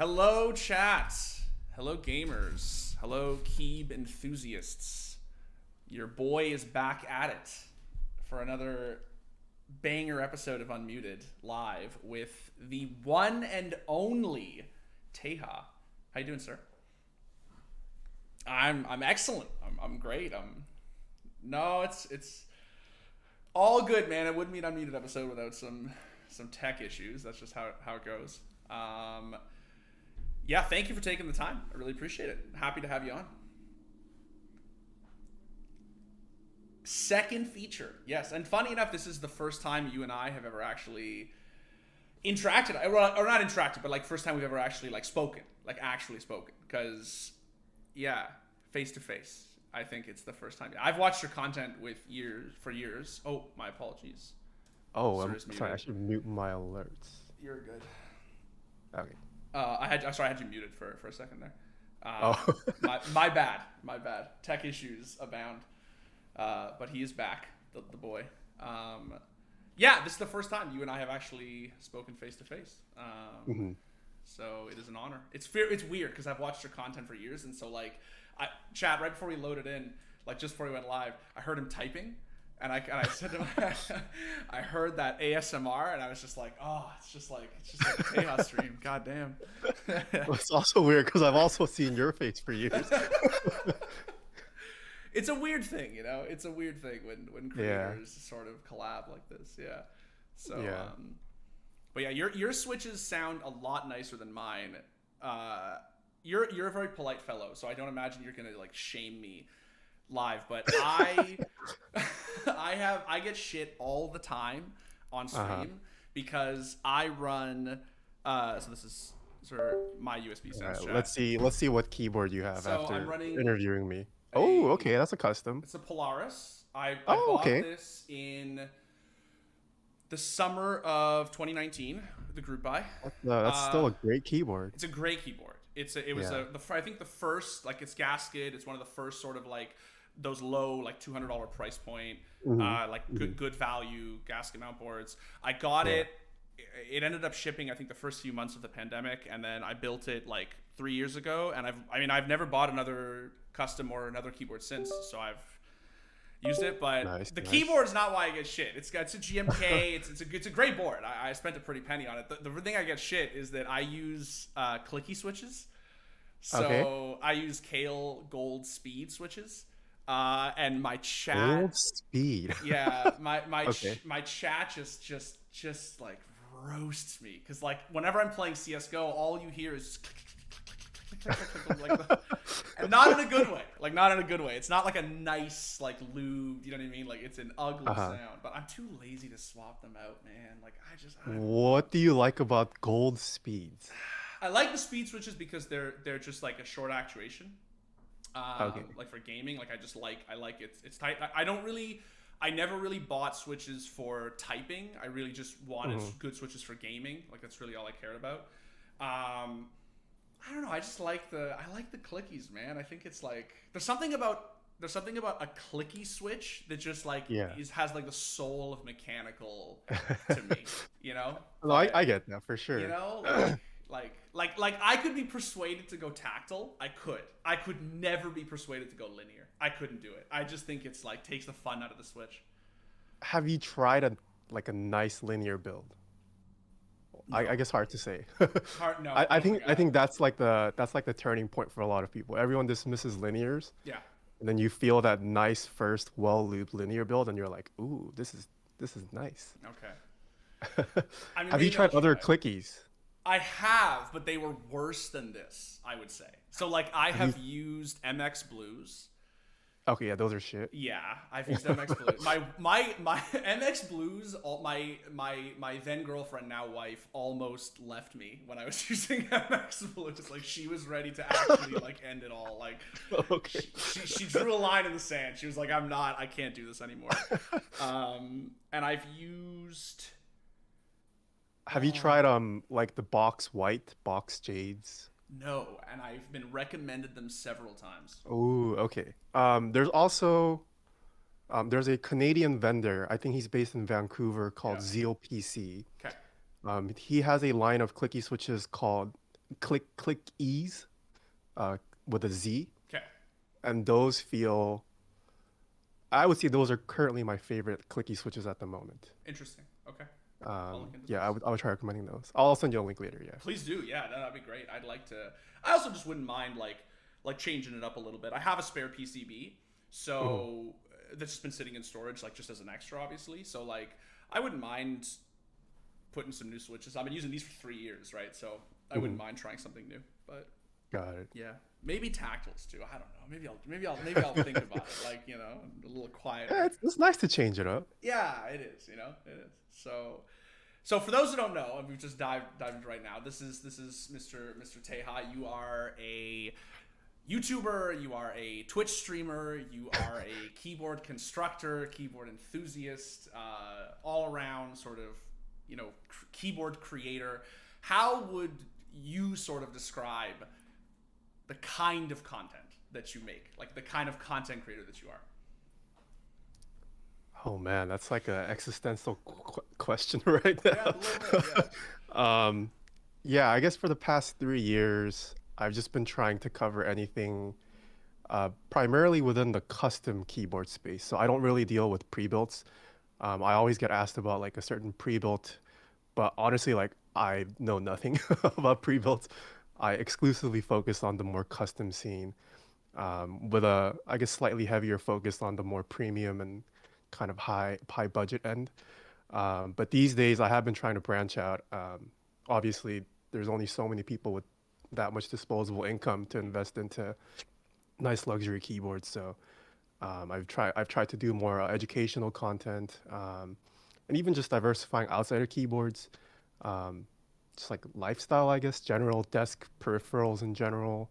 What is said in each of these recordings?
Hello, chat. Hello, gamers. Hello, keeb enthusiasts. Your boy is back at it for another banger episode of Unmuted live with the one and only Teha. How you doing, sir? I'm excellent. I'm great. No, it's all good, man. It wouldn't be an Unmuted episode without some tech issues. That's just how it goes. Yeah, thank you for taking the time. I really appreciate it. Happy to have you on. Second feature, yes. And funny enough, this is the first time you and I have ever actually interacted, or not interacted, but like first time we've ever actually spoken. Because, yeah, face to face. I think it's the first time. I've watched your content for years. Oh, my apologies. Oh, I'm sorry. I should mute my alerts. You're good. Okay. I had you muted for a second there. Oh. my bad. Tech issues abound. But he is back, the boy. Yeah, this is the first time you and I have actually spoken face to face. So it is an honor. It's weird because I've watched your content for years, and so chat right before we loaded in, just before we went live, I heard him typing. And I said to him, I heard that ASMR, and I was just like, oh, it's just like a chaos stream. God damn. Well, it's also weird because I've also seen your face for years. It's a weird thing, you know? It's a weird thing when creators sort of collab like this. Yeah. So, yeah. But yeah, your switches sound a lot nicer than mine. You're a very polite fellow, so I don't imagine you're going to shame me live, but I get shit all the time on stream because I run so this is sort of my USB sense. Right, let's see what keyboard you have so after I'm running interviewing me. Oh, okay, that's a custom. It's a Polaris. I bought okay. this in the summer of 2019, the group buy. That's still a great keyboard. It's a great keyboard. I think the first, it's gasket. It's one of the first sort of those low $200 price point, good value gasket mount boards. I got it. It ended up shipping I think the first few months of the pandemic, and then I built it 3 years ago, and I've never bought another custom or another keyboard since, so I've used it. But the keyboard is not why I get shit. It's a GMK. it's a great board. I spent a pretty penny on it. The thing I get shit is that I use clicky switches. So I use Kale Gold Speed switches. And my chat Gold Speed. Yeah, my chat just roasts me because whenever I'm playing CS:GO, all you hear is and not in a good way. Not in a good way. It's not a nice lubed, you know what I mean? It's an ugly sound. But I'm too lazy to swap them out, man. What do you like about Gold Speeds? I like the speed switches because they're just a short actuation. For gaming, I like it's tight. I never really bought switches for typing. I really just wanted good switches for gaming. That's really all I cared about. I don't know. I like the clickies, man. I think it's there's something about a clicky switch that just has the soul of mechanical to me. You know? No, I get that for sure. You know, I could be persuaded to go tactile. I could never be persuaded to go linear. I couldn't do it. I just think it's takes the fun out of the Switch. Have you tried a nice linear build? No. I guess hard to say. No. I think that's the turning point for a lot of people. Everyone dismisses linears. Yeah. And then you feel that nice first well-lubed linear build, and you're like, ooh, this is nice. Okay. Have you tried other clickies? I have, but they were worse than this, I would say. So I have used MX Blues. Okay, yeah, those are shit. Yeah, I've used MX Blues. My MX Blues, my then girlfriend, now wife, almost left me when I was using MX Blues. She was ready to actually end it all. Okay. She drew a line in the sand. She was like, I can't do this anymore. And I've used. Have you tried the box white, box jades? No, and I've been recommended them several times. Oh, okay. There's also there's a Canadian vendor. I think he's based in Vancouver called Zeal PC. Okay. He has a line of clicky switches called click ease, uh, with a Z, Okay. and those feel. I would say those are currently my favorite clicky switches at the moment. Interesting. Okay. I'll look into Yeah, those. I would try recommending those. I'll send you a link later. Yeah. Please do. Yeah, that'd be great. I'd like to. I also just wouldn't mind like changing it up a little bit. I have a spare PCB, Mhm, so that's just been sitting in storage, like just as an extra, obviously. So like, I wouldn't mind putting some new switches. I've been using these for 3 years, right? So I wouldn't mhm. mind trying something new. But Got it. yeah, maybe tactiles too. I don't know. Maybe I'll think about it. Like a little Yeah, quieter. it's nice to change it up. Yeah, it is. It is. So for those who don't know, and we've just dived right now. This is Mr. Teha. You are a YouTuber. You are a Twitch streamer. You are a keyboard constructor, keyboard enthusiast, all around sort of keyboard creator. How would you sort of describe the kind of content that you make, like the kind of content creator that you are? Oh man, that's like an existential question right Yeah, now. a little bit. Yeah. Um, yeah, I guess for the past 3 years, I've just been trying to cover anything, primarily within the custom keyboard space. So I don't really deal with pre-builts. I always get asked about like a certain pre-built, but honestly, like I know nothing about pre-builts. I exclusively focus on the more custom scene, with a, I guess, slightly heavier focus on the more premium and kind of high budget end. But these days, I have been trying to branch out. Obviously, there's only so many people with that much disposable income to invest into nice luxury keyboards. So I've tried to do more educational content, and even just diversifying outside of keyboards. Um, just like lifestyle, I guess, general desk peripherals in general.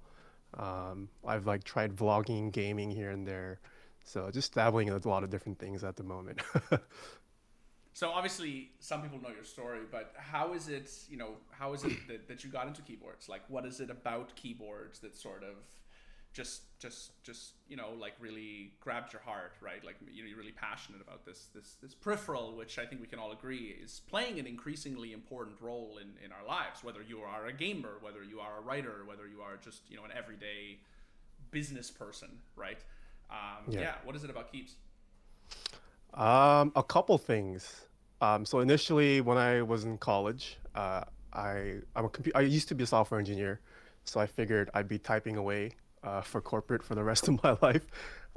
I've like tried vlogging, gaming here and there. So just dabbling in a lot of different things at the moment. So obviously, some people know your story, but how is it? How is it that you got into keyboards? Like, what is it about keyboards that sort of just like really grabbed your heart, right? Like you're really passionate about this peripheral, which I think we can all agree is playing an increasingly important role in our lives. Whether you are a gamer, whether you are a writer, whether you are just an everyday business person, right? Yeah. Yeah. What is it about keeps? A couple things. So initially, when I was in college, I used to be a software engineer, so I figured I'd be typing away, for corporate for the rest of my life.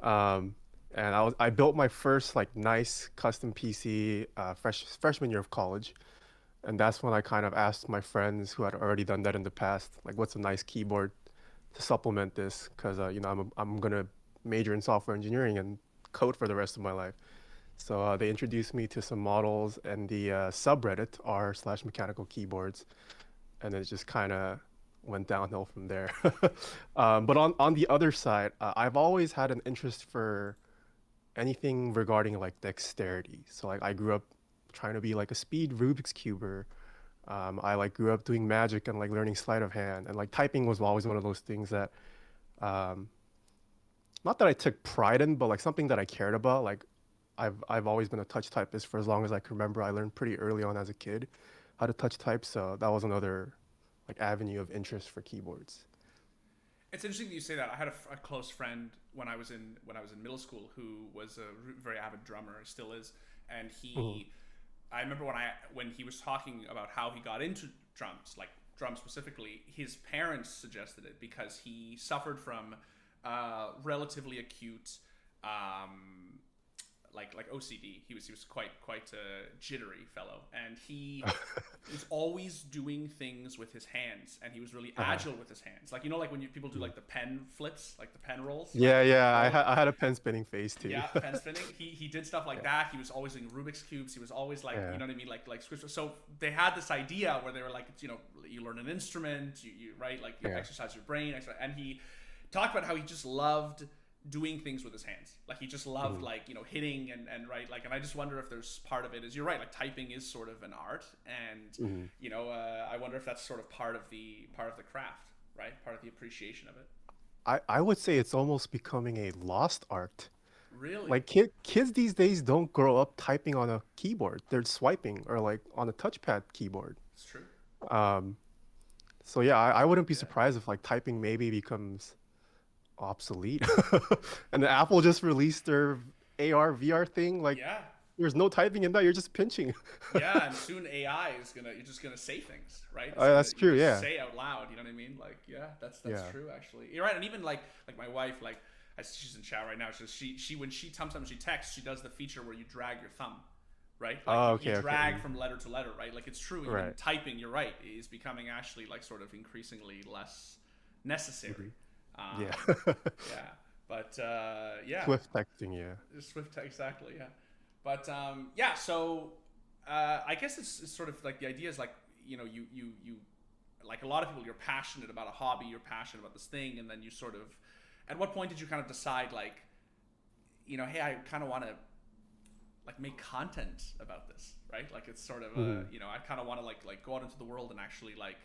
Um, and I built my first like nice custom PC, freshman year of college, and that's when I kind of asked my friends who had already done that in the past, like, what's a nice keyboard to supplement this? Because I'm gonna major in software engineering and code for the rest of my life. So they introduced me to some models and the subreddit r/mechanical keyboards, and it just kind of went downhill from there. But on the other side, I've always had an interest for anything regarding like dexterity. So like I grew up trying to be like a speed Rubik's cuber. I like grew up doing magic and like learning sleight of hand, and like typing was always one of those things that, um, not that I took pride in, but like something that I cared about. Like I've always been a touch typist for as long as I can remember. I learned pretty early on as a kid how to touch type, so that was another like avenue of interest for keyboards. It's interesting that you say that. I had a close friend when I was in middle school who was a very avid drummer, still is, and Mhm. he. I remember when he was talking about how he got into drums, like drums specifically. His parents suggested it because he suffered from relatively acute um, like OCD. He was quite a jittery fellow, and he was always doing things with his hands, and he was really Uh-huh. agile with his hands. Like like when people do like the pen flips, like the pen rolls, like Yeah, yeah, roll. I had a pen spinning phase too. Yeah, pen spinning. He did stuff like Yeah, that. He was always doing Rubik's cubes. He was always like, you yeah, know what I mean, like scripture. So they had this idea where they were like, you learn an instrument, you right, like you yeah. exercise your brain, and he talked about how he just loved doing things with his hands. Like he just loved Mhm. like hitting and right, like, and I just wonder if there's part of it is, you're right, like typing is sort of an art, and Mhm. I wonder if that's sort of part of the craft, right, part of the appreciation of it. I would say it's almost becoming a lost art. Really, Like kids these days don't grow up typing on a keyboard. They're swiping or like on a touchpad keyboard. it's true. Um, So yeah, I wouldn't be Yeah. surprised if like typing maybe becomes obsolete. And then Apple just released their AR VR thing. Like Yeah. there's no typing in that. You're just pinching. Yeah, and soon AI is gonna you're just gonna say things, right? It's gonna That's you true. just Yeah. say out loud, you know what I mean? Like, yeah, that's Yeah. true actually. You're right, and even like my wife, like she's in chat right now. She when she sometimes she texts, she does the feature where you drag your thumb, right? Like Oh, you okay. Okay. drag from letter to letter, right? Like it's true. Even Right. typing, you're right, is becoming actually like sort of increasingly less necessary. Mhm. Yeah. Um, yeah, but yeah, Swift texting. Yeah. Swift exactly, yeah. But yeah, so I guess it's sort of like the idea is like you like a lot of people, you're passionate about a hobby, you're passionate about this thing, and then you sort of, at what point did you kind of decide like, hey, I kind of want to like make content about this, right? Like it's sort of Mhm. I kind of want to like go out into the world and actually like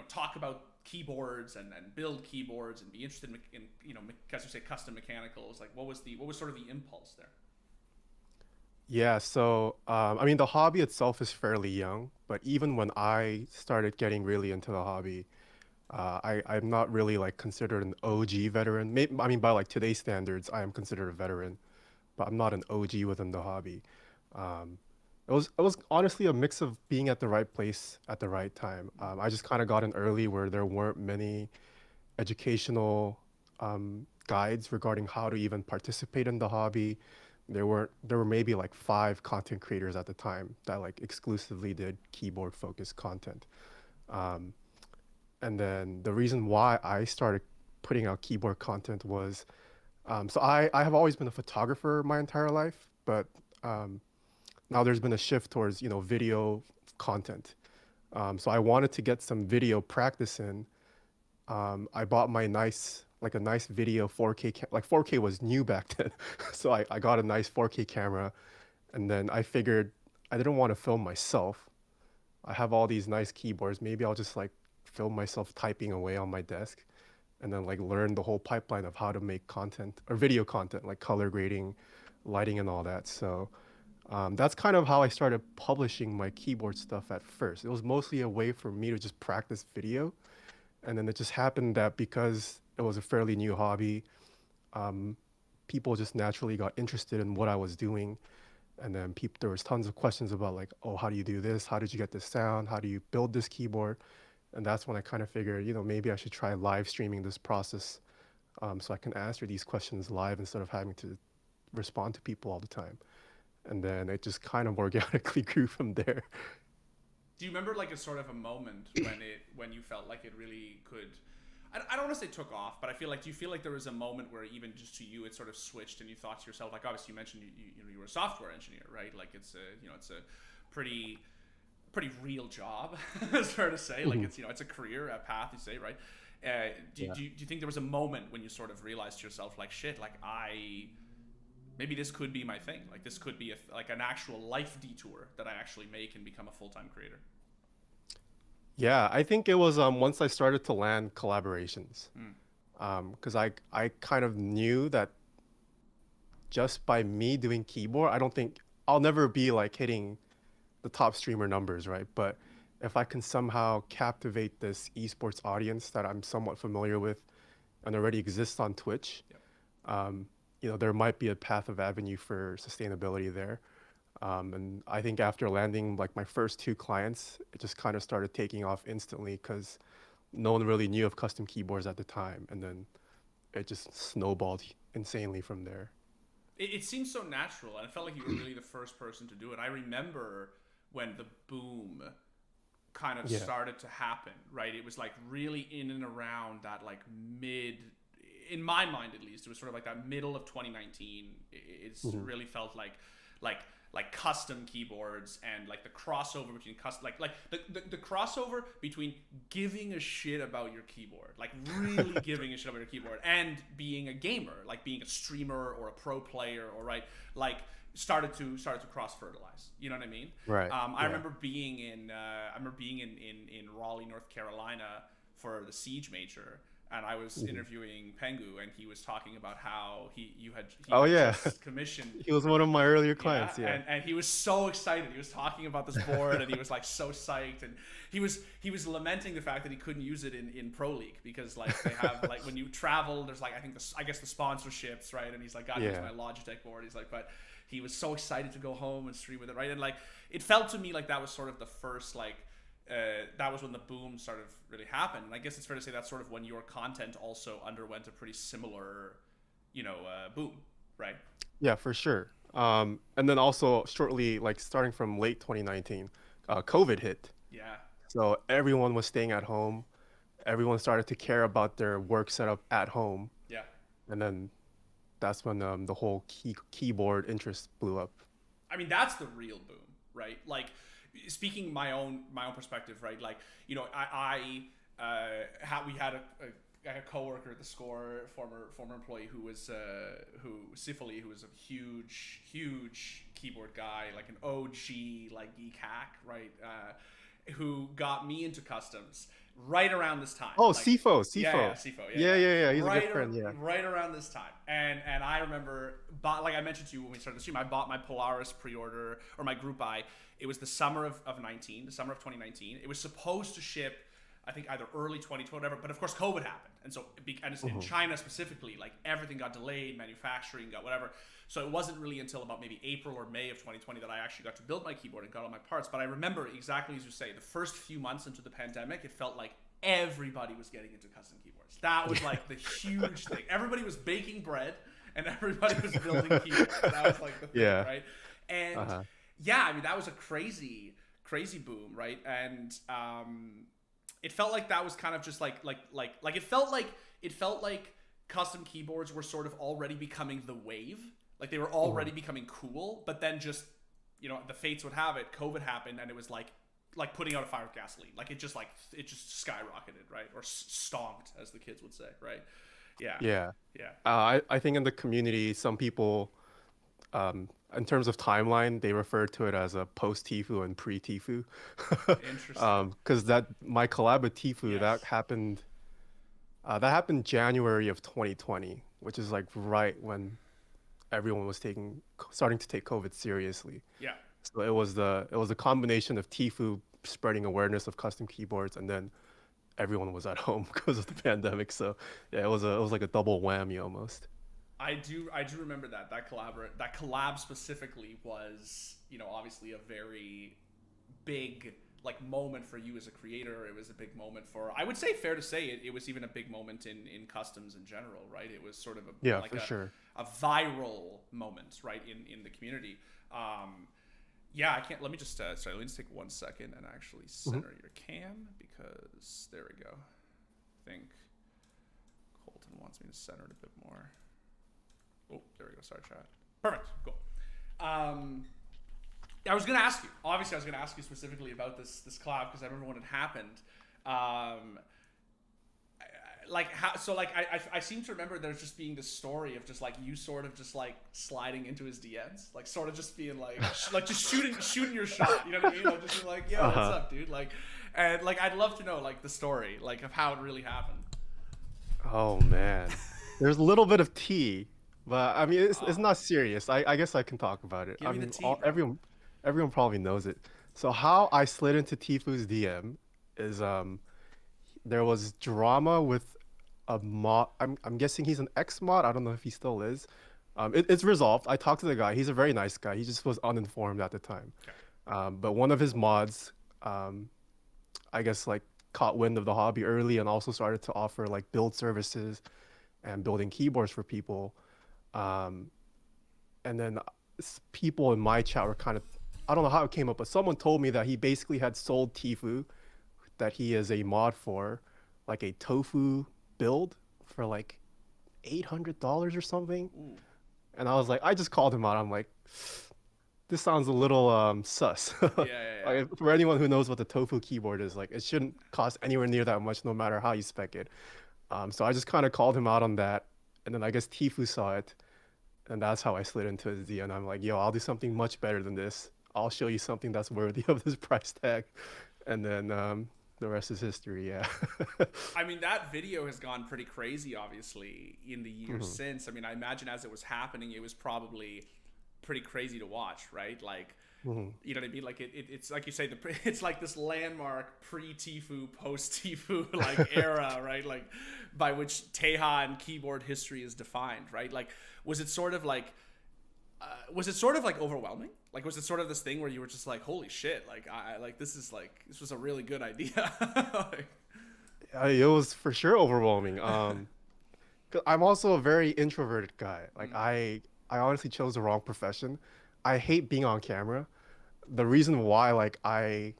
talk about keyboards and build keyboards and be interested in as you say, custom mechanicals. Like what was sort of the impulse there? Yeah, so I mean, the hobby itself is fairly young, but even when I started getting really into the hobby, I'm not really like considered an OG veteran. I mean, by like today's standards, I am considered a veteran, but I'm not an OG within the hobby. Um, it was honestly a mix of being at the right place at the right time. I just kind of got in early where there weren't many educational guides regarding how to even participate in the hobby. There were maybe like five content creators at the time that like exclusively did keyboard focused content. Um, and then the reason why I started putting out keyboard content was so I have always been a photographer my entire life, but um, now there's been a shift towards, video content. So I wanted to get some video practice in. I bought like a nice video 4K, like 4K was new back then. So I got a nice 4K camera, and then I figured I didn't want to film myself. I have all these nice keyboards. Maybe I'll just like film myself typing away on my desk and then like learn the whole pipeline of how to make content or video content, like color grading, lighting, and all that. So that's kind of how I started publishing my keyboard stuff at first. It was mostly a way for me to just practice video. And then it just happened that because it was a fairly new hobby, um, people just naturally got interested in what I was doing. And then there was tons of questions about like, oh, how do you do this? How did you get this sound? How do you build this keyboard? And that's when I kind of figured, maybe I should try live streaming this process, so I can answer these questions live instead of having to respond to people all the time. And then it just kind of organically grew from there. Do you remember like a sort of a moment when you felt like it really could? I don't want to say took off, but I feel like, do you feel like there was a moment where even just to you it sort of switched and you thought to yourself, like obviously you mentioned you were a software engineer, right? Like it's a pretty real job, it's fair to say. Like Mhm. it's a career, a path, you say, right? Yeah. Do you think there was a moment when you sort of realized to yourself, like shit, like maybe this could be my thing, like this could be like an actual life detour that I actually make and become a full-time creator? Yeah, I think it was once I started to land collaborations. Mm. Because I kind of knew that just by me doing keyboard, I don't think I'll never be like hitting the top streamer numbers, right? But if I can somehow captivate this esports audience that I'm somewhat familiar with and already exists on Twitch, Yep. um, there might be a path of avenue for sustainability there. And I think after landing like my first two clients, it just kind of started taking off instantly because no one really knew of custom keyboards at the time. And then it just snowballed insanely from there. It seems so natural, and I felt like you were really the first person to do it. I remember when the boom kind of Yeah. started to happen, right? It was like really in and around that like mid, in my mind at least, it was sort of like that middle of 2019. It's Mhm. really felt like like custom keyboards and like the crossover between custom like the crossover between giving a shit about your keyboard, like really giving a shit about your keyboard, and being a gamer, like being a streamer or a pro player, or right, like started to cross fertilize. You know what I mean? Right. I Yeah. remember being in Raleigh, North Carolina for the Siege Major, and I was Mhm. interviewing Pengu, and he was talking about how he Oh had yeah, just commissioned. he was one of my earlier Yeah, clients. Yeah. and he was so excited. He was talking about this board, and he was like so psyched, and he was lamenting the fact that he couldn't use it in Pro League because like they have like when you travel, there's like I guess the sponsorships, right? And he's like, God, use Yeah. my Logitech board. He's like, but he was so excited to go home and stream with it, right? And like it felt to me like that was sort of the first like that was when the boom started really happened. And I guess it's fair to say that's sort of when your content also underwent a pretty similar, boom, right? Yeah, for sure. And then also shortly, like starting from late 2019, COVID hit. Yeah, So everyone was staying at home. Everyone started to care about their work setup at home. yeah. And then that's when the whole keyboard interest blew up. I mean, that's the real boom, right? Like, speaking my own perspective, right? Like, we had a coworker at the score, former employee who was Sifili, who was a huge keyboard guy, like an OG like geek hack, right? Who got me into customs right around this time. Oh, Like, Sifo, yeah, Sifo. Sifo, Yeah, yeah, yeah. He's a good right, friend. Yeah. right around this time. And I remember, like I mentioned to you when we started the stream, I bought my Polaris pre-order or my group buy. It was the summer of 2019. It was supposed to ship, I think either early 2020, whatever. But of course, COVID happened, and so in China specifically, like everything got delayed, manufacturing got whatever. So it wasn't really until about maybe April or May of 2020 that I actually got to build my keyboard and got all my parts. But I remember exactly as you say, the first few months into the pandemic, it felt like everybody was getting into custom keyboards. That was like the huge thing. Everybody was baking bread and everybody was building keyboards. That was like the thing, Yeah. right? And yeah, I mean that was a crazy boom, right? And it felt like that was kind of just like it felt like custom keyboards were sort of already becoming the wave. Like they were already becoming cool, but then just the fates would have it, COVID happened, and it was like putting out a fire with gasoline. Like it just skyrocketed, right? Or stomped, as the kids would say, right? Yeah. Yeah. Yeah. I think in the community, some people, in terms of timeline, they refer to it as a post Tfue and pre Tfue. Interesting. Because that my collab with Tfue Yes. that happened January of 2020, which is like right when everyone was starting to take COVID seriously. Yeah. So it was a combination of Tfue spreading awareness of custom keyboards, and then everyone was at home because of the pandemic. So yeah, it was like a double whammy almost. I do remember that collab specifically was, obviously a very big like moment for you as a creator. It was a big moment for, I would say, fair to say it was even a big moment in customs in general, right? It was sort of Yeah, for sure. a viral moment, right, in the community. Yeah, I can't. Let me just sorry. Let me just take 1 second and actually Hmm. center your cam because there we go. I think Colton wants me to center it a bit more. Oh, there we go. Sorry, chat. Perfect. Cool. I was gonna ask you. Obviously, I was gonna ask you specifically about this collab because I remember when it happened. Like how? So like I seem to remember there's just being this story of just like you sort of just like sliding into his DMs, like sort of just being like like just shooting your shot. You know what I mean? Like just being like, yo, what's up, dude? Like, and like I'd love to know like the story, like of how it really happened. Oh man, there's a little bit of tea, but I mean it's Uh, not serious. I guess I can talk about it. Give I me the mean tea, bro. everyone probably knows it. So how I slid into Tifu's DM is there was drama with a mod. I'm guessing he's an XMod. I don't know if he still is. It's resolved. I talked to the guy. He's a very nice guy. He just was uninformed at the time. Okay. But one of his mods, I guess, like caught wind of the hobby early and also started to offer like build services and building keyboards for people. Um, and then people in my chat were kind of, I don't know how it came up, but someone told me that he basically had sold Tfue, that he is a mod for, like a tofu build for like $800 or something. Ooh. And I was like, I just called him out. I'm like, this sounds a little sus. Yeah, yeah, yeah. Like, for anyone who knows what the tofu keyboard is, like it shouldn't cost anywhere near that much, no matter how you spec it. So I just kind of called him out on that, and then I guess Tfue saw it, and that's how I slid into his D. And I'm like, yo, I'll do something much better than this. I'll show you something that's worthy of this price tag. And then the rest is history. Yeah. I mean, that video has gone pretty crazy, obviously, in the years Hmm. since. I mean, I imagine as it was happening, it was probably pretty crazy to watch, right? Like, Hmm. you know what I mean? Like, it's like you say, it's like this landmark pre-Tfue, post-Tfue, like, era, right? Like, by which Teha and keyboard history is defined, right? Like, was it sort of like, was it sort of like overwhelming? Like, was it sort of this thing where you were just like, holy shit, like, I like, this is like, this was a really good idea. Like, It was for sure overwhelming. 'Cause I'm also a very introverted guy. Like mm, I honestly chose the wrong profession. I hate being on camera. The reason why like I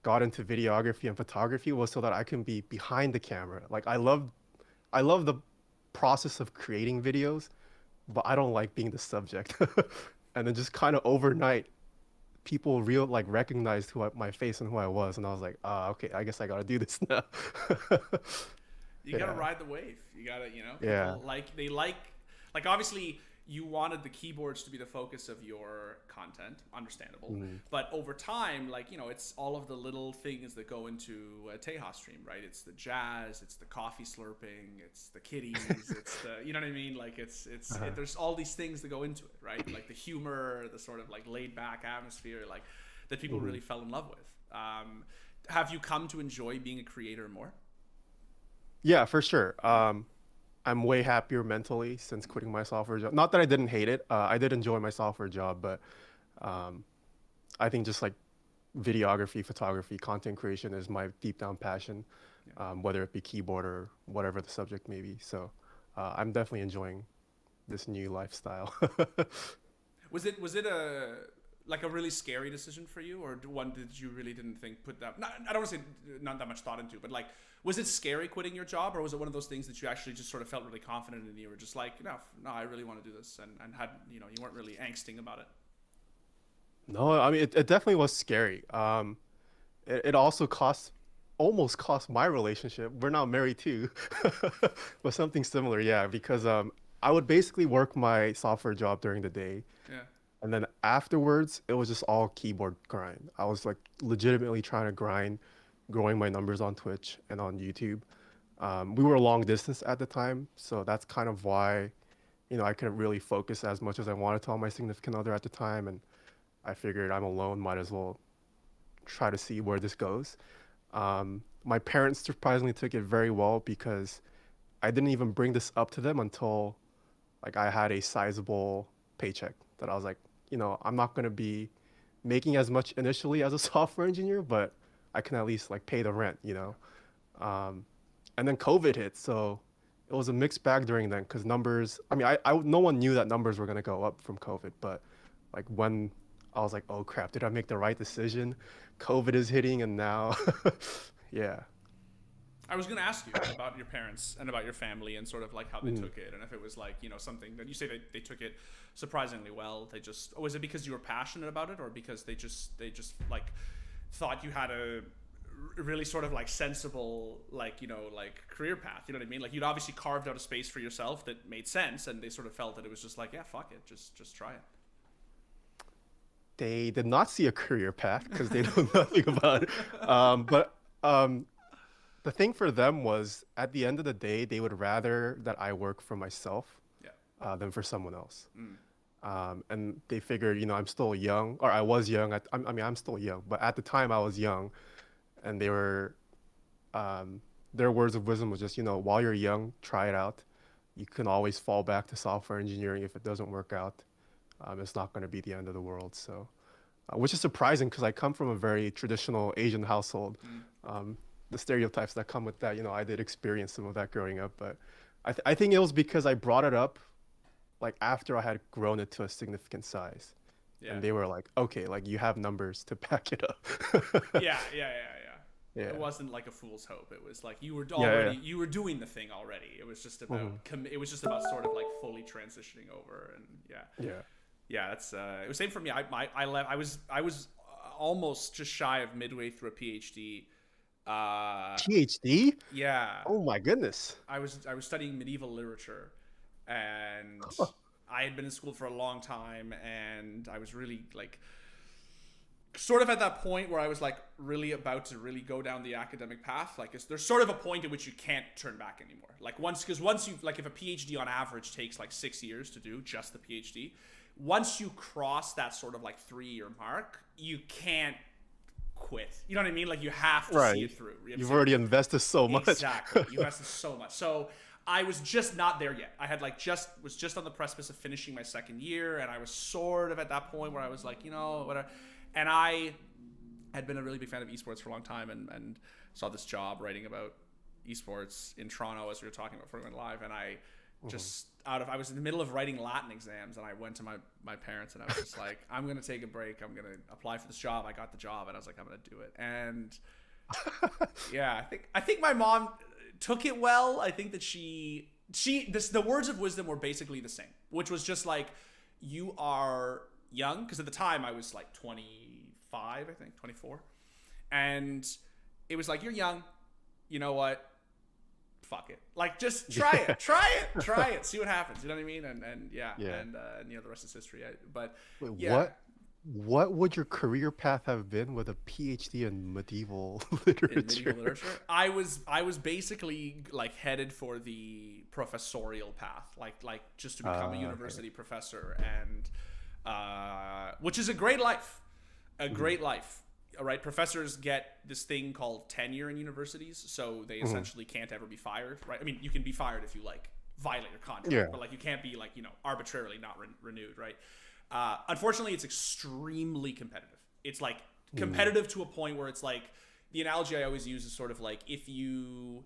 got into videography and photography was so that I can be behind the camera. Like I love the process of creating videos, but I don't like being the subject. And then just kind of overnight, people real like recognized my face and who I was, and I was like, ah, okay, I guess I gotta do this now. you gotta Yeah, ride the wave. You gotta, you know, yeah. people like obviously you wanted the keyboards to be the focus of your content, understandable. Mhm. But over time, like, you know, it's all of the little things that go into a Teja stream, right? It's the jazz, it's the coffee slurping, it's the kitties, it's the, you know what I mean? Like, Uh-huh. there's all these things that go into it, right? Like the humor, the sort of like laid back atmosphere, like that people Mhm. really fell in love with. Have you come to enjoy being a creator more? Yeah, for sure. I'm way happier mentally since quitting my software job. Not that I didn't hate it. I did enjoy my software job, but um, I think just like videography, photography, content creation is my deep down passion, Yeah. whether it be keyboard or whatever the subject may be. So I'm definitely enjoying this new lifestyle. Was it a like a really scary decision for you, or one that you really didn't think put that? Not, I don't want to say not that much thought into, but like, was it scary quitting your job, or was it one of those things that you actually just sort of felt really confident in, and you were just like, no, I really want to do this, and had, you know, you weren't really angsting about it. No, I mean it definitely was scary. It also almost cost my relationship. We're not married too, but something similar, yeah. Because I would basically work my software job during the day, Yeah. and then afterwards it was just all keyboard grind. I was like legitimately trying to grind, growing my numbers on Twitch and on YouTube. We were long distance at the time, so that's kind of why, I couldn't really focus as much as I wanted to on my significant other at the time, and I figured I'm alone, might as well try to see where this goes. My parents surprisingly took it very well because I didn't even bring this up to them until like I had a sizable paycheck that I was like, I'm not going to be making as much initially as a software engineer, but I can at least like pay the rent. Um, and then COVID hit, so it was a mixed bag during then because numbers, I mean, no one knew that numbers were going to go up from COVID, but like when I was like, oh crap, did I make the right decision? COVID is hitting and now, yeah. I was going to ask you about your parents and about your family and sort of like how they Mm. took it, and if it was like, you know, something that you say they took it surprisingly well. They just, was it because you were passionate about it, or because they just like thought you had a really sort of like sensible, like, you know, like career path, you know what I mean? Like, you'd obviously carved out a space for yourself that made sense, and they sort of felt that it was just like, yeah, fuck it, just try it. They did not see a career path because they know nothing about it. But the thing for them was at the end of the day, they would rather that I work for myself Yeah. than for someone else. Mm. And they figured, I'm still young, or I was young. I mean, I'm still young, but at the time I was young, and um, their words of wisdom was just, while you're young, try it out. You can always fall back to software engineering if it doesn't work out. It's not going to be the end of the world. So, which is surprising because I come from a very traditional Asian household. Mm. Um, the stereotypes that come with that, I did experience some of that growing up, but I think it was because I brought it up like after I had grown it to a significant size, Yeah. and they were like, okay, like you have numbers to back it up. Yeah. It Yeah. wasn't like a fool's hope. It was like Yeah, yeah. you were doing the thing already. It was just about Hmm. it was just about sort of like fully transitioning over, and yeah. Yeah. Yeah, that's it was same for me. I left. I was almost just shy of midway through a PhD. Uh, PhD? yeah, Oh my goodness. I was studying medieval literature, and Huh. I had been in school for a long time, and I was really like sort of at that point where I was like really about to really go down the academic path. Like there's sort of a point at which you can't turn back anymore. Like once you like, if a PhD on average takes like 6 years to do, just the PhD, once you cross that sort of like 3-year mark, you can't quit. You know what I mean? Like you have to see it through. You've already invested so much. Exactly. You invested so much. So I was just not there yet. I had like was just on the precipice of finishing my second year, and I was sort of at that point where I was like, you know, whatever. And I had been a really big fan of esports for a long time, and saw this job writing about esports in Toronto, as we were talking about before we went live. And I just I was in the middle of writing Latin exams, and I went to my parents, and I was just like, I'm going to take a break. I'm going to apply for this job. I got the job, and I was like, I'm going to do it. And yeah, I think my mom took it well. I think that the words of wisdom were basically the same, which was just like, you are young, because at the time I was like 25, I think 24, and it was like, you're young, you know what, fuck it, like just try it, see what happens, you know what I mean? And yeah. And you know, the rest is history. Wait, yeah. What would your career path have been with a PhD in medieval literature? In medieval literature, I was basically like headed for the professorial path, like just to become a university professor, and which is a great life, right? Professors get this thing called tenure in universities, so they essentially can't ever be fired, right? I mean, you can be fired if you like violate your contract, but like you can't be like, you know, arbitrarily not renewed, right? Unfortunately, it's extremely competitive. It's like competitive to a point where it's like, the analogy I always use is sort of like, if you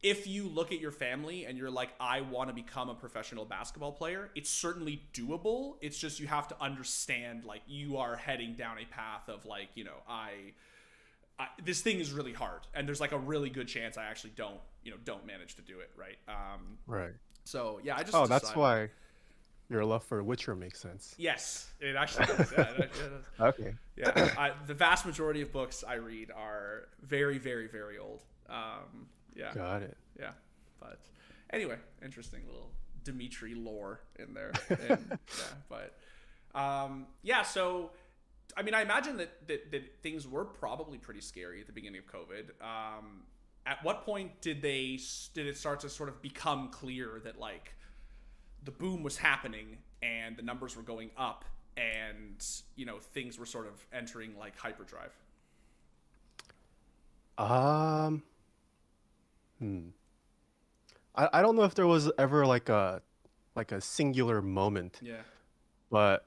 look at your family and you're like, I want to become a professional basketball player, it's certainly doable. It's just, you have to understand, like, you are heading down a path of like, you know, this thing is really hard, and there's like a really good chance I actually don't manage to do it, right? Right. So yeah, I just decided. That's why your love for Witcher makes sense. Yes, it actually does. Yeah, it does. Okay. Yeah, the vast majority of books I read are very, very, very old. Yeah. Got it. Yeah, but anyway, interesting little Dimitri lore in there. Yeah, so I mean, I imagine that things were probably pretty scary at the beginning of COVID. At what point did it start to sort of become clear that like the boom was happening and the numbers were going up, and you know, things were sort of entering like hyperdrive? I don't know if there was ever like a singular moment. Yeah. But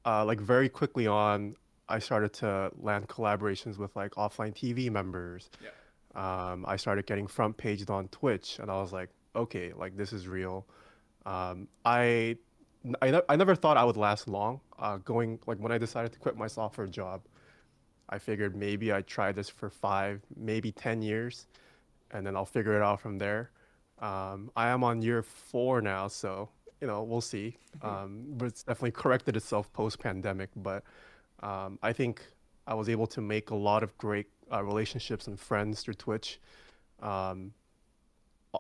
like very quickly on, I started to land collaborations with like offline TV members. Yeah. I started getting front paged on Twitch, and I was like, okay, like this is real. I never thought I would last long. Going like, when I decided to quit my software job, I figured maybe I'd try this for 5, maybe 10 years, and then I'll figure it out from there. I am on year 4 now, so you know, we'll see. But it's definitely corrected itself post-pandemic. But I think I was able to make a lot of great relationships and friends through Twitch.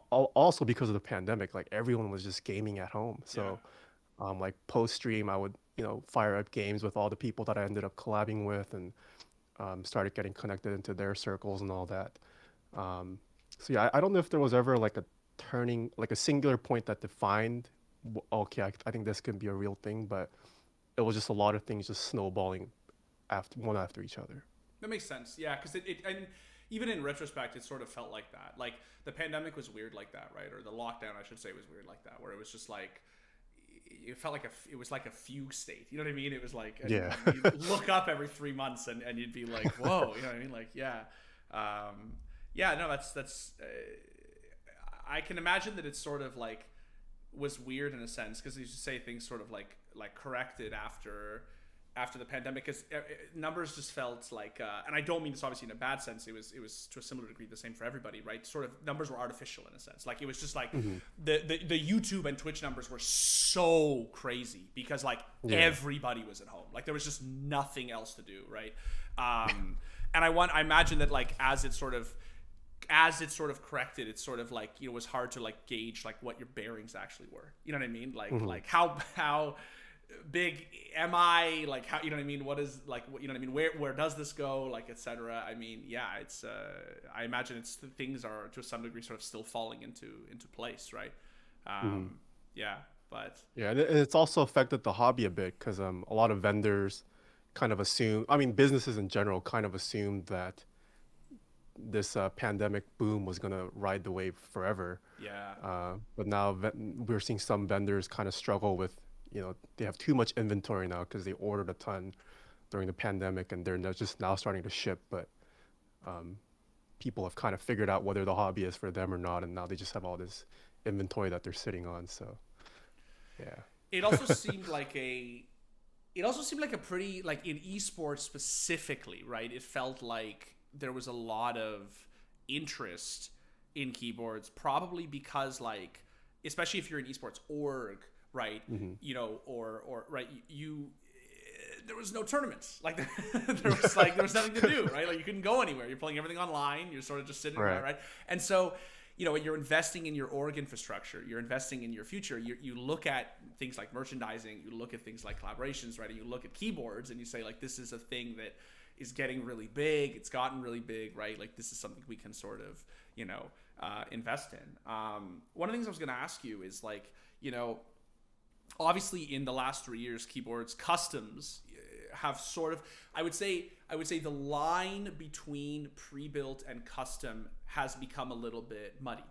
Also because of the pandemic, like everyone was just gaming at home. So like post-stream, I would, you know, fire up games with all the people that I ended up collabing with, and started getting connected into their circles and all that. So yeah, I don't know if there was ever like a turning, like a singular point that defined, okay, I think this can be a real thing, but it was just a lot of things just snowballing one after each other. That makes sense. Yeah, because it and even in retrospect, it sort of felt like that. Like the pandemic was weird like that, right? Or the lockdown, I should say, was weird like that, where it was just like, it felt like it was like a fugue state. You know what I mean? It was like, you'd look up every 3 months and you'd be like, whoa, you know what I mean? Like, no, that's I can imagine that it's sort of like was weird in a sense, because you should say things sort of like corrected after the pandemic, because numbers just felt like, and I don't mean this obviously in a bad sense, it was to a similar degree the same for everybody, right? Sort of numbers were artificial in a sense. Like it was just like the YouTube and Twitch numbers were so crazy because like everybody was at home. Like there was just nothing else to do, right? And I imagine that like as it sort of corrected, it's sort of like, you know, it was hard to like gauge like what your bearings actually were. You know what I mean? Like like how big am I, like, how, you know what I mean, what is, like, you know what I mean, where does this go, like, etc. I mean, yeah, it's I imagine it's, things are to some degree sort of still falling into place, right? Yeah, but Yeah, and it's also affected the hobby a bit because a lot of vendors kind of assume, I mean, businesses in general kind of assumed that this pandemic boom was going to ride the wave forever. yeah. But now we're seeing some vendors kind of struggle with, they have too much inventory now because they ordered a ton during the pandemic and they're just now starting to ship. But people have kind of figured out whether the hobby is for them or not, and now they just have all this inventory that they're sitting on. So, yeah. It also seemed like a it also seemed like a pretty, like, in esports specifically, right? It felt like there was a lot of interest in keyboards, probably because, like, especially if you're an esports org, right? You know, or right, you there was no tournaments. Like, there was nothing to do, right? Like, you couldn't go anywhere. You're playing everything online. You're sort of just sitting there, right? And so, you know, when you're investing in your org infrastructure, you're investing in your future. You look at things like merchandising, you look at things like collaborations, right? And you look at keyboards and you say, like, this is a thing that is getting really big. It's gotten really big, right? Like, this is something we can sort of, you know, invest in. One of the things I was going to ask you is, like, you know, obviously in the last 3 years, keyboards customs have sort of, I would say the line between pre-built and custom has become a little bit muddied.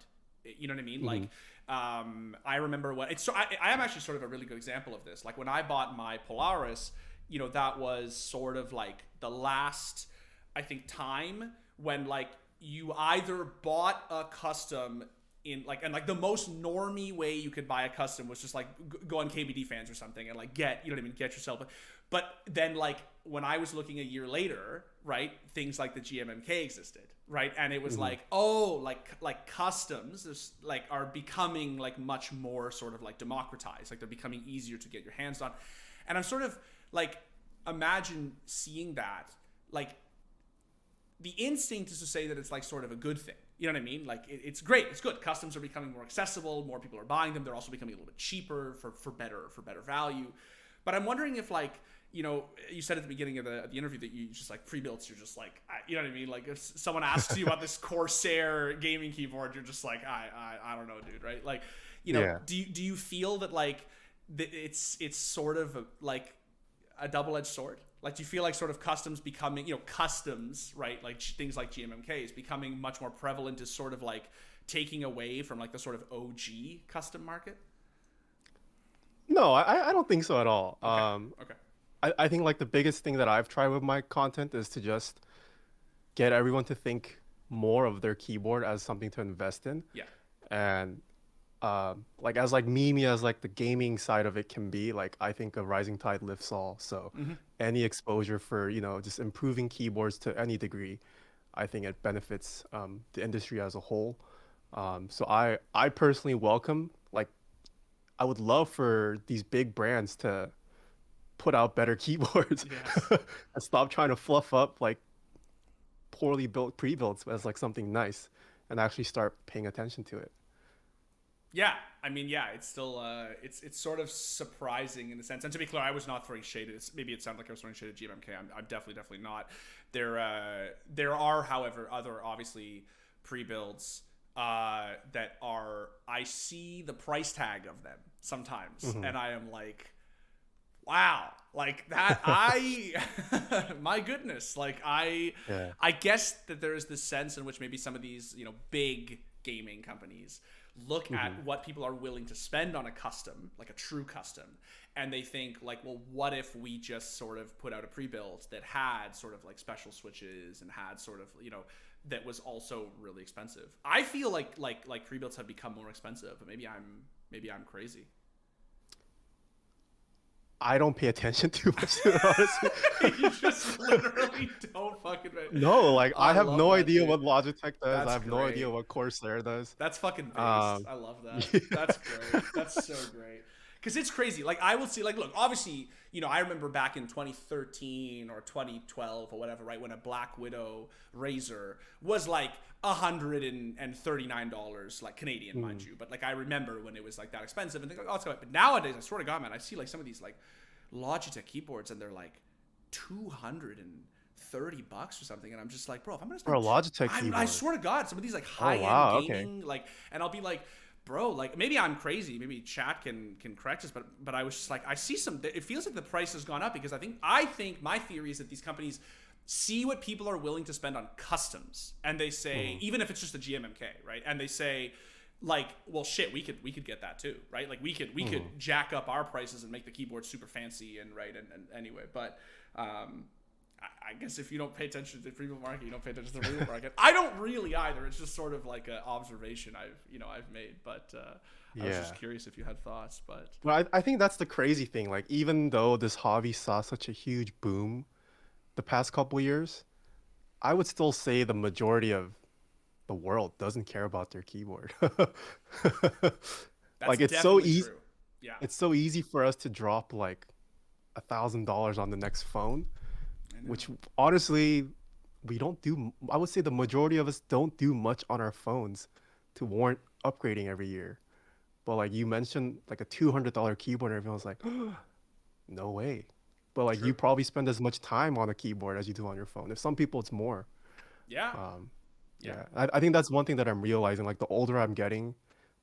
You know what I mean? Like, I remember when it's, so I am actually sort of a really good example of this. Like, when I bought my Polaris, you know, that was sort of like the last, I think, time when, like, you either bought a custom in, like, and, like, the most normie way you could buy a custom was just, like, go on KBD fans or something and, like, get, you know what I mean, get yourself. But then, like, when I was looking a year later, right, things like the GMMK existed, right? And it was like, oh, like customs is, like, are becoming, like, much more sort of, like, democratized. Like, they're becoming easier to get your hands on. And I'm sort of, like, imagine seeing that, like, the instinct is to say that it's, like, sort of a good thing. You know what I mean? Like, it's great. It's good. Customs are becoming more accessible. More people are buying them. They're also becoming a little bit cheaper for better value. But I'm wondering if, like, you know, you said at the beginning of the interview that you just, like, pre-built, you're just like, you know what I mean? Like, if someone asks you about this Corsair gaming keyboard, you're just like, I don't know, dude, right? Like, you know, do you feel that, like, it's sort of like a double-edged sword? Like, do you feel like sort of customs becoming, you know, customs, right? Like, things like GMMK is becoming much more prevalent, is sort of, like, taking away from, like, the sort of OG custom market? No, I don't think so at all. Okay. I think, like, the biggest thing that I've tried with my content is to just get everyone to think more of their keyboard as something to invest in. Yeah. And like, as, like, memey as, like, the gaming side of it can be, like, I think a rising tide lifts all. So any exposure for, you know, just improving keyboards to any degree, I think it benefits the industry as a whole. So I personally welcome, like, I would love for these big brands to put out better keyboards and stop trying to fluff up, like, poorly built pre-builds as, like, something nice, and actually start paying attention to it. Yeah, I mean, yeah, it's still it's sort of surprising in a sense. And to be clear, I was not throwing shade. Maybe it sounded like I was throwing shade at GMMK. I'm definitely not. There are, however, other, obviously, pre-builds that are, I see the price tag of them sometimes, and I am like, wow, like, that, my goodness, like, I guess that there is this sense in which maybe some of these, you know, big gaming companies look at what people are willing to spend on a custom, like a true custom, and they think, like, well, what if we just sort of put out a pre-built that had sort of, like, special switches and had sort of, you know, that was also really expensive. I feel like pre-builts have become more expensive, but maybe I'm crazy. I don't pay attention too much to it, honestly. You just literally don't fucking. No, like, I have no idea dude. what Logitech does. That's I have no great. idea what Corsair does. That's fucking based. I love that. That's great. That's so great. Because it's crazy. Like, I will see, like, look, obviously, you know, I remember back in 2013 or 2012 or whatever, right, when a Black Widow Razor was, like, $139, like, Canadian, mind you. But, like, I remember when it was, like, that expensive, and think, like, oh, it's good. But nowadays, I swear to God, man, I see, like, some of these, like, Logitech keyboards and they're like $230 or something, and I'm just like, bro, if I'm gonna For a spend, Logitech I keyboard. swear to God, some of these like Oh high end wow, okay. gaming like, and I'll be like, bro, like maybe I'm crazy, maybe chat can correct us, but I was just like, I see some, it feels like the price has gone up because I think my theory is that these companies see what people are willing to spend on customs, and they say, even if it's just a GMMK, right, and they say, like, well, shit, we could get that too, right? Like we could jack up our prices and make the keyboard super fancy and right, and anyway, but I guess if you don't pay attention to the premium market, you don't pay attention to the premium market. I don't really either. It's just sort of like an observation I've made, but I was just curious if you had thoughts. But I think that's the crazy thing. Like, even though this hobby saw such a huge boom the past couple years, I would still say the majority of the world doesn't care about their keyboard. that's Like, it's so definitely easy. true. Yeah, It's so easy for us to drop like $1,000 on the next phone, I know. which honestly we don't do. I would say the majority of us don't do much on our phones to warrant upgrading every year. But like you mentioned, like a $200 keyboard, and everyone's like, no way. But like you True. probably spend as much time on a keyboard as you do on your phone. If some people, it's more. Yeah. Um, Yeah. yeah, I think that's one thing that I'm realizing. Like the older I'm getting,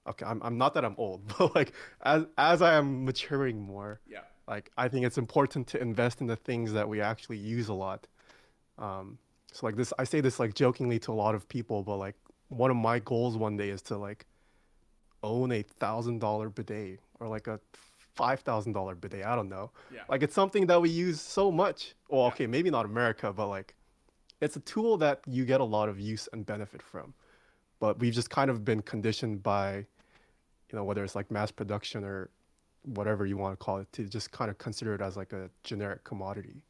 okay, I'm not that I'm old, but like as I am maturing more, Yeah. like I think it's important to invest in the things that we actually use a lot. Um, so like this, I say this like jokingly to a lot of people, but like one of my goals one day is to like own $1,000 bidet or like a $5,000 bidet. I don't know. Yeah. Like it's something that we use so much. Well, Yeah. okay, maybe not America, but like it's a tool that you get a lot of use and benefit from. But we've just kind of been conditioned by, whether it's like mass production or whatever you want to call it, to just kind of consider it as like a generic commodity.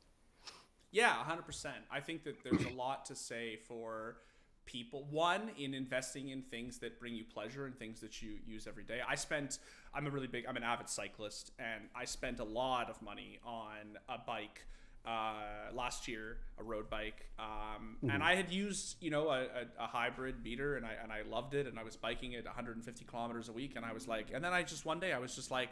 Yeah, 100%. I think that there's a lot to say for people. One, in investing in things that bring you pleasure and things that you use every day. I'm an avid cyclist, and I spent a lot of money on a bike last year, a road bike. And I had used, a hybrid beater, and I loved it, and I was biking it 150 kilometers a week. And I was like, and then one day I was just like,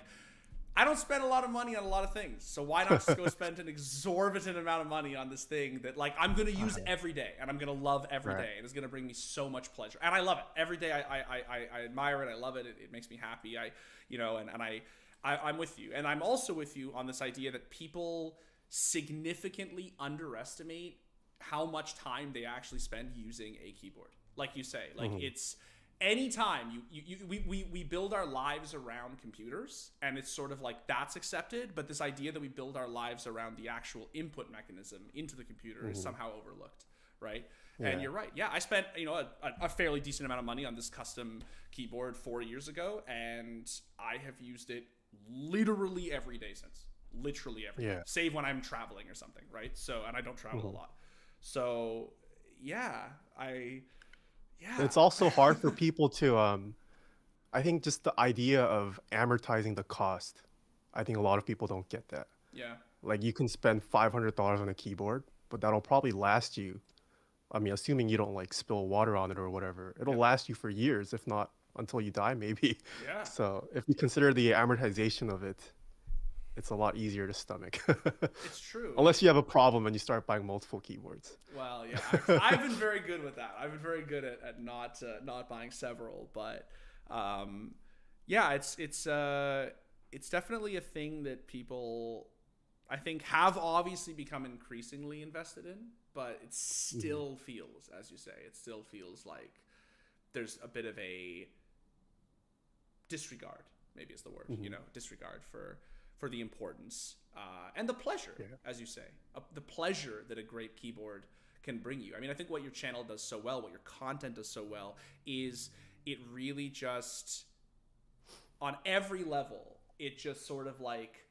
I don't spend a lot of money on a lot of things, so why not just go spend an exorbitant amount of money on this thing that like I'm gonna use every day and I'm gonna love every day, and it's gonna bring me so much pleasure, and I love it every day. I admire it. I love it. It makes me happy. I'm with you, and I'm also with you on this idea that people significantly underestimate how much time they actually spend using a keyboard. Like you say, like it's anytime we build our lives around computers, and it's sort of like that's accepted, but this idea that we build our lives around the actual input mechanism into the computer is somehow overlooked, right? Yeah. And you're right. Yeah, I spent a fairly decent amount of money on this custom keyboard 4 years ago, and I have used it literally every day since. Literally every day, save when I'm traveling or something, right? So, and I don't travel a lot, so yeah. It's also hard for people to I think just the idea of amortizing the cost. I think a lot of people don't get that. Yeah. Like you can spend $500 on a keyboard, but that'll probably last you. I mean, assuming you don't like spill water on it or whatever, it'll last you for years, if not until you die, maybe. Yeah. So if you consider the amortization of it, it's a lot easier to stomach. It's true. Unless you have a problem and you start buying multiple keyboards. Well, yeah, I've been very good with that. I've been very good at not buying several, but yeah, it's definitely a thing that people, I think, have obviously become increasingly invested in, but it still feels, as you say, it still feels like there's a bit of a disregard, maybe is the word, disregard for the importance and the pleasure, as you say, the pleasure that a great keyboard can bring you. I mean, I think what your channel does so well, what your content does so well, is it really just, on every level, it just sort of like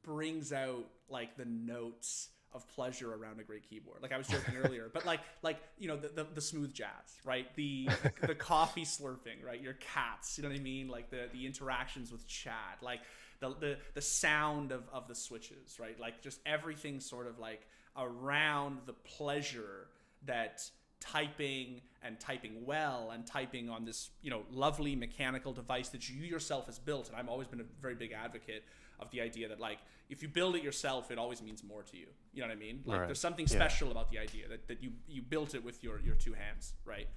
brings out like the notes of pleasure around a great keyboard. Like I was joking earlier, but like the smooth jazz, right? The coffee slurping, right? Your cats, you know what I mean? Like the interactions with chat, like the sound of the switches, right? Like just everything sort of like around the pleasure that typing and typing well and typing on this lovely mechanical device that you yourself has built. And I've always been a very big advocate of the idea that like if you build it yourself, it always means more to you. You know what I mean? Like Right. there's something Yeah. special about the idea that you built it with your two hands, right?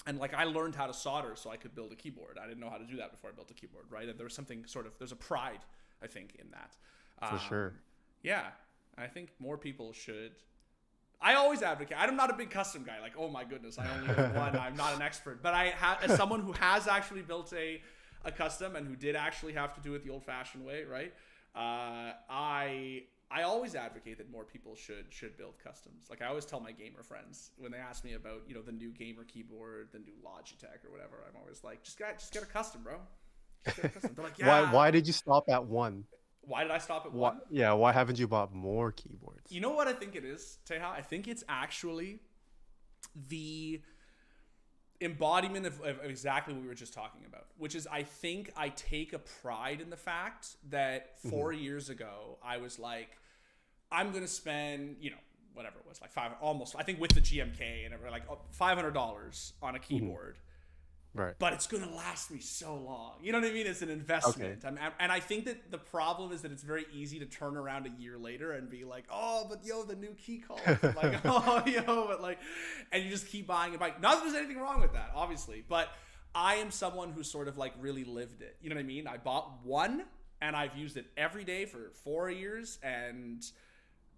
And like I learned how to solder so I could build a keyboard. I didn't know how to do that before I built a keyboard, right? And there was something there's a pride, I think, in that. For sure. Yeah, I think more people should. I always advocate. I'm not a big custom guy. Like, oh my goodness, I only own one. I'm not an expert, but as someone who has actually built a custom and who did actually have to do it the old-fashioned way, right? I always advocate that more people should build customs. Like I always tell my gamer friends when they ask me about the new gamer keyboard, the new Logitech or whatever, I'm always like, just get a custom, bro. Just get a custom. They're like, yeah. Why did you stop at one? Why did I stop at one? Yeah, why haven't you bought more keyboards? You know what I think it is, Teha? I think it's actually the embodiment of exactly what we were just talking about, which is I think I take a pride in the fact that 4 years ago I was like, I'm gonna spend whatever it was, like I think with the GMK and everything, like $500 on a keyboard. Right. But it's going to last me so long. You know what I mean? It's an investment. Okay. And I think that the problem is that it's very easy to turn around a year later and be like, oh, but the new key call. Like, oh, but like, and you just keep buying and buying. Not that there's anything wrong with that, obviously. But I am someone who sort of like really lived it. You know what I mean? I bought one and I've used it every day for 4 years. And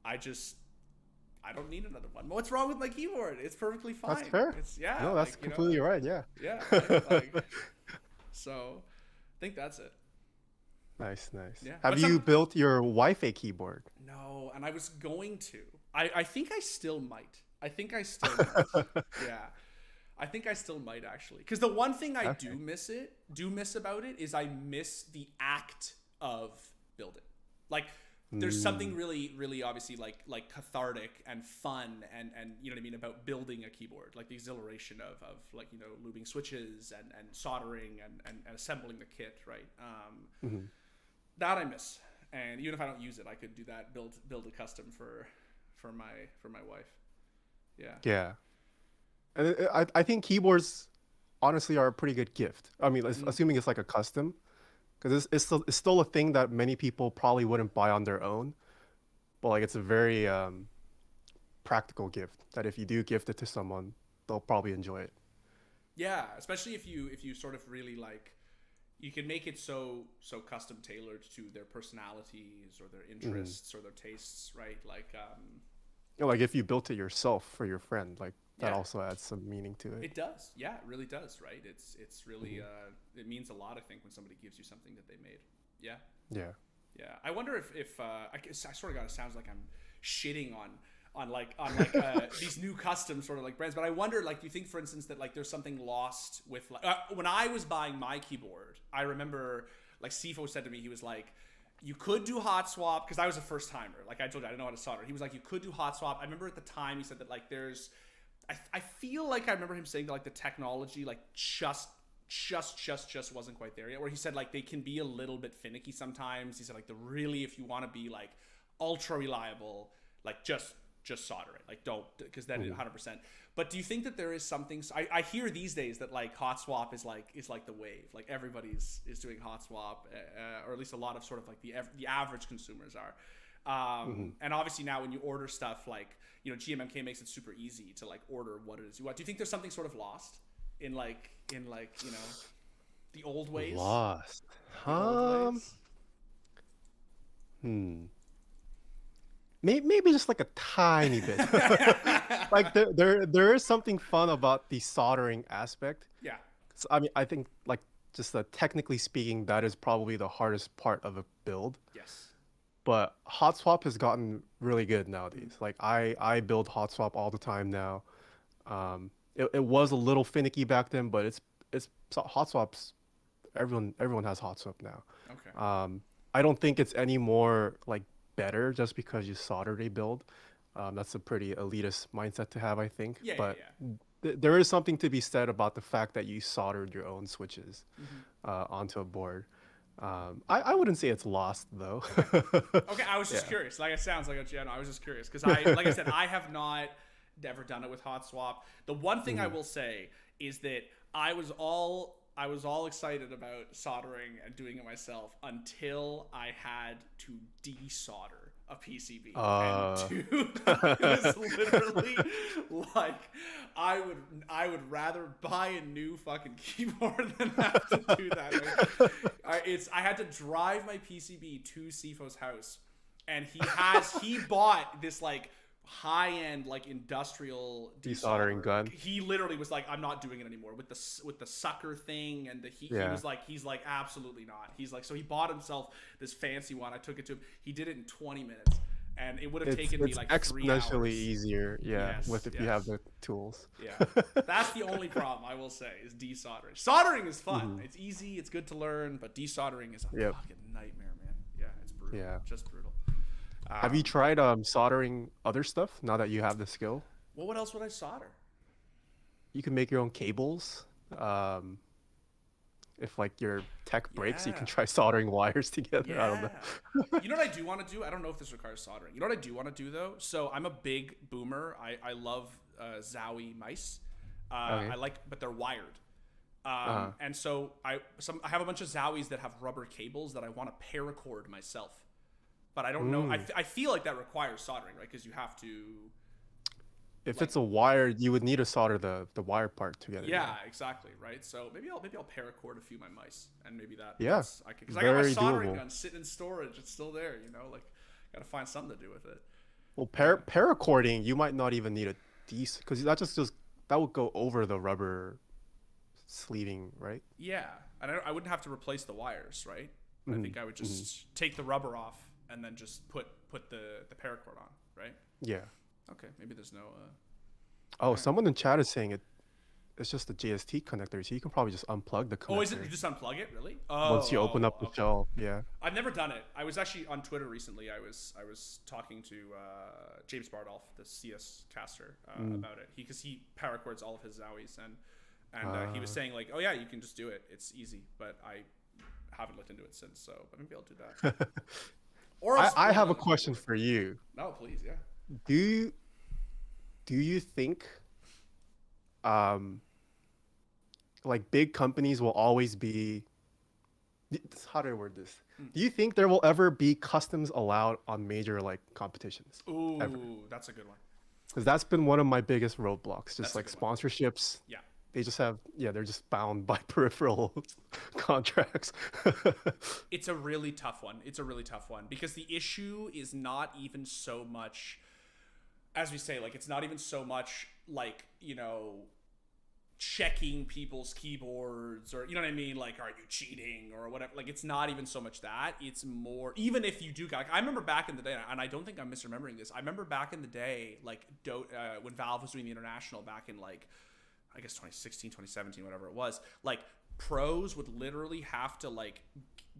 I don't need another one. What's wrong with my keyboard? It's perfectly fine. That's fair. No, that's completely right. Yeah. Yeah. Right? So, I think that's it. Nice. Yeah. Have you built your wife a keyboard? No, and I was going to. I think I still might. Yeah. I think I still might actually. Because the one thing I do miss about it is I miss the act of building. Like, there's something really, really obviously like cathartic and fun and you know what I mean about building a keyboard, like the exhilaration of like lubing switches and soldering and assembling the kit, right? That I miss, and even if I don't use it, I could do that, build a custom for my wife. Yeah. And I think keyboards honestly are a pretty good gift. I mean, assuming it's like a custom. Because it's still a thing that many people probably wouldn't buy on their own, but like it's a very practical gift that if you do gift it to someone, they'll probably enjoy it. Yeah, especially if you sort of really like, you can make it so custom tailored to their personalities or their interests or their tastes, right? Like like if you built it yourself for your friend, like that also adds some meaning to it. It does. Yeah, it really does, right? It's really it means a lot, I think, when somebody gives you something that they made. Yeah. I wonder if I sort of got, it sounds like I'm shitting on these new custom sort of like brands, but I wonder, like, do you think, for instance, that like there's something lost with like when I was buying my keyboard, I remember like Tfue said to me, he was like, you could do hot swap, because I was a first timer. Like I told you, I didn't know how to solder. He was like, you could do hot swap. I remember at the time he said that like there's, I feel like I remember him saying that like the technology like just wasn't quite there yet. Where he said like they can be a little bit finicky sometimes. He said like if you want to be like ultra reliable, like just solder it. Like don't, because then 100%. But do you think that there is something? I hear these days that like hot swap is like the wave. Like everybody's is doing hot swap, or at least a lot of sort of like the average consumers are. And obviously now when you order stuff, like GMMK makes it super easy to like order what it is you want. Do you think there's something sort of lost in like the old ways? Lost. Maybe just like a tiny bit. Like there is something fun about the soldering aspect. Yeah. So, I mean, I think like just technically speaking, that is probably the hardest part of a build. Yes. But hot swap has gotten really good nowadays. Like I build hot swap all the time now. It was a little finicky back then, but it's hot swaps. Everyone has hot swap now. Okay. I don't think it's any more like better just because you soldered a build. That's a pretty elitist mindset to have, I think. But there is something to be said about the fact that you soldered your own switches onto a board. I wouldn't say it's lost though. Okay, I was just curious. Like it sounds like I was just curious because like I said, I have not ever done it with hot swap. The one thing I will say is that I was all I was all excited about soldering and doing it myself until I had to desolder a PCB. And dude, it was literally like I would rather buy a new fucking keyboard than have to do that. I had to drive my PCB to Tfue's house, and he bought this like high-end like industrial desoldering gun. He literally was like, I'm not doing it anymore with the sucker thing, and he was like, he's like, absolutely not. He's like, so he bought himself this fancy one. I took it to him. He did it in 20 minutes, and it would have taken me like 3 hours. Exponentially easier, if you have the tools. Yeah, that's the only problem I will say is desoldering. Soldering is fun. It's easy. It's good to learn, but desoldering is a fucking nightmare, man. Yeah, it's brutal. Yeah, just brutal. Have you tried soldering other stuff now that you have the skill? Well, what else would I solder? You can make your own cables. If like your tech breaks, you can try soldering wires together. Yeah. I don't know. You know what I do want to do? I don't know if this requires soldering. You know what I do want to do though? So I'm a big boomer. I love Zowie mice. I like, but they're wired. And so I have a bunch of Zowies that have rubber cables that I want to paracord myself. But I don't know. I feel like that requires soldering, right? Because you have to. If it's a wire, you would need to solder the wire part together. Yeah, exactly, right. So maybe I'll paracord a few of my mice, and maybe that. Yeah. Because I got my soldering gun sitting in storage. It's still there, you know. Like, gotta find something to do with it. Well, paracording, you might not even need a decent, because that would go over the rubber sleeving, right? Yeah, and I wouldn't have to replace the wires, right? I think I would just take the rubber off and then just put the paracord on, right? Yeah. Okay, maybe there's no. Someone in chat is saying it's just the JST connector, so you can probably just unplug the connector. Oh, is it? You just unplug it, really? Once you open up the shell, yeah. I've never done it. I was actually on Twitter recently. I was talking to James Bardolph, the CS caster, about it. Because he paracords all of his Zowies, and he was saying like, oh yeah, you can just do it. It's easy, but I haven't looked into it since. So, but maybe I'll do that. Or I have a question for you. No, please, yeah. Do you think like big companies will always be, how do I word this? Do you think there will ever be customs allowed on major like competitions? Ooh, ever? That's a good one. Because that's been one of my biggest roadblocks. Just like sponsorships. Yeah. They just have, they're just bound by peripheral contracts. It's a really tough one. Because the issue is not even so much, as we say, like, it's not even so much like, you know, checking people's keyboards or, you know what I mean? Like, are you cheating or whatever? Like, it's not even so much that. It's more, even if you do, like, I remember back in the day, and I don't think I'm misremembering this. I remember back in the day, like, when Valve was doing the International back in, like, I guess 2016, 2017, whatever it was, like pros would literally have to like,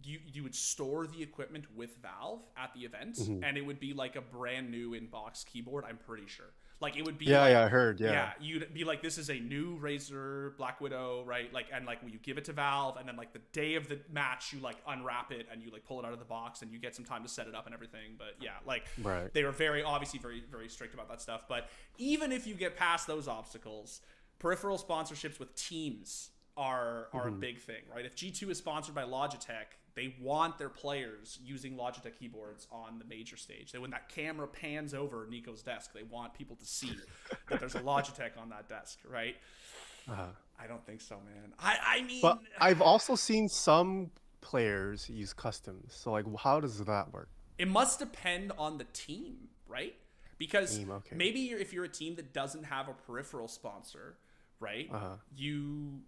you would store the equipment with Valve at the event and it would be like a brand new in-box keyboard, I'm pretty sure. Like it would be I heard. Yeah, you'd be like, this is a new Razer Black Widow, right? Like, and like when you give it to Valve and then like the day of the match, you like unwrap it and you like pull it out of the box and you get some time to set it up and everything. But yeah, like they were very strict about that stuff. But even if you get past those obstacles, peripheral sponsorships with teams are a big thing, right? If G2 is sponsored by Logitech, they want their players using Logitech keyboards on the major stage. When that camera pans over Nico's desk, they want people to see that there's a Logitech on that desk, right? I don't think so, man. I mean... But I've also seen some players use customs. So, like, how does that work? It must depend on the team, right? Because maybe if you're a team that doesn't have a peripheral sponsor, right? You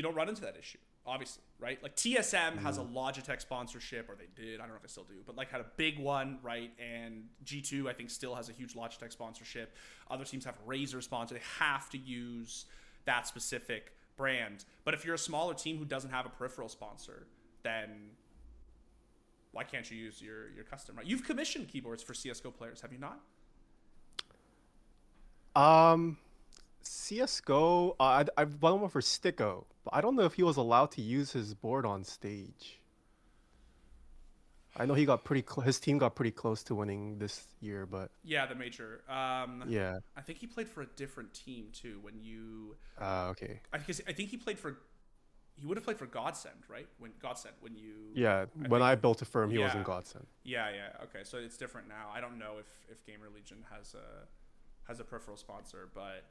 don't run into that issue, obviously, right? Like TSM has a Logitech sponsorship, or they did, I don't know if they still do, but like had a big one, right? And G2 I think still has a huge Logitech sponsorship. Other teams have Razer sponsor. They have to use that specific brand. But if you're a smaller team who doesn't have a peripheral sponsor, then why can't you use your custom, right? You've commissioned keyboards for CSGO players, have you not? CSGO, I've done one for Sticko, but I don't know if he was allowed to use his board on stage. I know he got his team got pretty close to winning this year, but yeah, the major. Yeah, I think he played for a different team too. When you okay, I think he played for he would have played for Godsend, right? When you Yeah, I when think I built a firm, he was in yeah. Godsend. Yeah. Okay, so it's different now. I don't know if Gamer Legion has a peripheral sponsor, but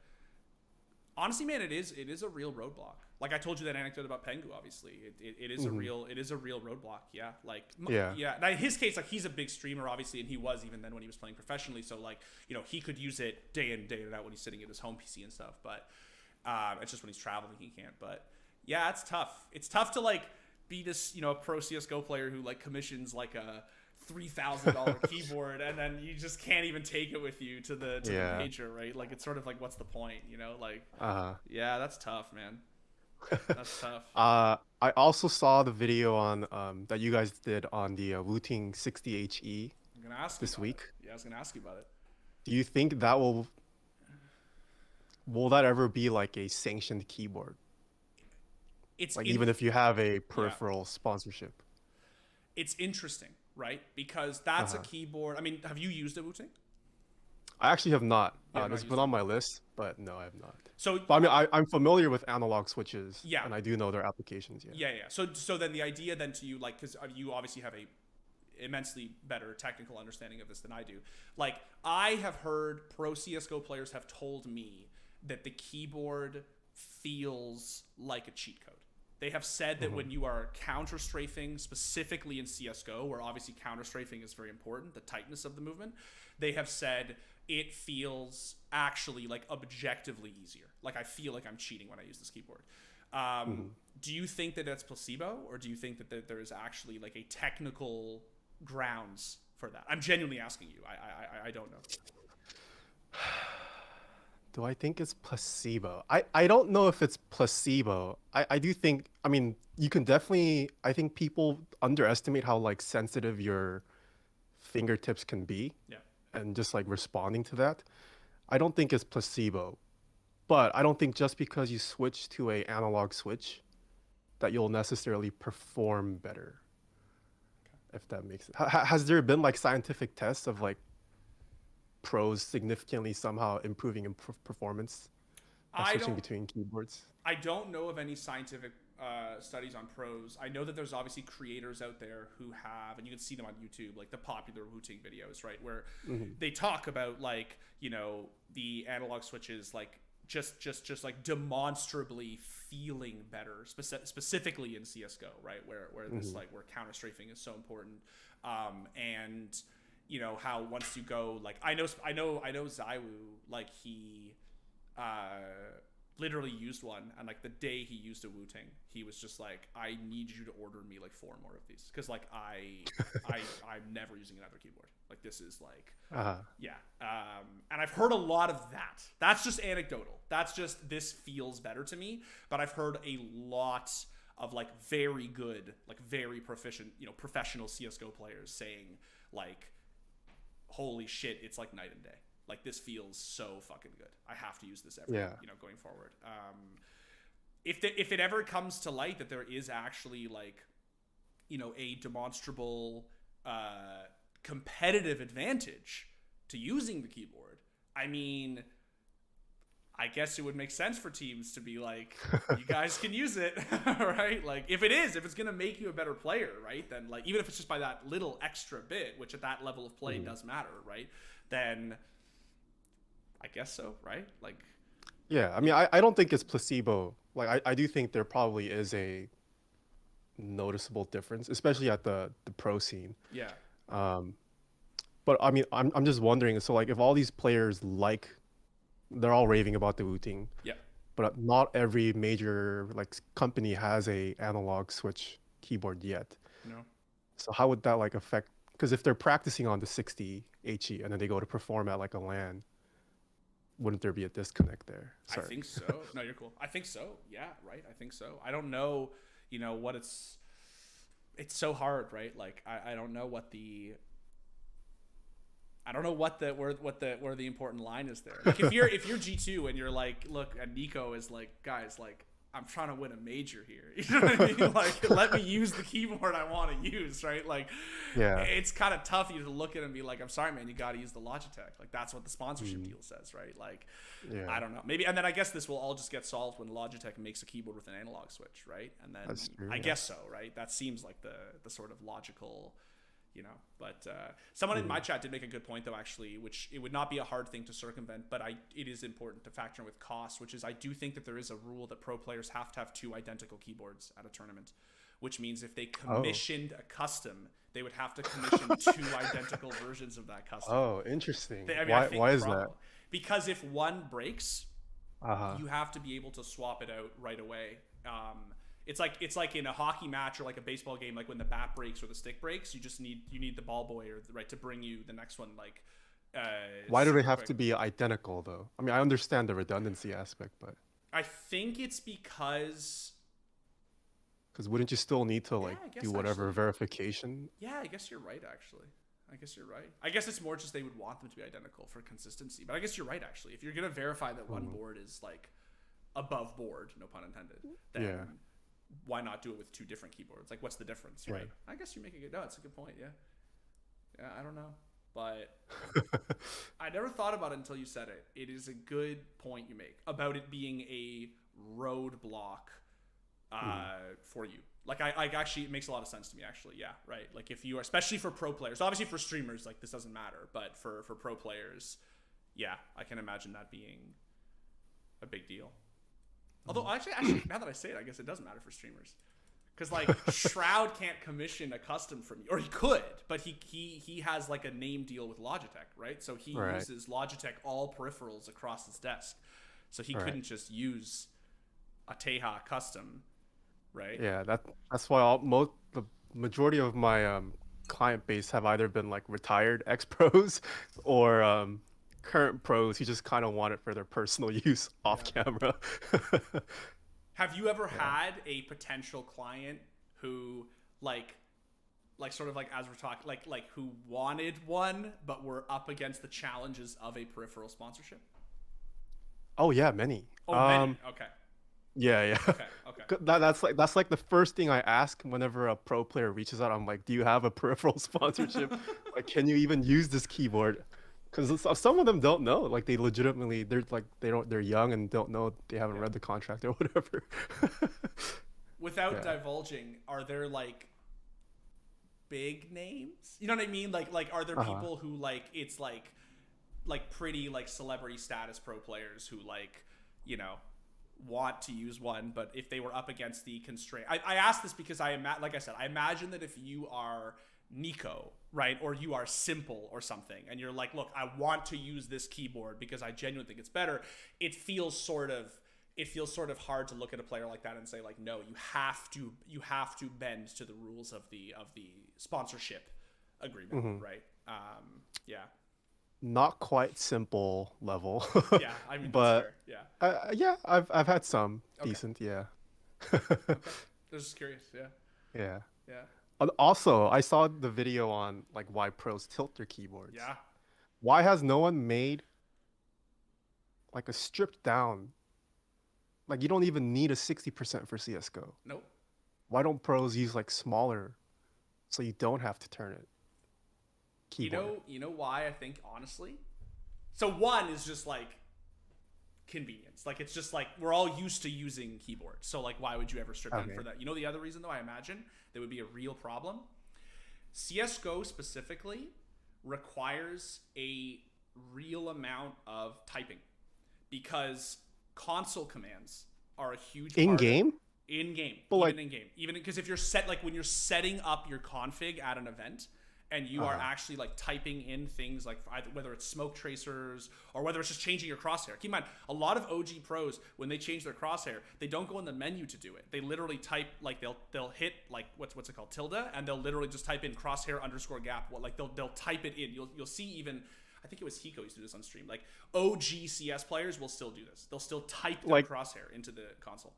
honestly, man, it is a real roadblock. Like I told you that anecdote about Pengu. Obviously, it is a real roadblock. Yeah, like Yeah. yeah. Now in his case, like he's a big streamer, obviously, and he was even then when he was playing professionally. So like he could use it day in day out when he's sitting at his home PC and stuff. But it's just when he's traveling he can't. But yeah, it's tough. It's tough to like be this pro CS:GO player who like commissions like a $3,000 keyboard and then you just can't even take it with you to the major, right? Like it's sort of like what's the point, like yeah, that's tough, man. That's tough. I also saw the video on that you guys did on the Wooting 60HE I'm gonna ask this week. Yeah, I was gonna ask you about it. Do you think that will that ever be like a sanctioned keyboard? It's like even if you have a peripheral sponsorship. It's interesting, right? Because that's a keyboard. I mean, have you used a Wooting? I actually have not. It's been on my list, but no, I have not. So but, I mean, I'm familiar with analog switches. Yeah. And I do know their applications. Yeah. So then the idea then to you, like, because you obviously have a immensely better technical understanding of this than I do. Like, I have heard pro CS:GO players have told me that the keyboard feels like a cheat code. They have said that when you are counter-strafing, specifically in CSGO, where obviously counter-strafing is very important, the tightness of the movement, they have said it feels actually like objectively easier. Like I feel like I'm cheating when I use this keyboard. Do you think that that's placebo, or do you think that there is actually like a technical grounds for that? I'm genuinely asking you. I don't know. Do I think it's placebo? I don't know if it's placebo. I do think, I mean, you can definitely, I think people underestimate how like sensitive your fingertips can be. Yeah. And just like responding to that. I don't think it's placebo. But I don't think just because you switch to a analog switch that you'll necessarily perform better. Okay. If that makes it. Has there been like scientific tests of like pros significantly somehow improving in performance by switching between keyboards? I don't know of any scientific studies on pros. I know that there's obviously creators out there who have, and you can see them on YouTube, like the popular Wooting videos, right, where they talk about like the analog switches like just like demonstrably feeling better, specifically in CS:GO, right, where this like where counter strafing is so important, and how once you go, like I know Tfue, like he literally used one, and like the day he used a Wooting, he was just like, I need you to order me like 4 more of these, because like I'm never using another keyboard. Like this is like and I've heard a lot of that. That's just anecdotal. That's just, this feels better to me. But I've heard a lot of like very good, like very proficient, professional CS:GO players saying like, holy shit, it's like night and day. Like this feels so fucking good. I have to use this every going forward. If it ever comes to light that there is actually like a demonstrable competitive advantage to using the keyboard, I mean, I guess it would make sense for teams to be like, you guys can use it, right? Like if it's gonna make you a better player, right? Then like, even if it's just by that little extra bit, which at that level of play does matter, right? Then I guess so, right? Like, yeah, I mean, I don't think it's placebo. Like I do think there probably is a noticeable difference, especially at the pro scene. Yeah. But I mean, I'm just wondering, so like if all these players they're all raving about the Wooting. Yeah. But not every major like company has a analog switch keyboard yet. No. So how would that like affect? Because if they're practicing on the 60 HE and then they go to perform at like a LAN, wouldn't there be a disconnect there? Sorry. I think so. No, you're cool. I think so. Yeah, right. I think so. I don't know, what it's so hard, right? Like I don't know what the important line is there. Like if you're G2 and you're like, look, and Nico is like, guys, like I'm trying to win a major here. You know what I mean? Like, let me use the keyboard I want to use, right? Like, Yeah. it's kind of tough you to look at it and be like, I'm sorry, man, you got to use the Logitech. Like, that's what the sponsorship deal says, right? Like, Yeah. I don't know. Maybe, and then I guess this will all just get solved when Logitech makes a keyboard with an analog switch, right? And then That's true, I yeah. guess so, right? That seems like the sort of logical, you know. But someone in my chat did make a good point, though, actually, which it would not be a hard thing to circumvent, but it is important to factor in with cost, which is I do think that there is a rule that pro players have to have 2 identical keyboards at a tournament, which means if they commissioned a custom, they would have to commission 2 identical versions of that custom. Oh, interesting. I mean, Why is that? Because if one breaks, Uh-huh. you have to be able to swap it out right away. It's like in a hockey match or like a baseball game, like when the bat breaks or the stick breaks, you need the ball boy to bring you the next one. Like, Why do they have to be identical though? I mean, I understand the redundancy aspect, but I think it's because wouldn't you still need to like I guess do whatever actually. verification? Yeah, I guess you're right. Actually, I guess you're right. I guess it's more just they would want them to be identical for consistency. But I guess you're right. Actually, if you're gonna verify that one board is like above board, no pun intended, then why not do it with 2 different keyboards? Like, what's the difference, right? I guess you make a good. No, it's a good point. Yeah, I don't know, but I never thought about it until you said it. It is a good point you make about it being a roadblock for you. Like, I actually, it makes a lot of sense to me, actually. Yeah, right. Like, if you are, especially for pro players, obviously for streamers, like, this doesn't matter, but for pro players, yeah, I can imagine that being a big deal. Although, actually, now that I say it, I guess it doesn't matter for streamers. Because, like, Shroud can't commission a custom from you. Or he could, but he has, like, a name deal with Logitech, right? So he uses Logitech all peripherals across his desk. So he couldn't just use a Teha custom, right? Yeah, that's why the majority of my client base have either been like retired ex-pros or current pros who just kind of want it for their personal use off camera. Have you ever had a potential client who like sort of like, as we're talking, like who wanted one but were up against the challenges of a peripheral sponsorship? Oh yeah, many. Many. Okay. Yeah. Okay. That's like the first thing I ask whenever a pro player reaches out. I'm like, do you have a peripheral sponsorship? Like, can you even use this keyboard? Because some of them don't know. Like, they're young and don't know, they haven't read the contract or whatever. Without divulging, are there like big names? You know what I mean? Like are there people who like it's like pretty like celebrity status pro players who like, you know, want to use one, but if they were up against the constraint, I asked this because like I said, I imagine that if you are Nico, right, or you are Simple or something, and you're like, look, I want to use this keyboard because I genuinely think it's better, it feels sort of hard to look at a player like that and say like, no, you have to bend to the rules of the sponsorship agreement, right? Yeah. Not quite Simple level. Yeah, I mean, but that's fair. yeah, I've had some decent, yeah. Okay. I was just curious, Yeah. Yeah. Also, I saw the video on like why pros tilt their keyboards. Yeah. Why has no one made like a stripped down? Like, you don't even need a 60% for CS:GO. Nope. Why don't pros use like smaller so you don't have to turn it? Keyboard. You know why, I think, honestly? So one is just like convenience. Like, it's just like we're all used to using keyboards. So like, why would you ever strip them for that? You know, the other reason though, I imagine that would be a real problem. CS:GO specifically requires a real amount of typing because console commands are a huge in game. In game, but even like in game, even because if you're when you're setting up your config at an event. And you are actually like typing in things like whether it's smoke tracers or whether it's just changing your crosshair. Keep in mind, a lot of OG pros, when they change their crosshair, they don't go in the menu to do it. They literally type like they'll hit like what's it called, tilde, and they'll literally just type in crosshair _ gap. Like they'll type it in. You'll see even. I think it was Hiko used to do this on stream. Like OG CS players will still do this. They'll still type their crosshair into the console.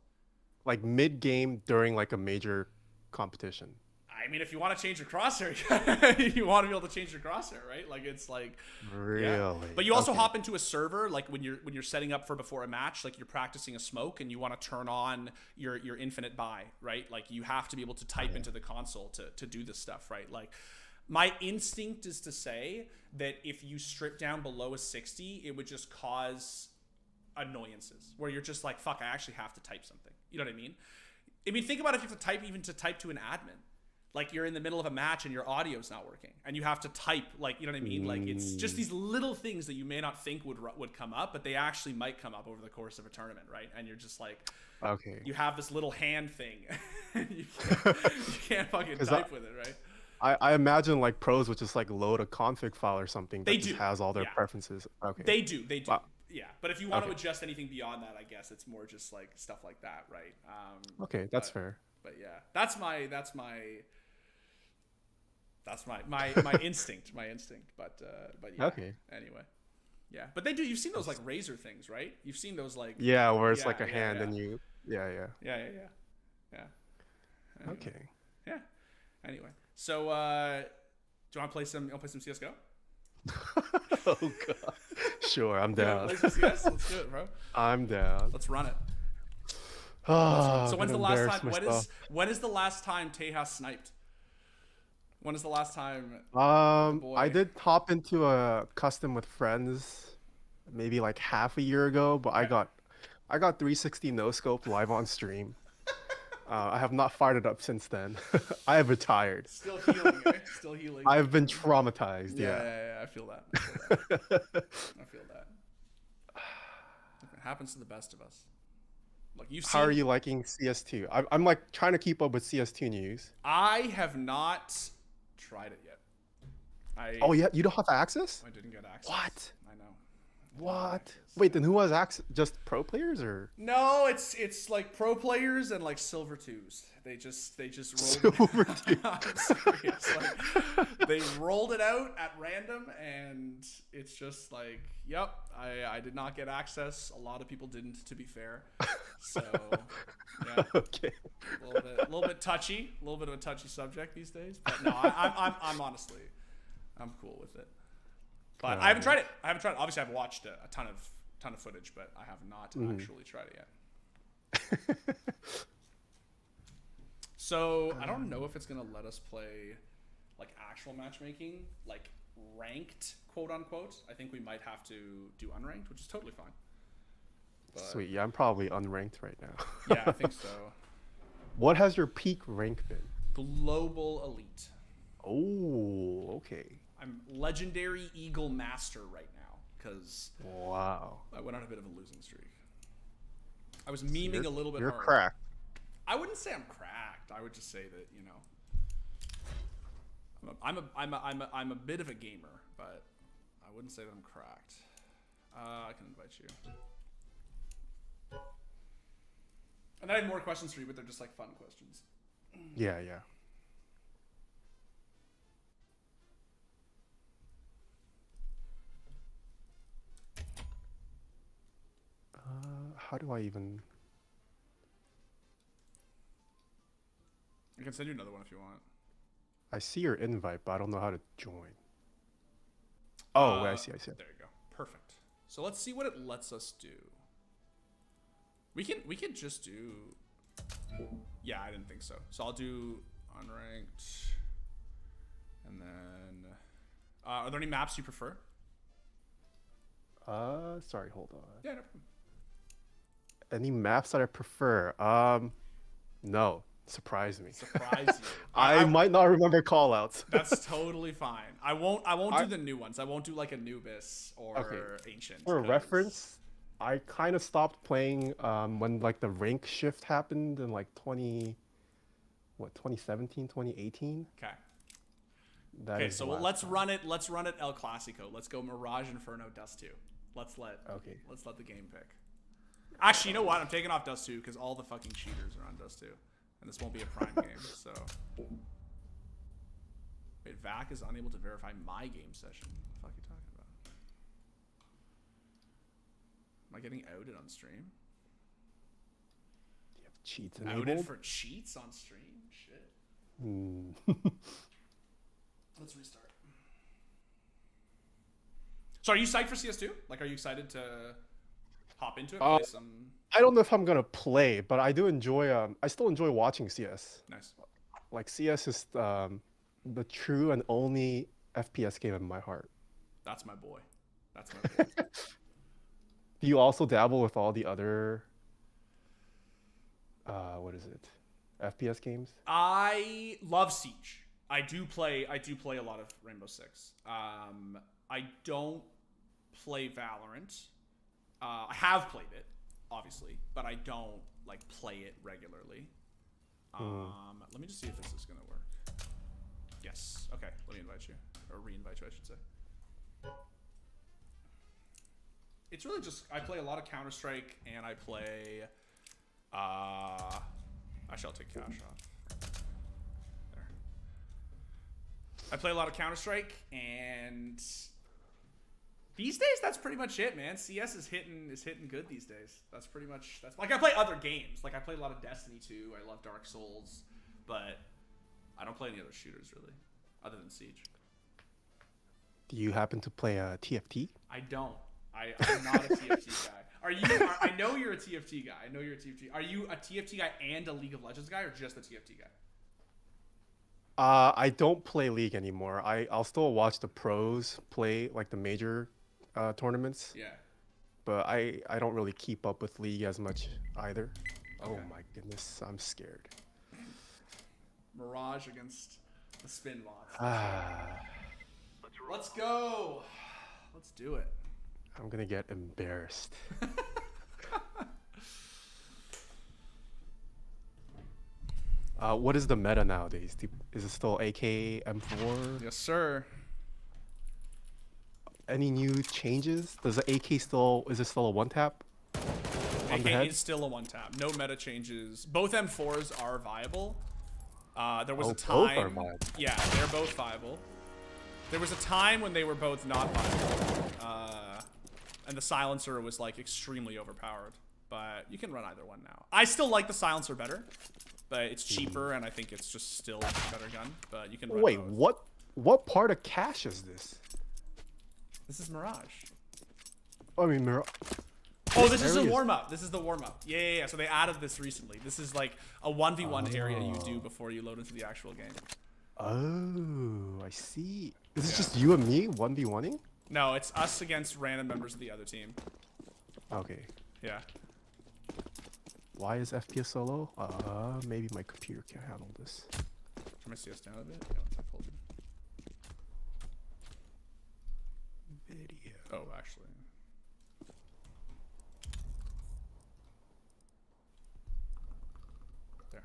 Like mid game during like a major competition. I mean, if you want to change your crosshair, you want to be able to change your crosshair, right? Like it's like, Really? yeah. But you also hop into a server like when you're setting up for before a match, like you're practicing a smoke and you want to turn on your infinite buy, right? Like you have to be able to type into the console to do this stuff, right? Like my instinct is to say that if you strip down below a 60, it would just cause annoyances where you're just like, fuck, I actually have to type something. You know what I mean? I mean, think about if you have to type even to type to an admin. Like you're in the middle of a match and your audio's not working and you have to type, like, you know what I mean? Like it's just these little things that you may not think would come up, but they actually might come up over the course of a tournament, right? And you're just like, okay, you have this little hand thing. you can't fucking type with it, right? I imagine like pros would just like load a config file or something that just has all their preferences. Okay. They do. Yeah, but if you want to adjust anything beyond that, I guess it's more just like stuff like that, right? Okay, that's fair. But yeah, that's my instinct, But yeah. Okay. Anyway, yeah, but they do. You've seen those like razor things, right? You've seen those like where it's like a hand and you yeah. Okay. Yeah. Anyway, so do you want to play some? You want to play some CS:GO? Oh god. Sure, I'm down. Let's do it, bro. I'm down. Let's run it. So when's the last time? When is the last time Teha sniped? When is the last time? I did hop into a custom with friends, maybe like half a year ago, but I got 360 no scope live on stream. I have not fired it up since then. I have retired. Still healing, eh? Still healing. I've been traumatized. Yeah. I feel that. I feel that. It happens to the best of us. Like How are you liking CS2? I'm like trying to keep up with CS2 news. I have not tried it yet. Oh yeah, you don't have access? I didn't get access. What? I know. What? Wait, then who has access? Just pro players or? No, it's like pro players and like silver twos. They just rolled silver twos. Like, they rolled it out at random, and it's just like, yep, I did not get access. A lot of people didn't, to be fair. So yeah, okay, a little bit touchy, a little bit of a touchy subject these days. But no, I'm honestly, I'm cool with it. But I haven't tried it. Obviously, I've watched a ton of footage, but I have not actually tried it yet. So I don't know if it's gonna let us play like actual matchmaking, like ranked, quote unquote. I think we might have to do unranked, which is totally fine. But sweet. Yeah, I'm probably unranked right now. yeah, I think so. What has your peak rank been? Global elite. Oh, okay. I'm legendary Eagle Master right now because wow, I went on a bit of a losing streak. I was memeing a little bit. You're hard. cracked. I wouldn't say I'm cracked. I would just say that, you know, I'm a bit of a gamer, but I wouldn't say that I'm cracked. I can invite you. And I have more questions for you, but they're just like fun questions. Yeah. How do I even? I can send you another one if you want. I see your invite, but I don't know how to join. Oh, wait, I see. There you go. Perfect. So let's see what it lets us do. We can just do. Yeah, I didn't think so. So I'll do unranked, and then are there any maps you prefer? Sorry, hold on. Yeah, no problem. Any maps that I prefer? No. Surprise me. Surprise you. I might not remember callouts. That's totally fine. I won't do the new ones. I won't do like Anubis or Ancient. For reference, I kind of stopped playing when like the rank shift happened in like 2017, 2018. Okay. Okay, so let's run it El Clasico. Let's go Mirage Inferno Dust 2. Let's let the game pick. Actually, you know what? I'm taking off Dust 2 because all the fucking cheaters are on Dust 2. And this won't be a prime game, so. Wait, VAC is unable to verify my game session. What the fuck are you talking about? Am I getting outed on stream? Do you have cheats enabled? Outed for cheats on stream? Shit. Hmm. Let's restart. So are you psyched for CS2? Like, are you excited to hop into it, Uh, play some? I don't know if I'm gonna play, but I do enjoy. I still enjoy watching CS. Nice. Like CS is the true and only FPS game in my heart. That's my boy. That's my boy. Do you also dabble with all the other what is it? FPS games? I love Siege. I do play a lot of Rainbow Six. I don't play Valorant. I have played it, obviously, but I don't like play it regularly. Let me just see if this is gonna work. Yes. Okay. Let me invite you, or re-invite you, I should say. It's really just I play a lot of Counter-Strike, and I play. Actually, I'll take cash off. There. I play a lot of Counter-Strike, and these days that's pretty much it, man. CS is hitting good these days. That's pretty much like I play other games. Like I play a lot of Destiny 2. I love Dark Souls, but I don't play any other shooters really, other than Siege. Do you happen to play TFT? I don't. I'm not a TFT guy. I know you're a TFT guy. I know you're a TFT. Are you a TFT guy and a League of Legends guy, or just a TFT guy? I don't play League anymore. I'll still watch the pros play like the major tournaments. Yeah. But I don't really keep up with League as much either. Okay. Oh my goodness, I'm scared. Mirage against the spin bots. Ah, Let's go. Let's do it. I'm gonna get embarrassed. What is the meta nowadays? Is it still AK M4? Yes, sir. Any new changes? Does the AK still is it still a one tap? On the AK head? is still a one tap. No meta changes. Both M4s are viable. There was a time. Both are viable. Yeah, they're both viable. There was a time when they were both not viable, and the silencer was like extremely overpowered. But you can run either one now. I still like the silencer better, but it's cheaper, and I think it's just still a better gun. But you can run Wait, both. what part of cache is this? This is Mirage. I mean, Oh, this is a warm-up. This is the warm-up. Yeah. So they added this recently. This is like a 1v1 area you do before you load into the actual game. Oh, I see. Is it just you and me 1v1ing? No, it's us against random members of the other team. Okay. Yeah. Why is FPS so low? Maybe my computer can't handle this. Turn my CS down a bit. Yeah, once I pulled it. Video. Oh, actually. There.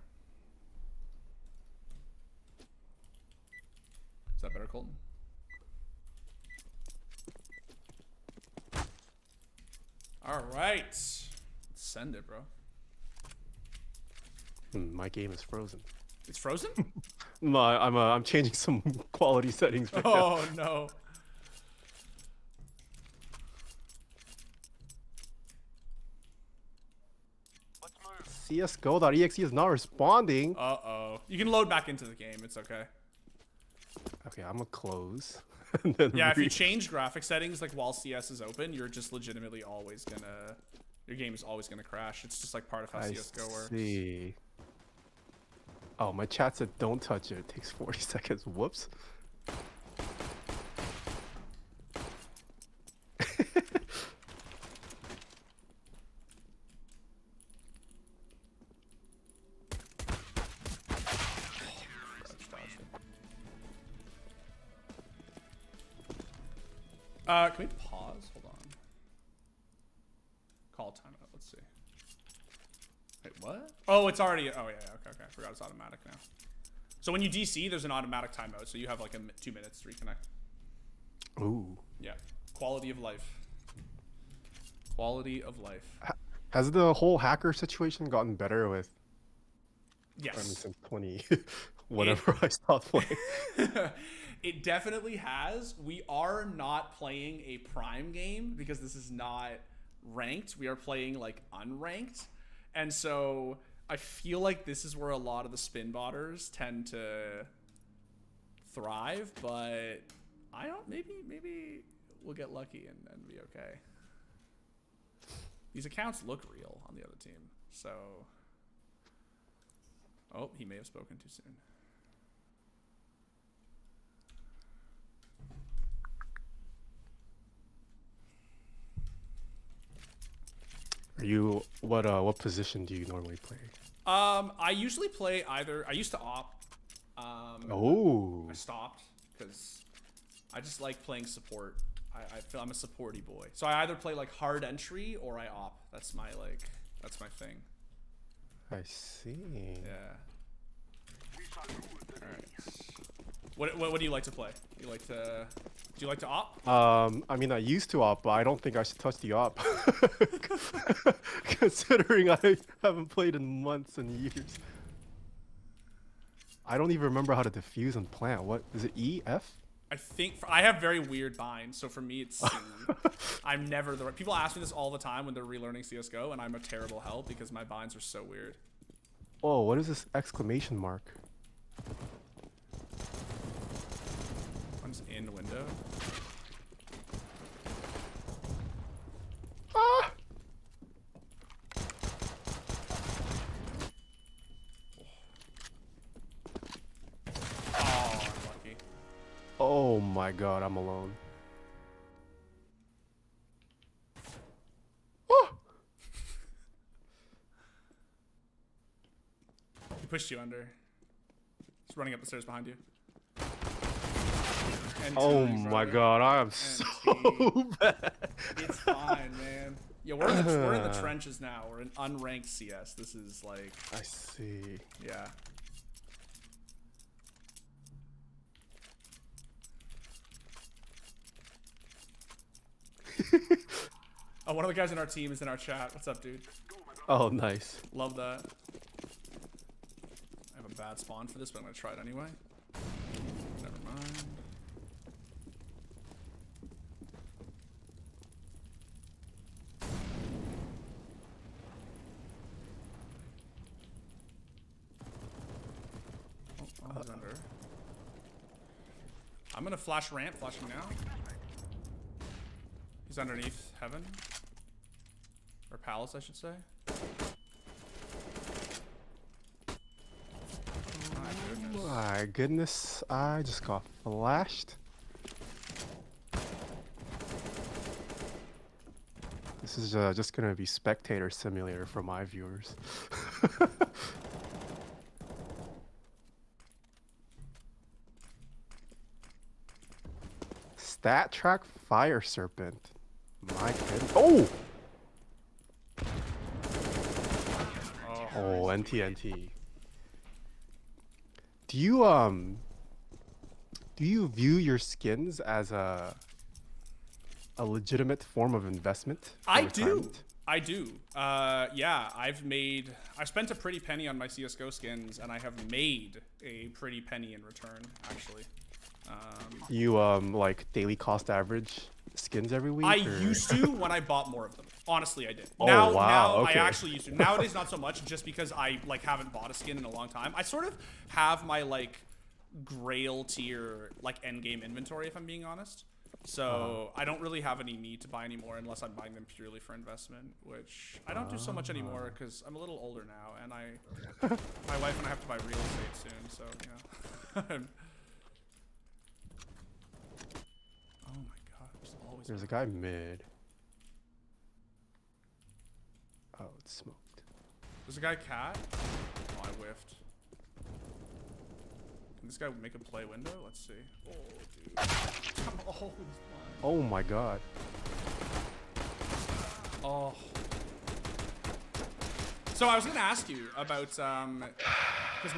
Is that better, Colton? All right. Let's send it, bro. My game is frozen. It's frozen? No, I'm changing some quality settings right now. Oh, no. CSGO.exe is not responding. Uh-oh. You can load back into the game. It's okay. Okay, I'm gonna close. And then Yeah, if you change graphic settings like while CS is open, you're just legitimately always gonna... Your game is always gonna crash. It's just like part of how CSGO works. See. Oh, my chat said don't touch it. It takes 40 seconds. Whoops. Can we pause? Hold on. Call timeout. Let's see. Wait, what? Oh, it's already. Oh, yeah. Okay. I forgot it's automatic now. So when you DC, there's an automatic timeout. So you have like 2 minutes to reconnect. Ooh. Yeah. Quality of life. Quality of life. Has the whole hacker situation gotten better with? Yes. I mean, since 20, whatever I stopped playing. It definitely has. We are not playing a prime game because this is not ranked. We are playing like unranked. And so I feel like this is where a lot of the spin botters tend to thrive, but I don't. Maybe we'll get lucky and be okay. These accounts look real on the other team, so. Oh, he may have spoken too soon. Are you what position do you normally play? I usually play either. I used to op. Oh. I stopped because I just like playing support. I feel I'm a supporty boy. So I either play like hard entry or I op. That's my thing. I see. Yeah. All right. What do you like to play? Do you like to op? I mean, I used to op, but I don't think I should touch the op. Considering I haven't played in months and years. I don't even remember how to defuse and plant. What is it? E, F? I think I have very weird binds, so for me it's C. I'm never the right. People ask me this all the time when they're relearning CS:GO, and I'm a terrible help because my binds are so weird. Oh, what is this exclamation mark? One's in window. Ah! Oh, unlucky. Oh my god, I'm alone. Oh! He pushed you under. He's running up the stairs behind you. Oh my god, I am so bad. It's fine, man. Yeah, we're in the trenches now. We're in unranked CS. This is like. I see. Yeah. Oh, one of the guys in our team is in our chat. What's up, dude? Oh, nice. Love that. I have a bad spawn for this, but I'm gonna try it anyway. Never mind. Oh, he's under. I'm gonna flash ramp, flashing now. He's underneath heaven. Or palace, I should say. My goodness, I just got flashed. This is just gonna be spectator simulator for my viewers. Stat track fire serpent. My goodness. Oh! Oh, NT. Do you view your skins as a legitimate form of investment? I do. Yeah, I spent a pretty penny on my CS:GO skins, and I have made a pretty penny in return, actually. You like daily cost average skins every week? I used to when I bought more of them. Honestly, I did. Oh, now, wow, okay. I actually used to. Nowadays, not so much, just because I like haven't bought a skin in a long time. I sort of have my like Grail tier like end game inventory, if I'm being honest. So I don't really have any need to buy anymore unless I'm buying them purely for investment, which I don't do so much anymore because I'm a little older now, and my wife and I have to buy real estate soon. So yeah. Oh my god, there's always. There's a guy mid. Oh, it's smoked. There's a guy cat. Oh, I whiffed. Can this guy make a play window? Let's see. Oh, dude. I'm always blind. Oh my god. Oh. So I was gonna ask you about because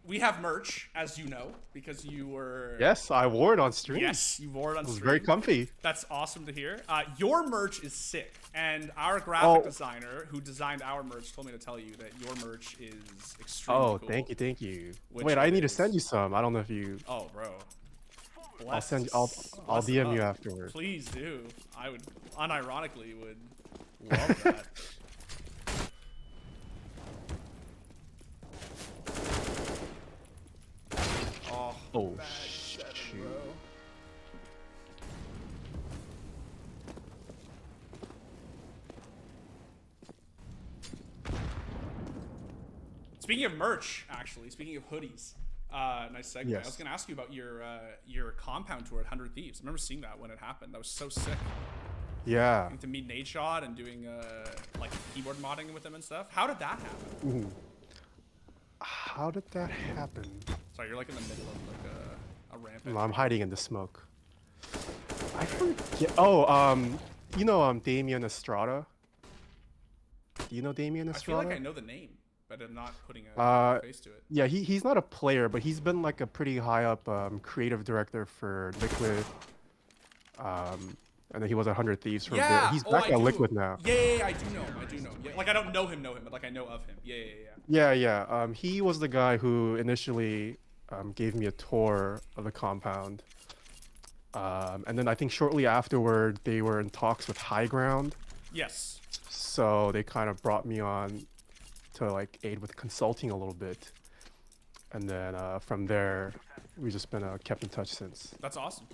we have merch, as you know, because you were. Yes, I wore it on stream. Yes, you wore it on stream. It was very comfy. That's awesome to hear. Your merch is sick, and our graphic designer who designed our merch told me to tell you that your merch is extremely cool. Oh, thank you. Wait, I need to send you some. I don't know if you. Oh, bro. I'll send you. I'll DM you afterwards. Please do. I would unironically would love that. Speaking of merch, actually, speaking of hoodies, nice segue. I was Yes. gonna ask you about your compound tour at 100 Thieves. I remember seeing that when it happened. That was so sick. Yeah. Getting to meet Nate Shot and doing like keyboard modding with him and stuff. How did that happen? How did that happen? Sorry, you're like in the middle of like a rampant. No, I'm hiding in the smoke. I forget. Oh, you know, Damien Estrada. Do you know Damien I feel Estrada? like I know the name, but I'm not putting a face to it. Yeah, he's not a player, but he's been like a pretty high up creative director for Liquid. And then he was at 100 Thieves for a bit. He's back at Liquid now. Yeah, I do know him. I do know him. Yeah, like I don't know him, but like I know of him. Yeah. He was the guy who initially gave me a tour of the compound. And then I think shortly afterward, they were in talks with High Ground. Yes. So they kind of brought me on to like aid with consulting a little bit. And then from there, we've just been kept in touch since. That's awesome.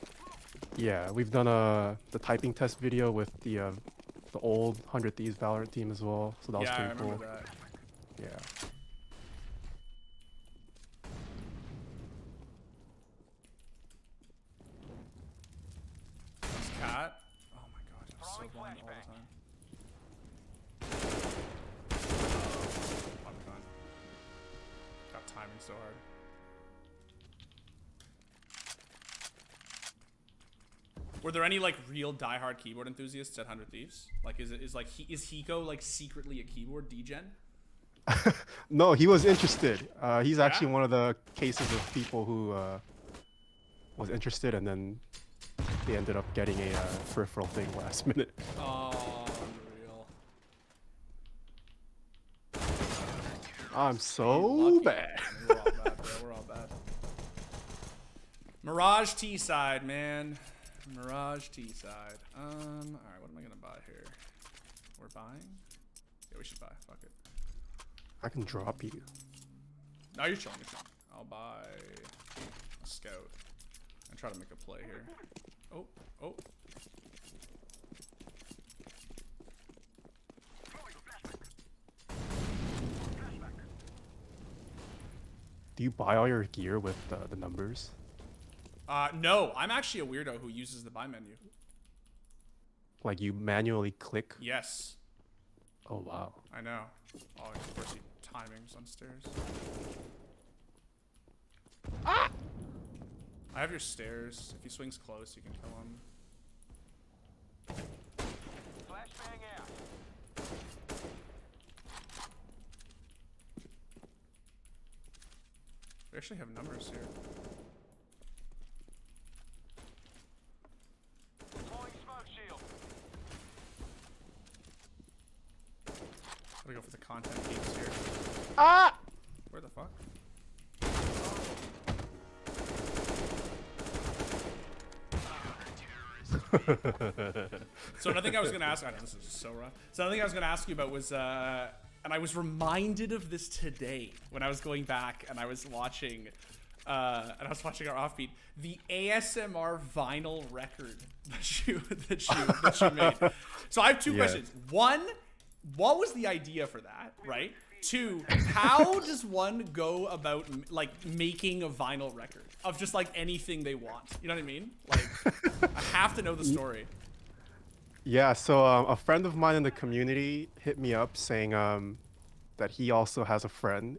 Yeah, we've done the typing test video with the old 100 Thieves Valorant team as well. So that was pretty cool. I remember that. Yeah. Cat. Oh my god, I'm so blind all the time. Oh, got timing so hard. Were there any like real diehard keyboard enthusiasts at 100 Thieves? Like, is Hiko like secretly a keyboard degen? No, he was interested. He's actually one of the cases of people who was interested, and then they ended up getting a peripheral thing last minute. Oh, unreal. I'm so bad. We're all bad, bro. We're all bad. Mirage T-side, man. Mirage T-side. Alright, what am I gonna buy here? We're buying? Yeah, we should buy. Fuck it. I can drop you. No, you're chilling, I'll buy a scout and try to make a play here. Oh. Do you buy all your gear with the numbers? No, I'm actually a weirdo who uses the buy menu. Like you manually click? Yes. Oh, wow. I know. Oh, of course, he timings on stairs. Ah! I have your stairs. If he swings close, you can kill him. Flashbang out. We actually have numbers here. Deploying smoke shield. Gotta go for the content peaks here. Ah! Where the fuck? So another thing I was gonna ask, I know this is so rough. So another thing I was gonna ask you about was, and I was reminded of this today when I was going back and I was watching, our offbeat, the ASMR vinyl record that you made. So I have two questions. One, what was the idea for that, right? Two, how does one go about like making a vinyl record of just like anything they want? You know what I mean? Like, I have to know the story. Yeah, so a friend of mine in the community hit me up saying that he also has a friend,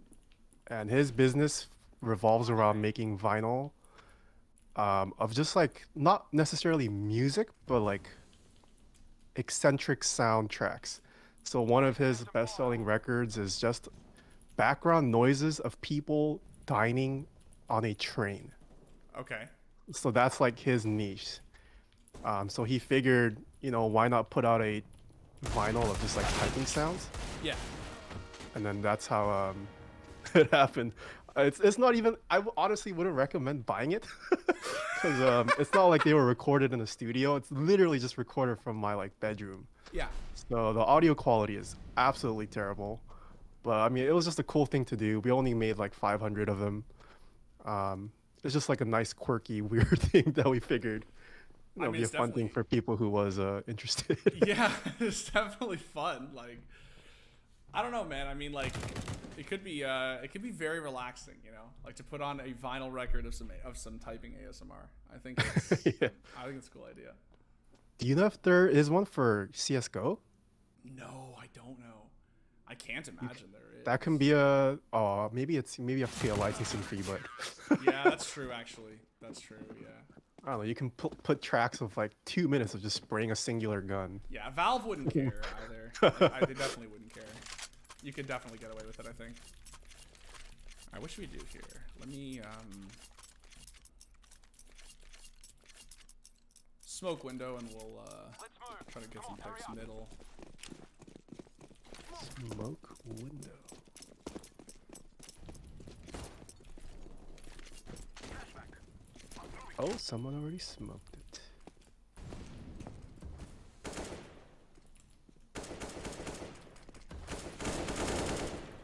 and his business revolves around making vinyl of just like not necessarily music, but like eccentric soundtracks. So one of his best-selling records is just background noises of people dining on a train. Okay. So that's like his niche. So he figured, you know, why not put out a vinyl of just like typing sounds? Yeah. And then that's how it happened. It's not even, honestly wouldn't recommend buying it because it's not like they were recorded in a studio. It's literally just recorded from my like bedroom. Yeah. So the audio quality is absolutely terrible. But I mean, it was just a cool thing to do. We only made like 500 of them. It's just like a nice, quirky, weird thing that we figured. It'll be a fun thing for people who was interested. Yeah, it's definitely fun. Like, I don't know, man. I mean, like, it could be very relaxing, you know, like to put on a vinyl record of some typing ASMR. I think it's, Yeah. I think it's a cool idea. Do you know if there is one for CS:GO? No, I don't know. I can't imagine there is. That can be a maybe you have to pay a licensing fee, but Yeah, that's true. Actually, that's true. Yeah. I don't know. You can put tracks of like 2 minutes of just spraying a singular gun. Yeah, Valve wouldn't care either. They definitely wouldn't care. You could definitely get away with it, I think. All right, what should we do here? Let me smoke window, and we'll try to get some picks middle. Smoke window. Oh, someone already smoked it.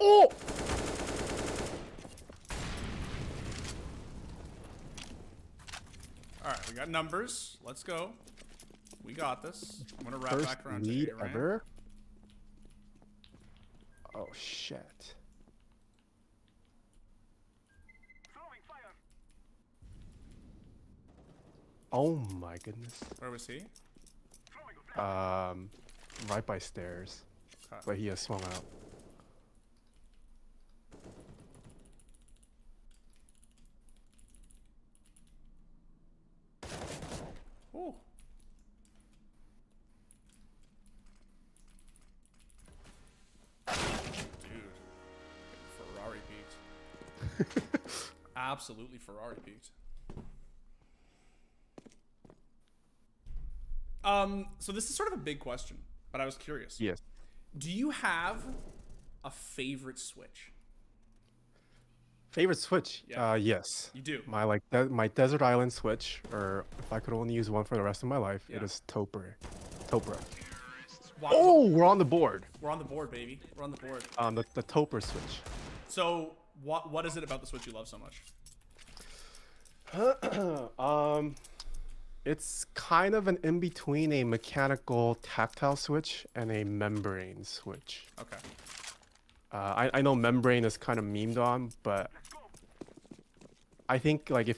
Oh! All right, we got numbers. Let's go. We got this. I'm gonna wrap First back around to lead 8 rank. ever. Oh shit. Oh my goodness. Where was he? Right by stairs. Okay. But he has swung out. Ooh. Dude. Ferrari peaked. Absolutely Ferrari peaked. So this is sort of a big question, but I was curious. Yes. Do you have a favorite Switch? Favorite Switch? Yeah. Yes. You do? My Desert Island Switch, or if I could only use one for the rest of my life, Yeah. it is Topra. Topra. Why- Oh, we're on the board. We're on the board, baby. We're on the board. The Topra Switch. So what is it about the Switch you love so much? It's kind of an in between a mechanical tactile switch and a membrane switch. Okay. I know membrane is kind of memed on, but I think like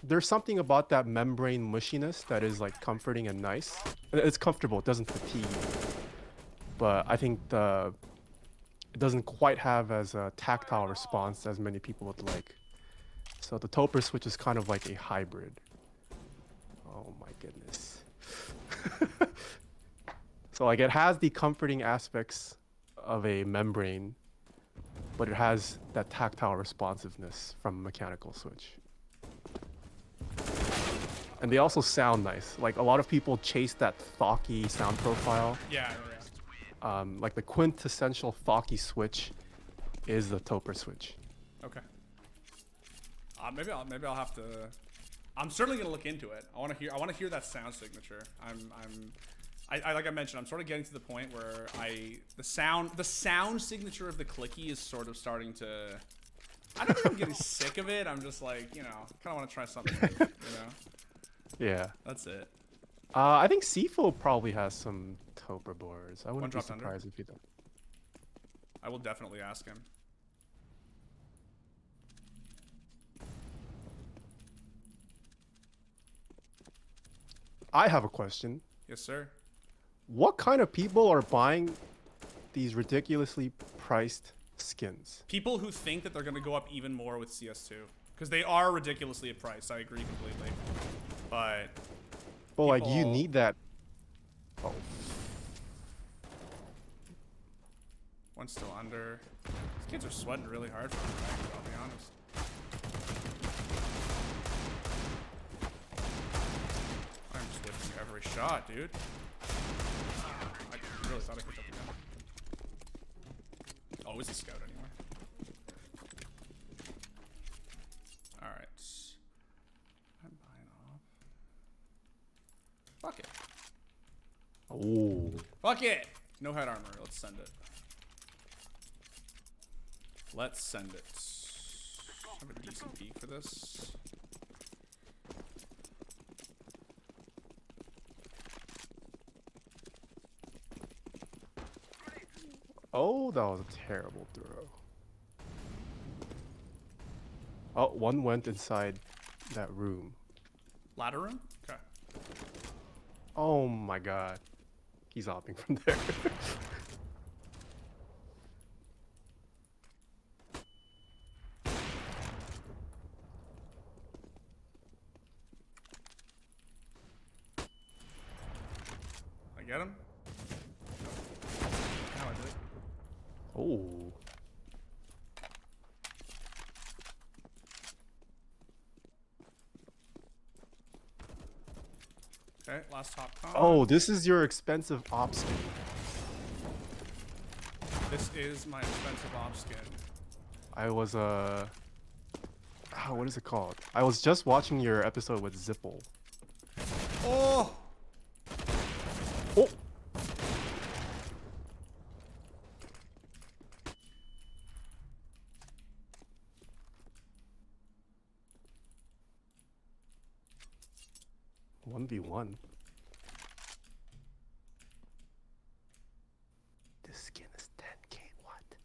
there's something about that membrane mushiness that is like comforting and nice. It's comfortable, it doesn't fatigue. But I think it doesn't quite have as a tactile response as many people would like. So the Topper Switch is kind of like a hybrid. Oh my goodness. So like it has the comforting aspects of a membrane, but it has that tactile responsiveness from a mechanical switch. And they also sound nice. Like a lot of people chase that thawky sound profile. Yeah. Like the quintessential thawky switch is the Topper Switch. Okay. Maybe I'll have to. I'm certainly gonna look into it. I want to hear that sound signature. I like I mentioned, I'm sort of getting to the point where the sound signature of the clicky is sort of starting to. I don't think I'm getting sick of it. I'm just like, you know, kind of want to try something new, you know. Yeah. That's it. I think Cfo probably has some Topper boards. I wouldn't be dropped under? surprised if he does. I will definitely ask him. I have a question. Yes, sir. What kind of people are buying these ridiculously priced skins? People who think that they're going to go up even more with CS2. Because they are ridiculously priced. I agree completely. But Like you people- need that. Oh, one's still under. These kids are sweating really hard for me, I'll be honest. I'm just whipping every shot, dude. I really thought I picked up the gun. Oh, is he scout anywhere? Alright. I'm buying off. Fuck it. oh. Fuck it! No head armor. Let's send it. Let's send it. Have a decent peek for this. Oh, that was a terrible throw. Oh, one went inside that room. Ladder room? Okay. Oh my god. He's hopping from there. I get him? Now I did. Oh. Okay, last top con. Oh, this is your expensive op skin. This is my expensive op skin. I was what is it called? I was just watching your episode with Zipple. Oh! Oh. One v one. This skin is 10k. What?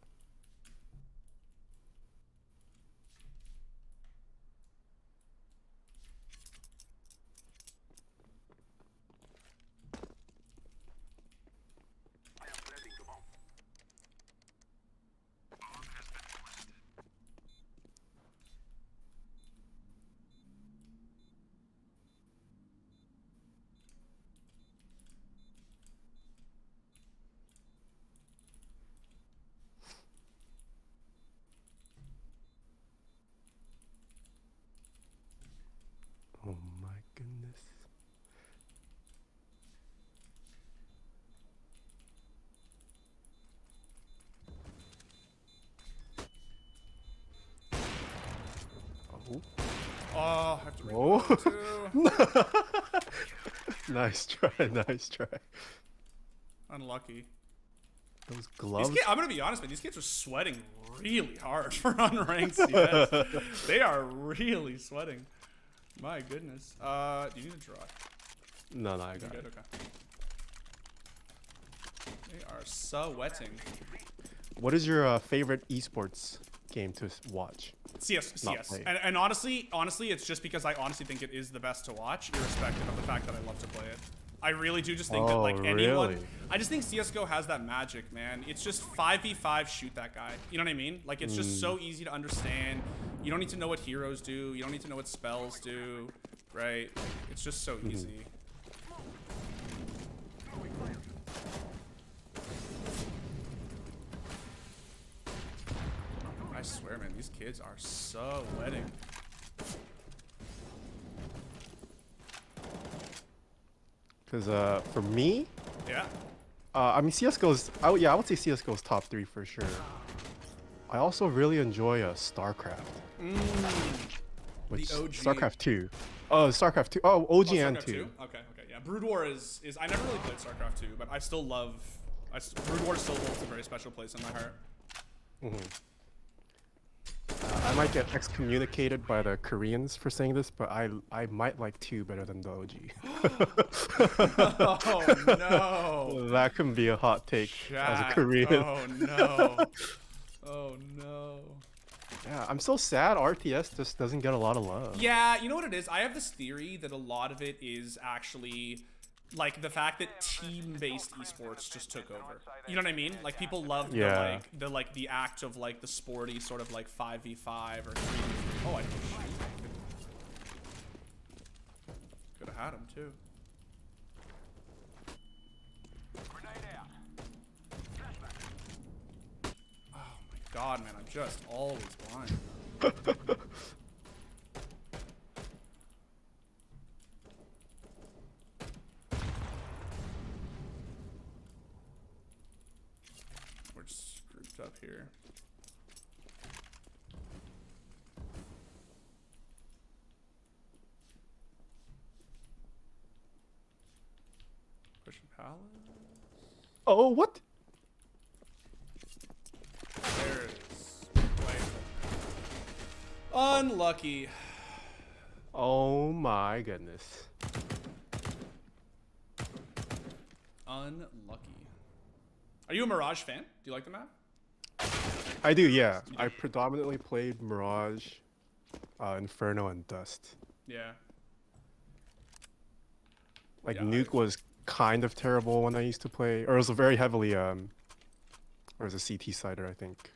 Oh my goodness. Oh. Oh, I have to Whoa. reload too. Nice try, nice try. Unlucky. Those gloves. I'm gonna be honest, man. These kids are sweating really hard for unranked CS. They are really sweating. My goodness. Do you need a draw? No, I got Good, it. okay. They are sweating. What is your favorite esports game to watch? CS. Not play. And honestly, it's just because I honestly think it is the best to watch, irrespective of the fact that I love to play it. I really do just think that like anyone, really? I just think CS:GO has that magic, man. It's just 5v5 shoot that guy. You know what I mean? Like it's just so easy to understand. You don't need to know what heroes do. You don't need to know what spells do, right? Like, it's just so easy. I swear, man, these kids are so sweating. Because for me, Yeah. I mean CS:GO's. I would say CS:GO's top 3 for sure. I also really enjoy StarCraft. Which The OG. StarCraft 2. Oh, StarCraft 2. Oh, OG and StarCraft 2. 2? Okay, yeah. Brood War is I never really played StarCraft 2, but I still love. Brood War still holds a very special place in my heart. I might get excommunicated by the Koreans for saying this, but I might like 2 better than the OG. Oh no! That can be a hot take as a Chat. Korean. Oh no! Oh no! Yeah, I'm so sad RTS just doesn't get a lot of love. Yeah, you know what it is? I have this theory that a lot of it is actually like the fact that team-based esports just took over. You know what I mean? Like people love the act of like the sporty sort of like 5v5 or 3v3. Oh, I could have had him too. Grenade out. Oh my god, man, I'm just always blind. We're just grouped up here. Pushing palace. Oh, what? There it is. Wait. Unlucky. Oh my goodness. Unlucky. Are you a Mirage fan? Do you like the map? I do, yeah. I predominantly played Mirage, Inferno, and Dust. Yeah. Like Yeah, Nuke was kind of terrible when I used to play, or it was a very heavily or it was a CT sider, I think.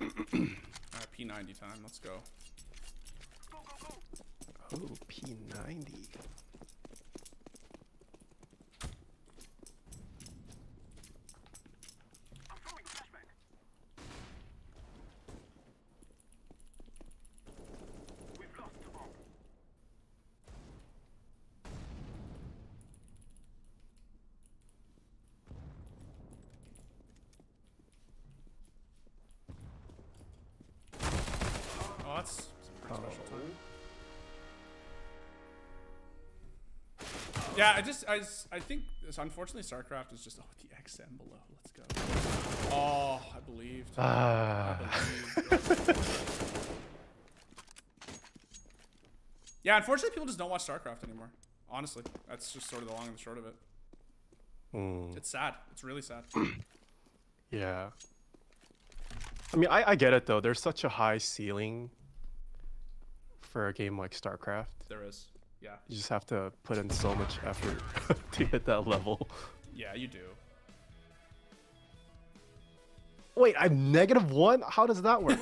Alright, P90 time. Let's go. Oh, P90. Oh, that's some pretty special time. Yeah, I think unfortunately StarCraft is just the XM below. Let's go. Oh, I believed. I believed. Yeah, unfortunately people just don't watch StarCraft anymore. Honestly, that's just sort of the long and the short of it. It's sad. It's really sad. Yeah. I mean, I get it though. There's such a high ceiling for a game like StarCraft. There is. Yeah. You just have to put in so much effort to hit that level. Yeah, you do. Wait, I'm -1? How does that work?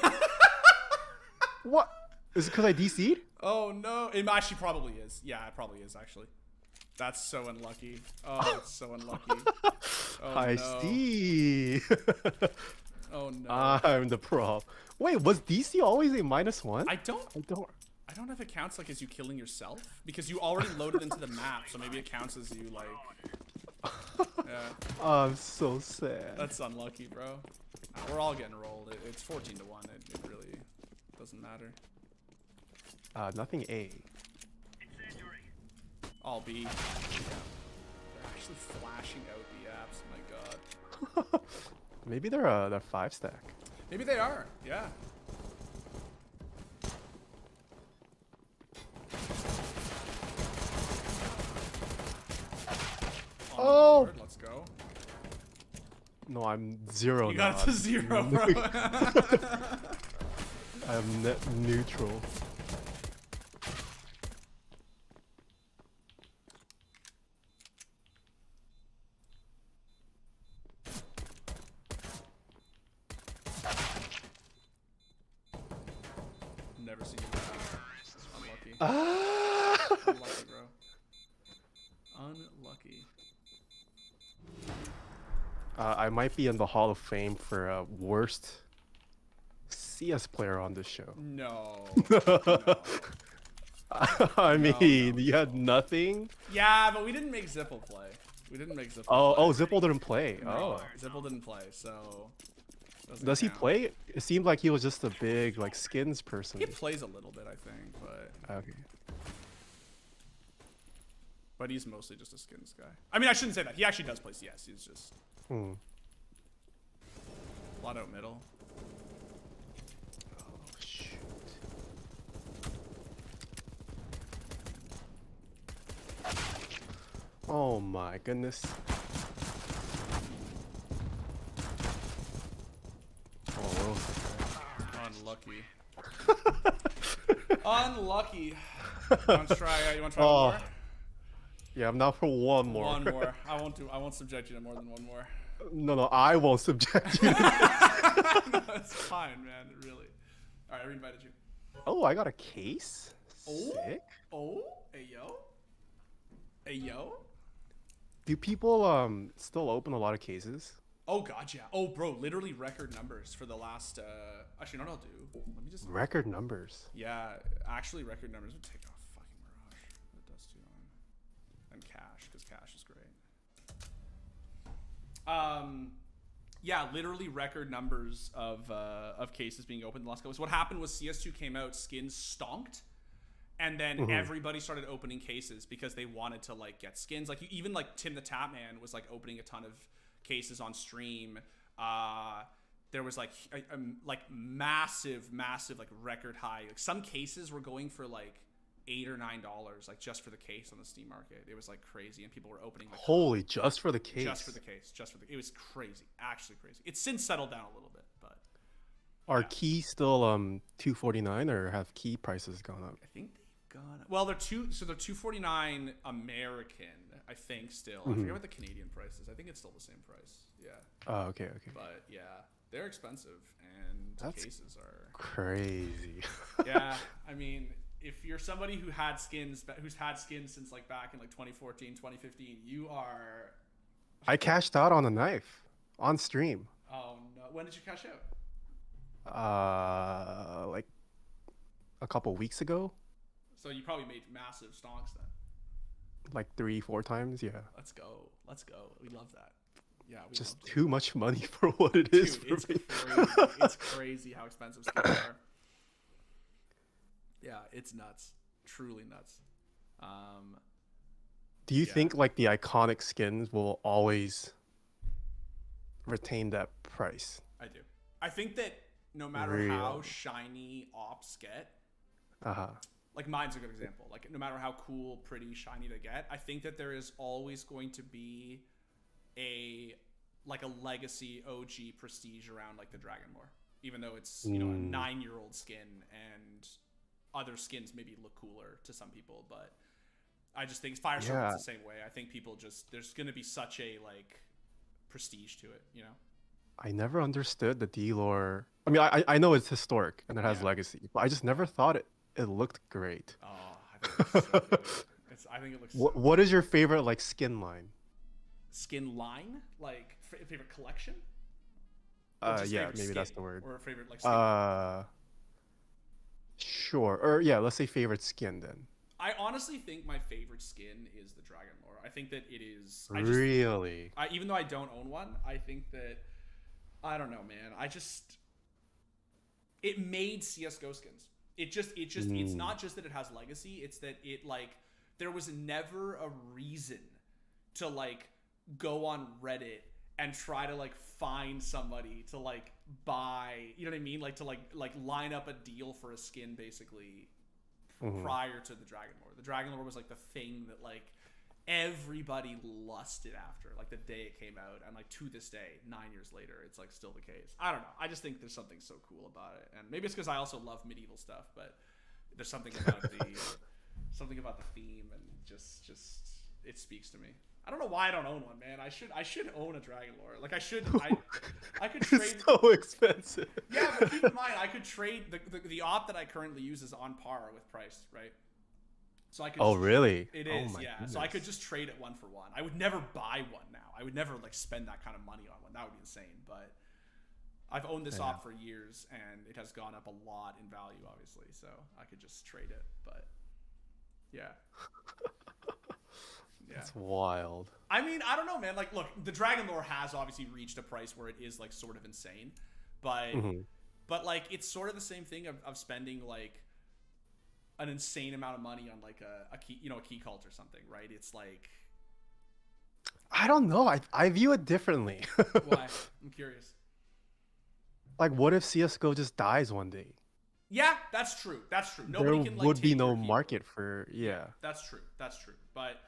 What? Is it because I DC'd? Oh no. It actually probably is. Yeah, it probably is actually. That's so unlucky. Oh, it's so unlucky. Oh, I no. see. Oh no. I'm the pro. Wait, was DC always a -1? I don't I don't. know if it counts like as you killing yourself because you already loaded into the map, so maybe it counts as you like. Yeah. Oh, I'm so sad. That's unlucky, bro. We're all getting rolled. It's 14 to 1. It really doesn't matter. Nothing A. All B. Yeah. They're actually flashing out the apps. My God. Maybe they're 5-stack. Maybe they are. Yeah. Oh! Board. Let's go. No, I'm 0 You now. got it to 0, bro. I'm net neutral. Never seen you that. Unlucky. Unlucky, bro. Unlucky. I might be in the Hall of Fame for worst CS player on this show. No. No. I mean, no, you had nothing. Yeah, but we didn't make Zipple play. We didn't make Zipple Oh, play. oh, Zipple didn't play. No, Oh, Zipple didn't play, so... doesn't does he count. play? It seemed like he was just a big like skins person. He plays a little bit, I think, but... Okay. But he's mostly just a skins guy. I mean, I shouldn't say that. He actually does play CS. He's just... Hmm. A lot out middle. Oh shoot. Oh my goodness. Oh. Unlucky. Unlucky. You want to try one Oh. more? Yeah, I'm not for one more. One more. I won't subject you to more than one more. No, I won't subject you. No, it's fine, man. Really. All right, I reinvited you. Oh, I got a case. Oh. Sick. Oh, hey yo. Hey yo. Do people still open a lot of cases? Oh god, yeah. Oh, bro, literally record numbers for the last. Actually, you know what I'll do? Let me just. Record numbers. Yeah, actually, record numbers would take off fucking Mirage. It does too. And Cash, because Cash is great. Yeah, literally record numbers of cases being opened in the last couple. So what happened was CS2 came out, skins stonked, and then everybody started opening cases because they wanted to like get skins. Like even like Tim the Tapman was like opening a ton of cases on stream. There was like massive like record high. Like some cases were going for like $8 or $9 like just for the case on the Steam market. It was like crazy, and people were opening like Holy, just for the case. It was crazy, actually crazy. It's since settled down a little bit, but Are keys still $249 or have key prices gone up? I think they've gone. Well, they're $249 American, I think. Still, I forget what the Canadian price is. I think it's still the same price. Yeah. Oh, okay. But yeah, they're expensive, and That's cases are crazy. Yeah, I mean, if you're somebody who's had skins since like back in like 2014, 2015, you are. I cashed out on a knife on stream. Oh no! When did you cash out? Like a couple weeks ago. So you probably made massive stonks then. Like 3-4 times, yeah. Let's go. We love that. Yeah, we Just love too much money for what it is Dude, for me. It's crazy how expensive skins are. Yeah, it's nuts. Truly nuts. Do you think like the iconic skins will always retain that price? I do. I think that no matter how shiny ops get, like mine's a good example. Like no matter how cool, pretty, shiny they get, I think that there is always going to be a legacy OG prestige around like the Dragon Lore, even though it's a 9-year-old skin and other skins maybe look cooler to some people, but I just think Fire Serpent's the same way. I think people there's going to be such a like prestige to it, you know. I never understood the D lore. I mean, I know it's historic and it has legacy, but I just never thought it looked great. Oh, I think it looks so good. I think it looks. What is your favorite like skin line? Skin line, like favorite collection. Yeah, maybe that's the word. Or favorite like. Sure. Or yeah, let's say favorite skin then. I honestly think my favorite skin is the Dragon Lore. I think that it is. Really? Even though I don't own one, I think that. I don't know, man. It made CS:GO skins. It's not just that it has legacy. It's that it like there was never a reason to like go on Reddit and try to like find somebody to like buy. You know what I mean? Like to like line up a deal for a skin basically prior to the Dragon Lore. The Dragon Lore was like the thing that like everybody lusted after like the day it came out, and like to this day 9 years later it's like still the case. I don't know, I just think there's something so cool about it, and maybe it's because I also love medieval stuff, but there's something about the theme, and just it speaks to me. I don't know why I don't own one, man. I should own a Dragon Lore. Like I could trade. It's so expensive. Yeah, but keep in mind I could trade the op that I currently use is on par with price, right? So I could. Oh, really? It is, yeah. Goodness. So I could just trade it 1 for 1. I would never buy one now. I would never like spend that kind of money on one. That would be insane. But I've owned this op for years, and it has gone up a lot in value, obviously. So I could just trade it. But yeah. That's wild. I mean, I don't know, man. Like, look, the Dragon Lore has obviously reached a price where it is like sort of insane, but like it's sort of the same thing of spending like an insane amount of money on like a key, a key cult or something, right? It's like, I don't know. I view it differently. Why? I'm curious. Like, what if CS:GO just dies one day? Yeah, that's true. Nobody there can like would be take no your key market for That's true. But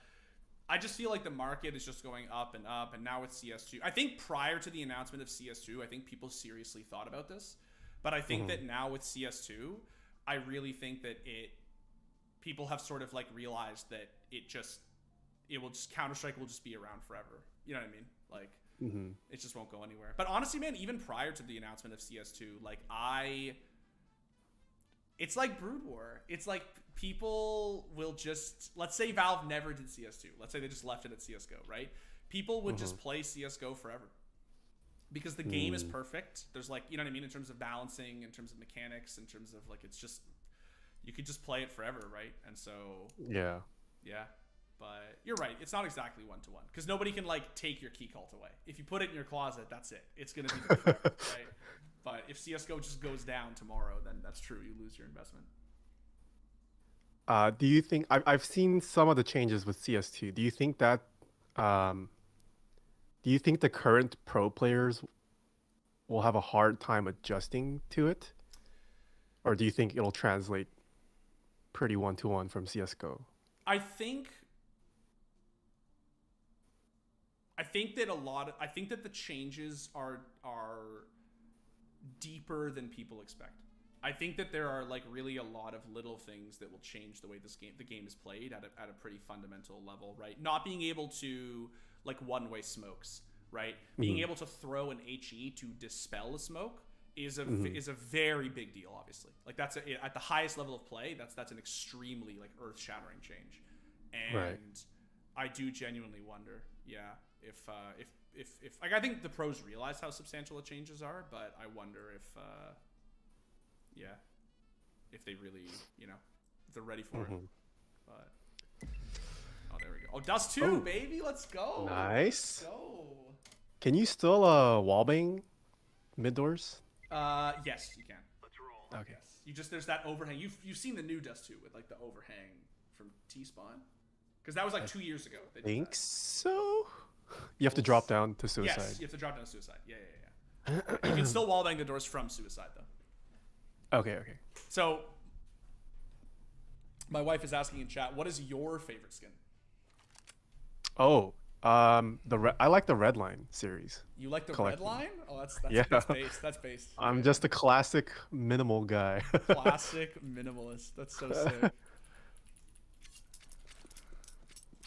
I just feel like the market is just going up and up, and now with CS2, I think prior to the announcement of CS2, I think people seriously thought about this, but I think that now with CS2, I really think that people have sort of like realized that Counter-Strike will just be around forever. You know what I mean? Like, it just won't go anywhere. But honestly, man, even prior to the announcement of CS2, like it's like Brood War. It's like people will just, let's say Valve never did CS2. Let's say they just left it at CSGO, right? People would just play CSGO forever because the game is perfect. There's like, you know what I mean? In terms of balancing, in terms of mechanics, in terms of like, it's just, you could just play it forever, right? And so, yeah. But you're right. It's not exactly 1-to-1 because nobody can like take your key cult away. If you put it in your closet, that's it. It's going to be forever, right? But if CSGO just goes down tomorrow, then that's true. You lose your investment. Do you think I've seen some of the changes with CS2? Do you think that the current pro players will have a hard time adjusting to it, or do you think it'll translate pretty one-to-one from CS:GO. I think that the changes are deeper than people expect. I think that there are like really a lot of little things that will change the way the game is played at a pretty fundamental level, right? Not being able to like one-way smokes, right? Being able to throw an HE to dispel a smoke is a very big deal, obviously. Like that's at the highest level of play, that's an extremely like earth-shattering change. And I do genuinely wonder, if like I think the pros realize how substantial the changes are, but I wonder if if they really, if they're ready for it. But oh, there we go. Oh, Dust 2, baby, let's go. Nice. Let's go. Can you still wallbang mid doors? Yes, you can. Let's roll. Okay. Yes. You just there's that overhang. You've seen the new Dust 2 with like the overhang from T-Spawn? Because that was like 2 years ago. I think so. You have to drop down to suicide. Yes, you have to drop down to suicide. Yeah. You can still wallbang the doors from suicide though. Okay. So, my wife is asking in chat, what is your favorite skin? Oh, I like the Red Line series. You like the Collecting. red line? Oh, that's Yeah. based. That's based. I'm just a classic minimal guy. Classic minimalist. That's so sick.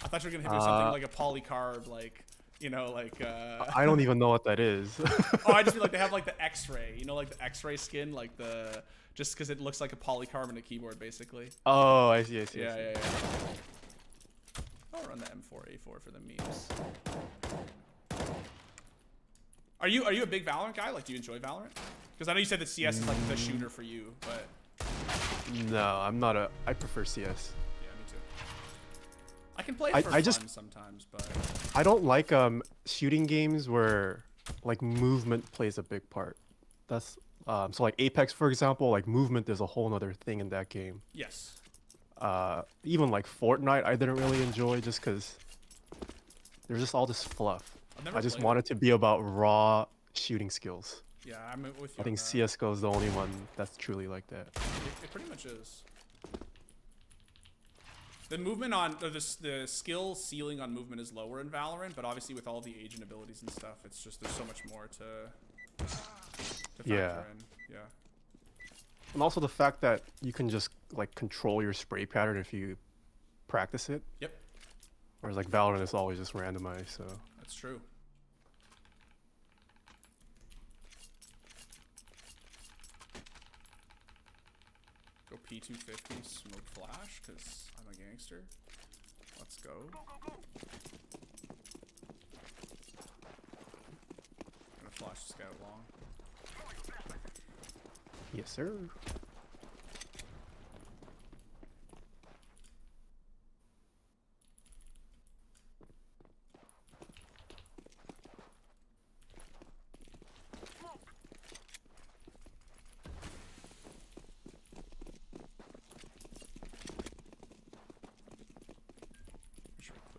I thought you were gonna hit me with something like a polycarb, like I don't even know what that is. Oh, I just mean like they have like the X-ray, like the X-ray skin, like the just because it looks like a polycarb in a keyboard, basically. Oh, I see. Yeah. I'll run the M4A4 for the memes. Are you a big Valorant guy? Like, do you enjoy Valorant? Because I know you said that CS is like the shooter for you, but No, I'm not I prefer CS. yeah, me too. I can play it for fun sometimes, but I don't like shooting games where like movement plays a big part. That's so like Apex, for example, like movement is a whole nother thing in that game. yes. Even like Fortnite, I didn't really enjoy just because there's just all this fluff. I just want it to be about raw shooting skills. Yeah, I'm with you. I think CS:GO is the only one that's truly like that. It pretty much is. The movement on the skill ceiling on movement is lower in Valorant, but obviously with all the agent abilities and stuff, it's just there's so much more to factor in. Yeah. And also the fact that you can just like control your spray pattern if you practice it. Yep. Whereas like Valorant is always just randomized, so. That's true. Go P250, smoke flash, because I'm a gangster. Let's go. Gonna flash this guy long. Yes, sir.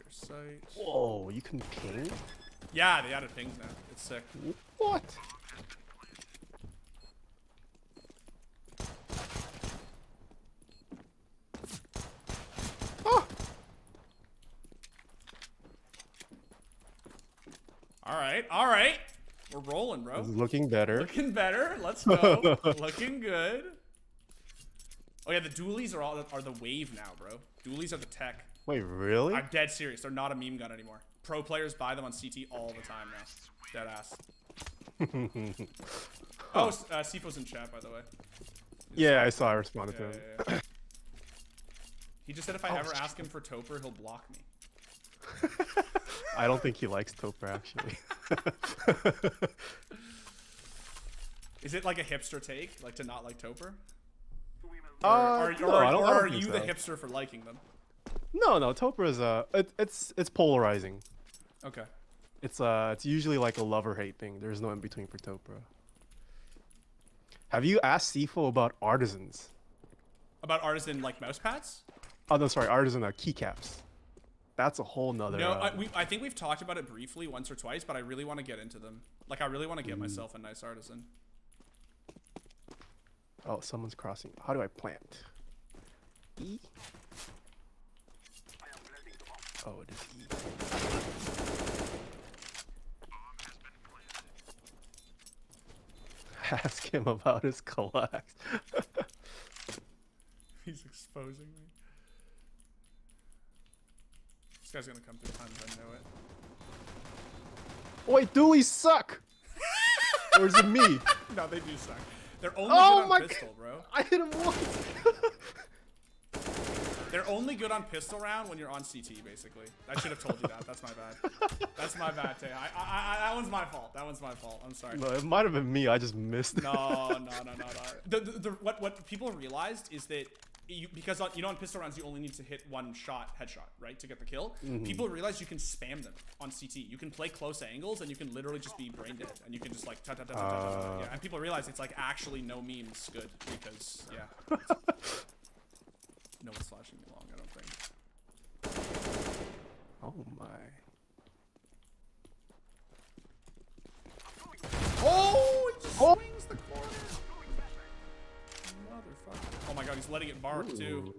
Sight. Whoa, you can ping? Yeah, they added pings now. It's sick. What? Oh. All right. We're rolling, bro. It's looking better. Looking better. Let's go. Looking good. Oh yeah, the dualies are the wave now, bro. Dualies are the tech. Wait, really? I'm dead serious. They're not a meme gun anymore. Pro players buy them on CT all the time now. Dead ass. Oh, Sifo's in chat, by the way. Yeah, I saw. I responded to him. Yeah. He just said if I ever ask him for Toper, he'll block me. I don't think he likes Toper, actually. Is it like a hipster take, like to not like Toper? No, I don't are think you so. the hipster for liking them? No, Toper is it's polarizing. Okay. It's usually like a love or hate thing. There's no in between for Toper. Have you asked Tfue about artisans? About artisan like mouse pads? Oh no, sorry, artisan keycaps. That's a whole nother. No, I think we've talked about it briefly once or twice, but I really want to get into them. Like I really want to get myself a nice artisan. Oh, someone's crossing. How do I plant? E? Oh, it is E. Ask him about his collapse. He's exposing me. This guy's gonna come through tons, I know it. Wait, dualies suck! Or is it me? No, they do suck. They're only good on pistol, God. bro. I hit him once! They're only good on pistol round when you're on CT, basically. I should have told you that. That's my bad. That's my bad, Tay. That one's my fault. That one's my fault. I'm sorry. No, it might have been me. I just missed. No. What people realized is that because on pistol rounds you only need to hit one headshot, right, to get the kill. People realize you can spam them on CT. You can play close angles and you can literally just be brain dead and you can just like yeah. And people realize it's like actually no memes good because yeah. No one's flashing me long, I don't think. Oh my. Oh, he just swings the corner. Motherfucker. Oh my god, he's letting it bark too.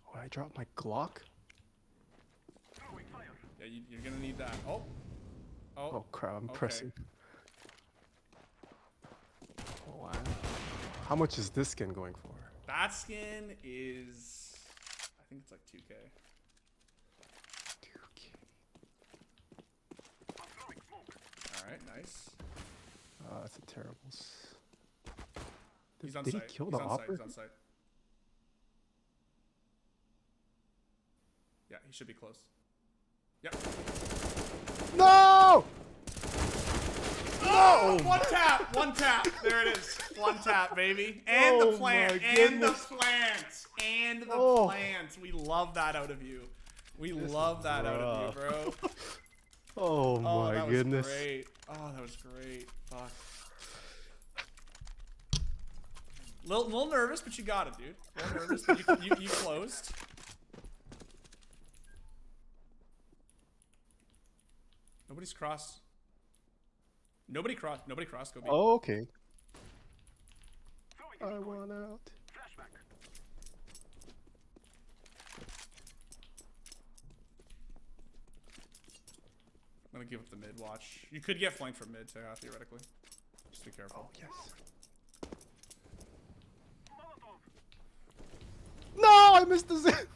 Oh, I dropped my Glock? Yeah, you're gonna need that. Oh. Oh crap, I'm pressing. Oh wow. How much is this skin going for? That skin is, I think it's like 2K. 2K. Alright, nice. That's a terrible. He's on Did site. he kill He's the on site. operator? He's on site. Yeah, he should be close. Yep. No! Oh! One tap. There it is. One tap, baby. And the plant. And the plant. And the plant. We love that out of you. We love that out of you, bro. Oh my that goodness. Was great. Oh, that was great. Fuck. Little nervous, but you got it, dude. A little nervous, but you closed. Nobody's crossed. Nobody crossed. Go B. Oh, okay. I want out. I'm gonna give up the mid watch. You could get flanked from mid, too, theoretically. Just be careful. Oh, yes. No, I missed the zip.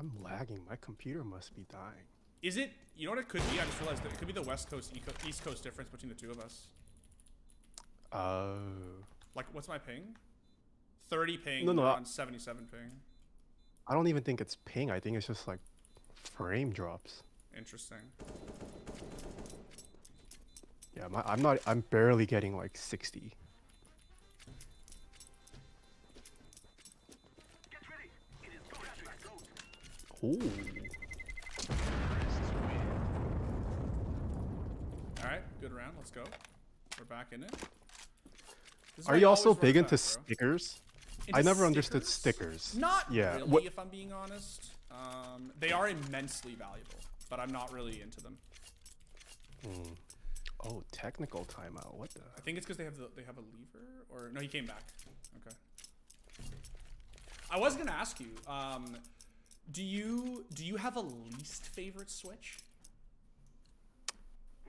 I'm lagging. My computer must be dying. Is it? You know what it could be? I just realized that it could be the West Coast, East Coast difference between the two of us. Oh. Like, what's my ping? 30 ping. No, on 77 ping. I don't even think it's ping. I think it's just like frame drops. Interesting. Yeah, I'm barely getting like 60. Ooh. Alright, good round. Let's go. We're back in it. Are you also always big run into fast, bro. stickers? Into I never understood stickers. Not Yeah. really, if I'm being honest. They are immensely valuable, but I'm not really into them. Oh, technical timeout. What the? I think it's because they have a lever, or no, he came back. Okay. I was gonna ask you, do you have a least favorite Switch?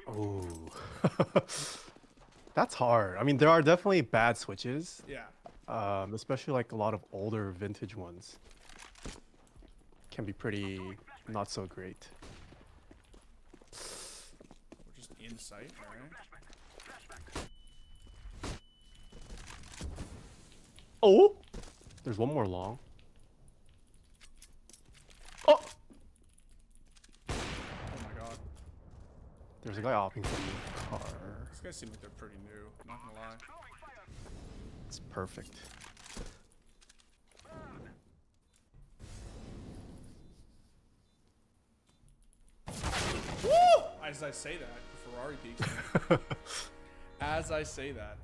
Oh, that's hard. I mean, there are definitely bad Switches. Yeah. Especially like a lot of older vintage ones can be pretty not so great. We're just in sight, alright. Oh, there's one more long. Oh, Oh my god. there's a guy hopping from the car. These guys seem like they're pretty new, not gonna lie. It's perfect. Woo! As I say that, the Ferrari peaks. As I say that.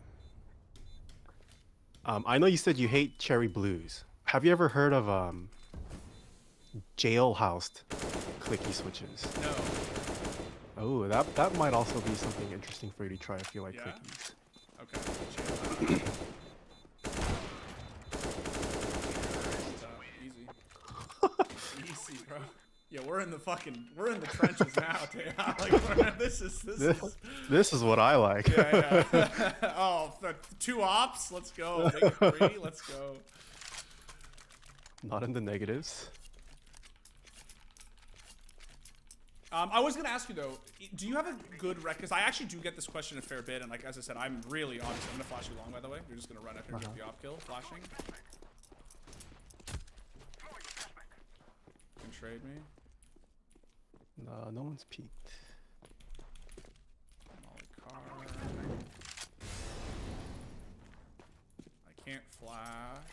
I know you said you hate cherry blues. Have you ever heard of jailhoused clicky switches? No. Oh, that might also be something interesting for you to try if you like Yeah? clickies. Okay. Easy. Easy, bro. Yeah, we're in the trenches now, Taeha. Like, this is. This is what I like. Yeah. Oh, the 2 ops. Let's go. Make it 3. Let's go. Not in the negatives. I was gonna ask you though, do you have a good rec? Because I actually do get this question a fair bit, and like as I said, I'm really honest. I'm gonna flash you long, by the way. You're just gonna run after and get the op kill, flashing. You can trade me. No one's peeked. Molly car. I can't flash.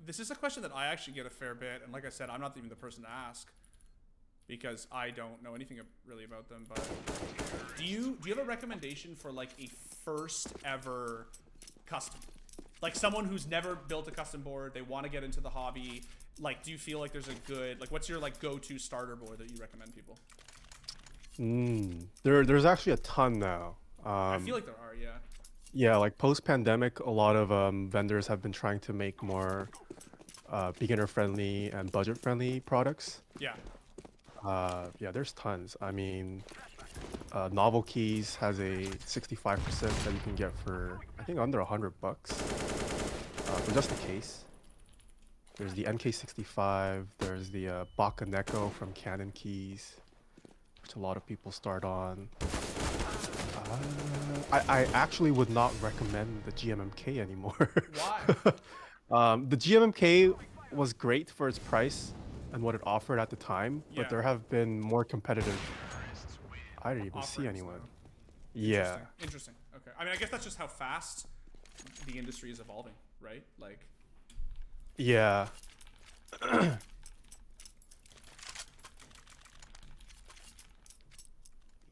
This is a question that I actually get a fair bit, and like I said, I'm not even the person to ask because I don't know anything really about them. But do you have a recommendation for like a first ever custom, like someone who's never built a custom board, they want to get into the hobby? Like, do you feel like there's a good, like, what's your like go-to starter board that you recommend people? There's actually a ton now. I feel like there are, yeah. Yeah, like post-pandemic, a lot of vendors have been trying to make more beginner-friendly and budget-friendly products. Yeah. Yeah, there's tons. I mean, Novel Keys has a 65% that you can get for, I think, under $100 for just the case. There's the MK65. There's the Bakaneko from Canon Keys, which a lot of people start on. I actually would not recommend the GMMK anymore. Why? The GMMK was great for its price and what it offered at the time, Yeah. but there have been more competitive. I didn't even see Offerings, anyone. though. Yeah. Interesting. Okay. I mean, I guess that's just how fast the industry is evolving, right? Like. Yeah.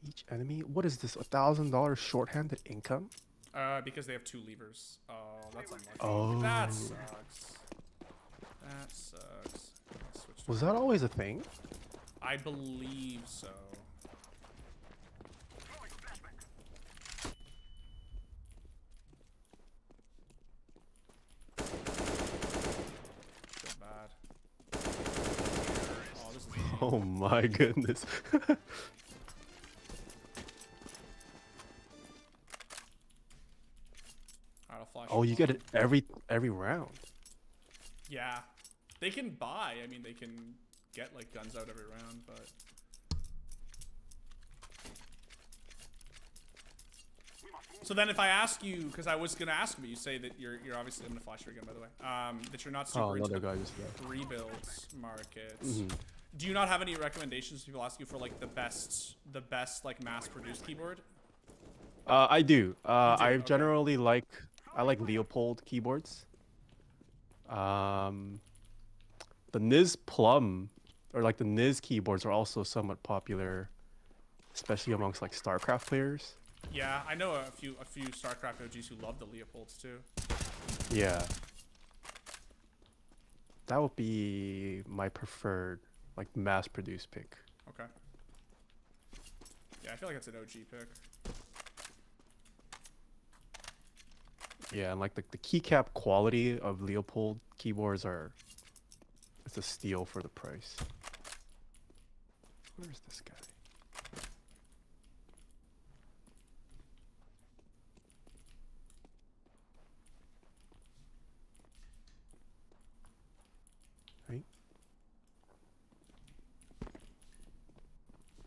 Each enemy? What is this? $1,000 shorthanded income? Because they have 2 levers. Oh, that's unlucky. Oh. That sucks. That sucks. Switch to Was that always a thing? I believe so. So bad. Oh, this is Oh my goodness. I'll flash. Oh, you get it every round. Yeah. They can buy. I mean, they can get like guns out every round, but. So then, if I ask you, because I was gonna ask you, you say that you're obviously, I'm gonna flash you again, by the way. That you're not super into another the guy just left. rebuilds markets. Do you not have any recommendations? People ask you for like the best like mass-produced keyboard. I do. I Okay. generally like Leopold keyboards. The Niz Plum or like the Niz keyboards are also somewhat popular, especially amongst like StarCraft players. Yeah, I know a few StarCraft OGs who love the Leopolds too. Yeah. That would be my preferred like mass-produced pick. Okay. Yeah, I feel like it's an OG pick. Yeah, and like the keycap quality of Leopold keyboards it's a steal for the price. Where's this guy? Right?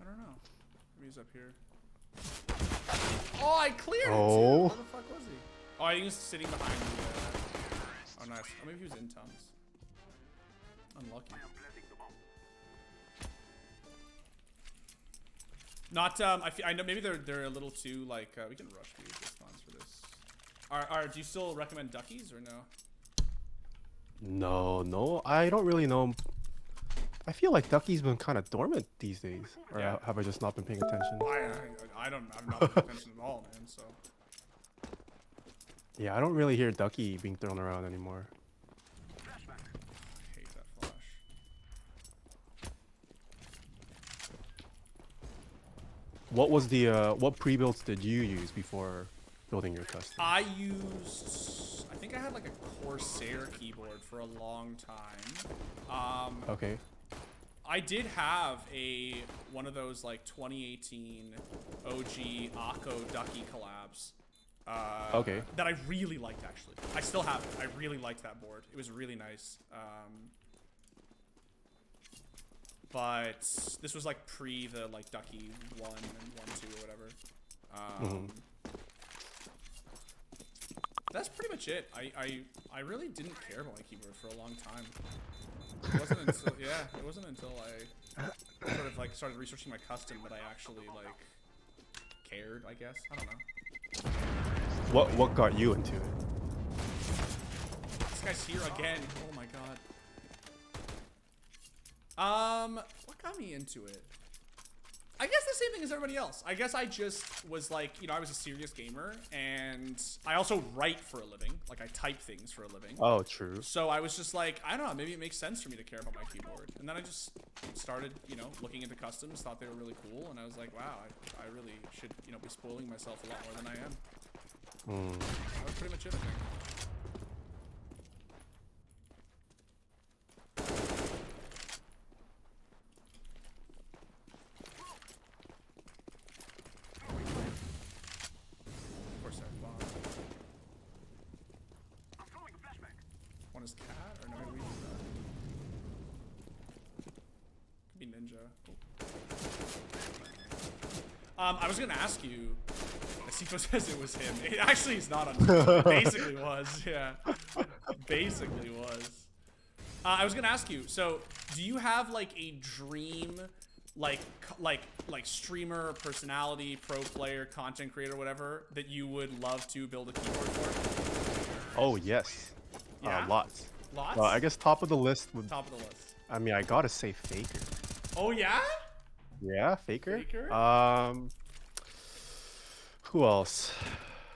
I don't know. Maybe he's up here. Oh, I cleared it too! Oh. Where the fuck was he? Oh, I think he was sitting behind the. Oh, nice. Oh, maybe he was in Tums. Unlucky. Not I know maybe they're a little too like we can rush these response for this. Do you still recommend duckies or no? No, I don't really know. I feel like ducky's been kind of dormant these days, or Yeah. have I just not been paying attention? I'm not paying attention at all, man. So Yeah, I don't really hear ducky being thrown around anymore. I hate that flash. What was the what pre-builds did you use before building your custom? I think I had like a Corsair keyboard for a long time. Okay. I did have one of those like 2018 OG Akko Ducky collabs. Okay. That I really liked actually. I still have it. I really liked that board. It was really nice. But this was like pre the like Ducky 1 and 1.2 or whatever. That's pretty much it. I really didn't care about my keyboard for a long time. It wasn't until I sort of like started researching my custom that I actually like cared, I guess. I don't know. What got you into it? This guy's here again. Oh my god. What got me into it? I guess the same thing as everybody else. I guess I just was like, you know, I was a serious gamer, and I also write for a living. Like, I type things for a living. Oh, true. So I was just like, I don't know, maybe it makes sense for me to care about my keyboard. And then I just started, you know, looking into customs, thought they were really cool, and I was like, wow, I really should, you know, be spoiling myself a lot more than I am. That was pretty much it, I think. One is cat, or no, maybe we do that. Could be ninja. Oh. I was gonna ask you. Sifo says it was him. It actually is not. It basically was. Yeah. Basically was. I was gonna ask you. So, do you have like a dream, like streamer, personality, pro player, content creator, whatever, that you would love to build a keyboard for? Oh yes. Yeah? Lots. Lots? I guess top of the list would. Top of the list. I mean, I gotta say Faker. Oh yeah? Yeah, Faker. Faker? Who else?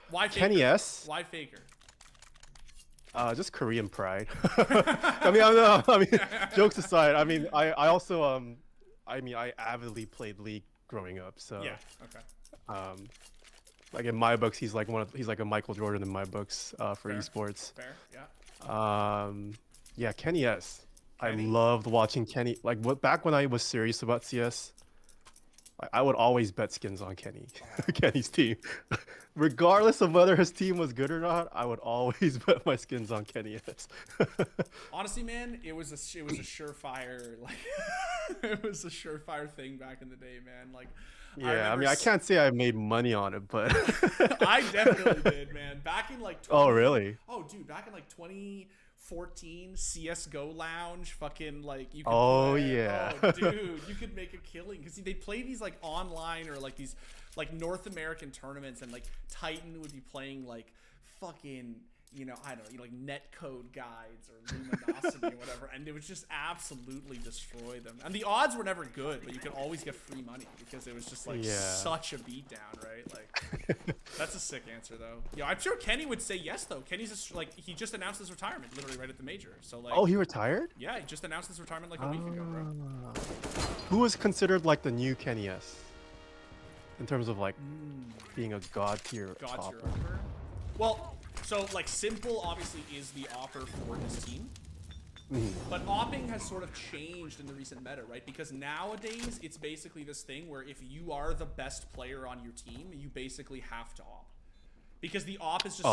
Why Faker? Kenny S. Why Faker? Just Korean pride. I mean, jokes aside. I mean, I also I avidly played League growing up. So Yeah. Okay. like in my books, he's like a Michael Jordan in my books for Fair. esports. Fair. Yeah. Yeah, Kenny S. Kenny. I loved watching Kenny. Like back when I was serious about CS, I would always bet skins on Kenny, Kenny's team, regardless of whether his team was good or not. I would always bet my skins on Kenny S. Honestly, man, it was a surefire like it was a surefire thing back in the day, man. Like. Yeah, I mean, I can't say I made money on it, but I definitely did, man. Back in like oh really? Oh, dude, back in like 2014, CS:GO Lounge, fucking like you could Oh play, yeah. oh, dude, you could make a killing because they'd play these like online or like these like North American tournaments, and like Titan would be playing like fucking, you know, I don't know, like netcode guides or luminosity or whatever, and it would just absolutely destroy them. And the odds were never good, but you could always get free money because it was just like such a beatdown, right? Like, that's a sick answer though. Yeah, I'm sure Kenny would say yes though. Kenny's just like, he just announced his retirement literally right at the major. So like, Oh, he retired? yeah, he just announced his retirement like a week ago, bro. Who was considered like the new Kenny S? In terms of like being a god tier topper. Well, so like Simple obviously is the opper for his team. But opping has sort of changed in the recent meta, right? Because nowadays it's basically this thing where if you are the best player on your team, you basically have to op. Because the op is just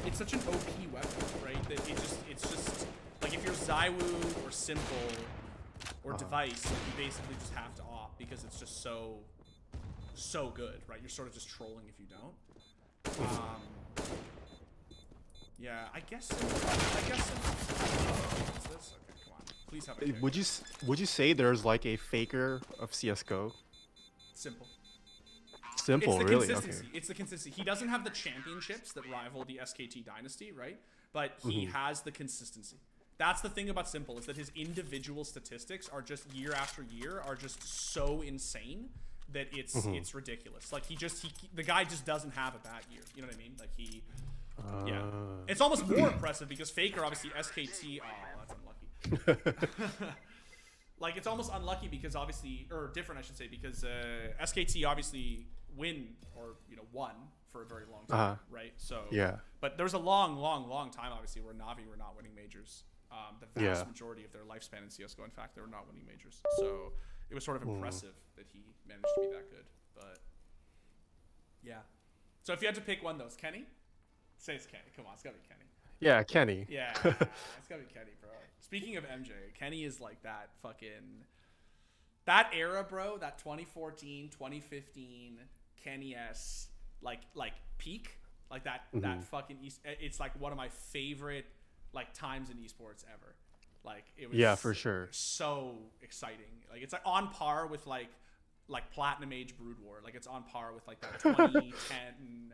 it's such an OP weapon, right? That it's just like if you're Zywoo or Simple or Device, like you basically just have to op because it's just so good, right? You're sort of just trolling if you don't. Yeah, I guess. What's this? Okay, come on. Please have a kick. Would you say there's like a Faker of CS:GO? Simple. It's simple, the really. Okay. consistency. It's the consistency. He doesn't have the championships that rival the SKT dynasty, right? But he has the consistency. That's the thing about simple, is that his individual statistics are just year after year are just so insane that it's ridiculous. Like the guy just doesn't have a bad year. You know what I mean? Like yeah. It's almost more impressive because Faker obviously SKT. Oh, that's unlucky. Like it's almost unlucky because obviously, or different I should say, because SKT obviously won for a very long time, right? So Yeah. But there was a long time obviously where Navi were not winning majors. The vast majority of their lifespan in CS:GO, in fact, they were not winning majors. So it was sort of impressive that he managed to be that good. But yeah. So if you had to pick one, though, it's Kenny. Say it's Kenny. Come on, it's gotta be Kenny. Yeah, Kenny. Yeah, it's gotta be Kenny, bro. Speaking of MJ, Kenny is like that fucking that era, bro. That 2014, 2015 Kenny S like peak, like that fucking it's like one of my favorite like times in esports ever. Like it was for sure. So exciting. Like it's like on par with like Platinum Age Brood War. Like it's on par with like that 2010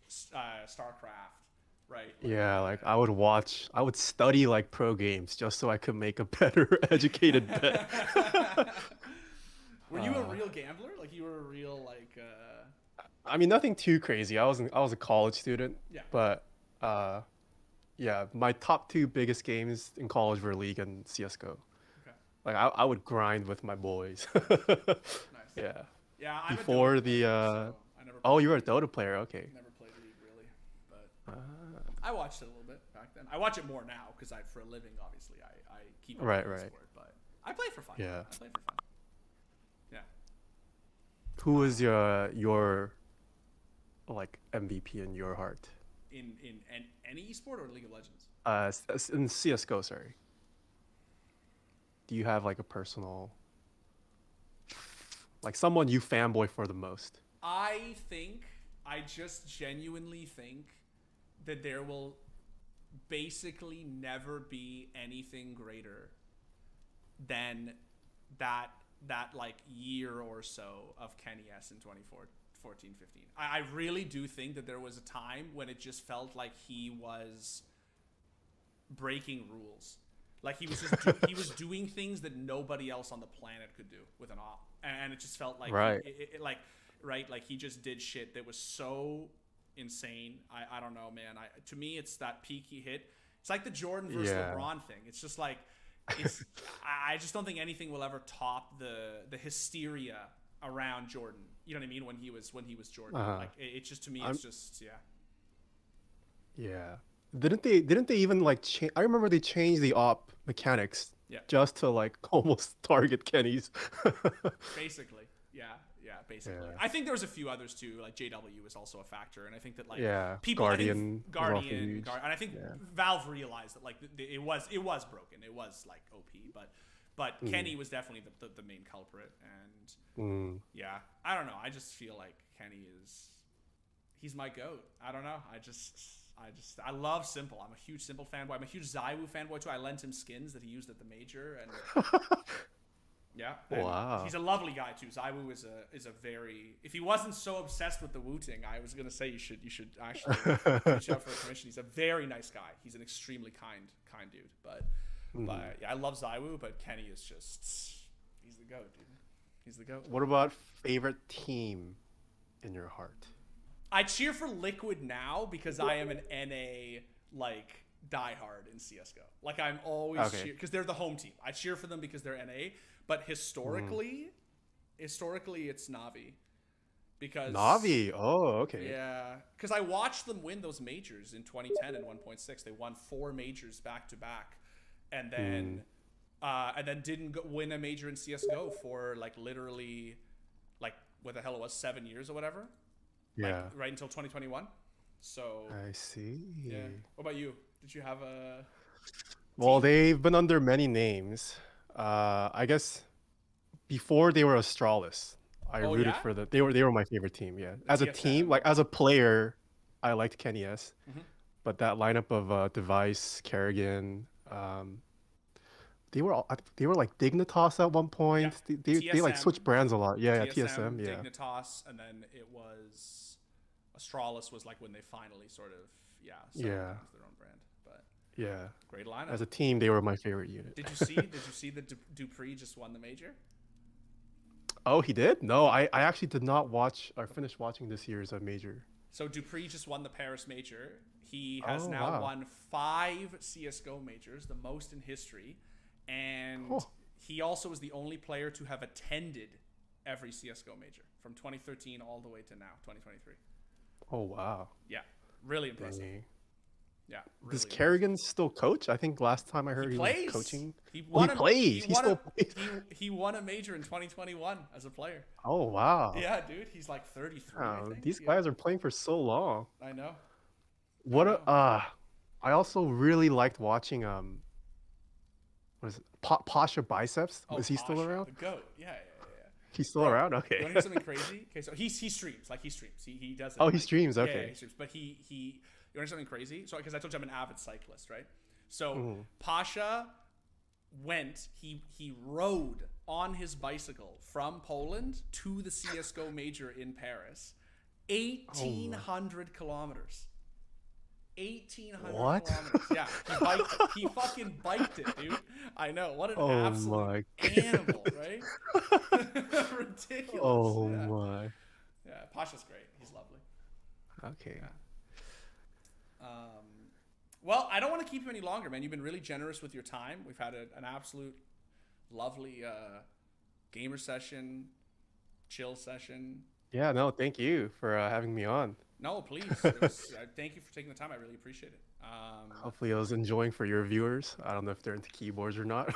StarCraft. Right. Like I would study like pro games just so I could make a better educated bet. Were you a real gambler? Like you were a real like I mean, nothing too crazy. I was a college student. Yeah. But yeah, my top two biggest games in college were League and CS:GO. Okay. Like I would grind with my boys. Nice. Yeah. Yeah, I'm Before a Dota the player, so I never Oh, you were a Dota player. Okay. never played League really, but I watched it a little bit back then. I watch it more now because for a living, obviously, I keep up with the sport. But I play for fun. Yeah. I play for fun. Yeah. Who was your like MVP in your heart? In any esport or League of Legends? In CS:GO, sorry. Do you have like a personal, like someone you fanboy for the most? I just genuinely think that there will basically never be anything greater than that like year or so of Kenny S in 2014, 15. I really do think that there was a time when it just felt like he was breaking rules. Like he was just he was doing things that nobody else on the planet could do with an op, and it just felt like Right. Like he just did shit that was so insane. I don't know, man. To me, it's that peak he hit. It's like the Jordan versus LeBron thing. It's just like I just don't think anything will ever top the hysteria around Jordan. You know what I mean? When he was Jordan. Like it's just, to me, it's just Yeah. Didn't they even like change? I remember they changed the op mechanics just to like almost target Kenny's. Basically. Basically. Yeah. I think there was a few others too, like JW was also a factor, and I think that like people, Guardian, and I think Valve realized that like it was broken, it was like OP, but Kenny was definitely the main culprit, and I don't know, I just feel like Kenny he's my goat. I don't know, I love Simple. I'm a huge Simple fanboy. I'm a huge Zywoo fanboy too. I lent him skins that he used at the major, and yeah. Wow. He's a lovely guy too. Zywoo is a very, if he wasn't so obsessed with the Wu-Ting, I was gonna say you should actually reach out for a commission. He's a very nice guy. He's an extremely kind dude. But yeah, I love Zywoo, but Kenny is just, he's the goat, dude. He's the goat. What about favorite team in your heart? I cheer for Liquid now because I am an NA like diehard in CS:GO. Like I'm always because they're the home team. I cheer for them because they're NA. But historically, it's Navi. Because Navi, yeah, because I watched them win those majors in 2010 and 1.6. They won 4 majors back to back, and then didn't win a major in CS:GO for like literally, like what the hell it was, 7 years or whatever. Yeah. Like, right until 2021. So I see. Yeah. What about you? Did you have a? Well, they've been under many names. I guess before they were Astralis, I rooted for them. They were my favorite team. Yeah, as a team, like as a player, I liked Kenny S. But that lineup of Device, Kerrigan, they were like Dignitas at one Yeah, point. They like switched TSM, brands a lot. Yeah, yeah, TSM, TSM. Yeah, Dignitas, and then it was Astralis was like when they finally sort of settled yeah, into their own brand. But yeah. great lineup. As a team, they were my favorite unit. Did you see that Dupree just won the major? Oh, he did? No, I actually did not watch or finish watching this year's major. So Dupree just won the Paris major. He has Oh, now wow. won 5 CS:GO majors, the most in history, and Oh, he also is the only player to have attended every CS:GO major from 2013 all the way to now 2023. oh wow. Yeah, really impressive. Dang. Yeah, Does really. Kerrigan still coach? I think last time I heard he was Plays. coaching. He Oh, he won a plays. He still plays. he won a major in 2021 as a player. Oh wow. Yeah, dude, he's like 33. I Wow, think. these Yeah, guys are playing for so long. I know. What know. I also really liked watching what is it? Pasha Biceps? Oh, Is he still Pasha, around? the goat. Yeah. He's still Bro, around? You Okay. want to hear something crazy? Okay, so he streams. Like he streams. He does it. Oh, he like- streams, Yeah, okay. he streams. But he you want to hear something crazy? So because I told you I'm an avid cyclist, right? So Mhm. Pasha he rode on his bicycle from Poland to the CS:GO major in Paris. 1,800 kilometers. 1,800 What? kilometers. Yeah, he biked it. He fucking biked it, dude. I know. What an Oh absolute my animal, right? Ridiculous. Oh yeah. my. Yeah, Pasha's great. He's lovely. Okay. Well, I don't want to keep you any longer, man. You've been really generous with your time. We've had an absolute lovely gamer session, chill session. Yeah, no, thank you for having me on. No, please. Thank you for taking the time. I really appreciate it. Hopefully I was enjoying for your viewers. I don't know if they're into keyboards or not.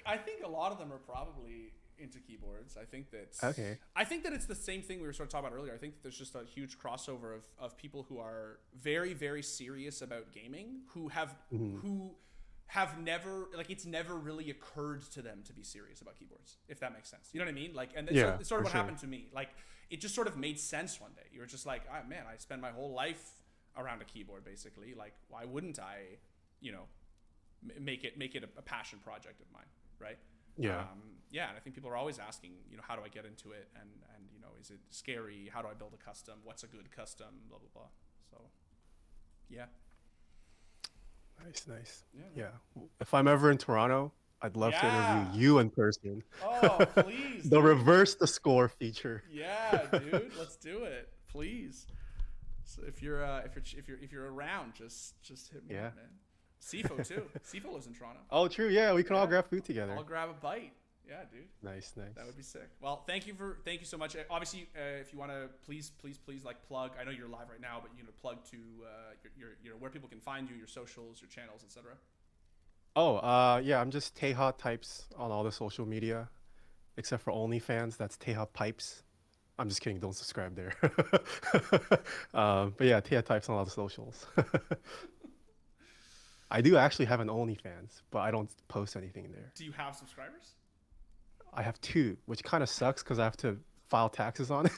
I think a lot of them are probably into keyboards. I think that Okay. I think that it's the same thing we were sort of talking about earlier. I think that there's just a huge crossover of people who are very, very serious about gaming who have never like it's never really occurred to them to be serious about keyboards, if that makes sense. You know what I mean? Like, and it's Yeah, it's sort of for what sure. happened to me. Like, it just sort of made sense one day. You were just like, oh, man, I spend my whole life around a keyboard, basically. Like, why wouldn't I, make it a passion project of mine, right? Yeah. Yeah, and I think people are always asking, how do I get into it, and is it scary? How do I build a custom? What's a good custom? Blah blah blah. So, yeah. Nice. Yeah. Yeah. If I'm ever in Toronto, I'd love to Yeah. interview you in person. Oh, please. The reverse the score feature. Yeah, dude, let's do it, please. So if you're around, just hit me Yeah. up, man. Sifo too. Sifo lives in Toronto. Oh, true. Yeah, we can all Yeah. grab food together. I'll grab a bite. Yeah, dude. Nice. That would be sick. Well, thank you so much. Obviously, if you want to, please like plug. I know you're live right now, but plug to your where people can find you, your socials, your channels, etc. Oh, yeah, I'm just TaehaTypes on all the social media, except for OnlyFans. That's TaehaTypes. I'm just kidding. Don't subscribe there. But yeah, TaehaTypes on all the socials. I do actually have an OnlyFans, but I don't post anything there. Do you have subscribers? I have 2, which kind of sucks because I have to file taxes on it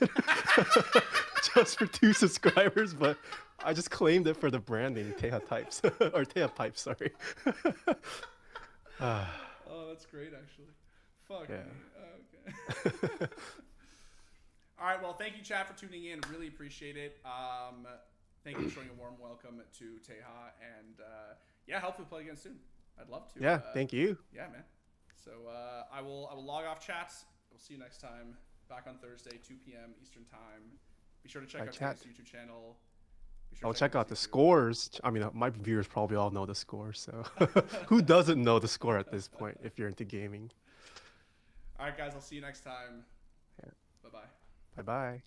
just for 2 subscribers. But I just claimed it for the branding, TaehaTypes or TaehaTypes. Sorry. Oh, that's great, actually. Fuck Yeah. me. Okay. All right. Well, thank you, chat, for tuning in. Really appreciate it. Thank you for showing a warm welcome to Teha, and yeah, hopefully play again soon. I'd love to. Yeah, thank you. Yeah, man. So I will log off chats. We'll see you next time. Back on Thursday, 2 p.m. Eastern time. Be sure to check out chat. Teha's YouTube channel. Be sure I'll to check out his the YouTube. scores. I mean, my viewers probably all know the score, so who doesn't know the score at this point if you're into gaming? All right, guys. I'll see you next time. Yeah. Bye bye. Bye bye.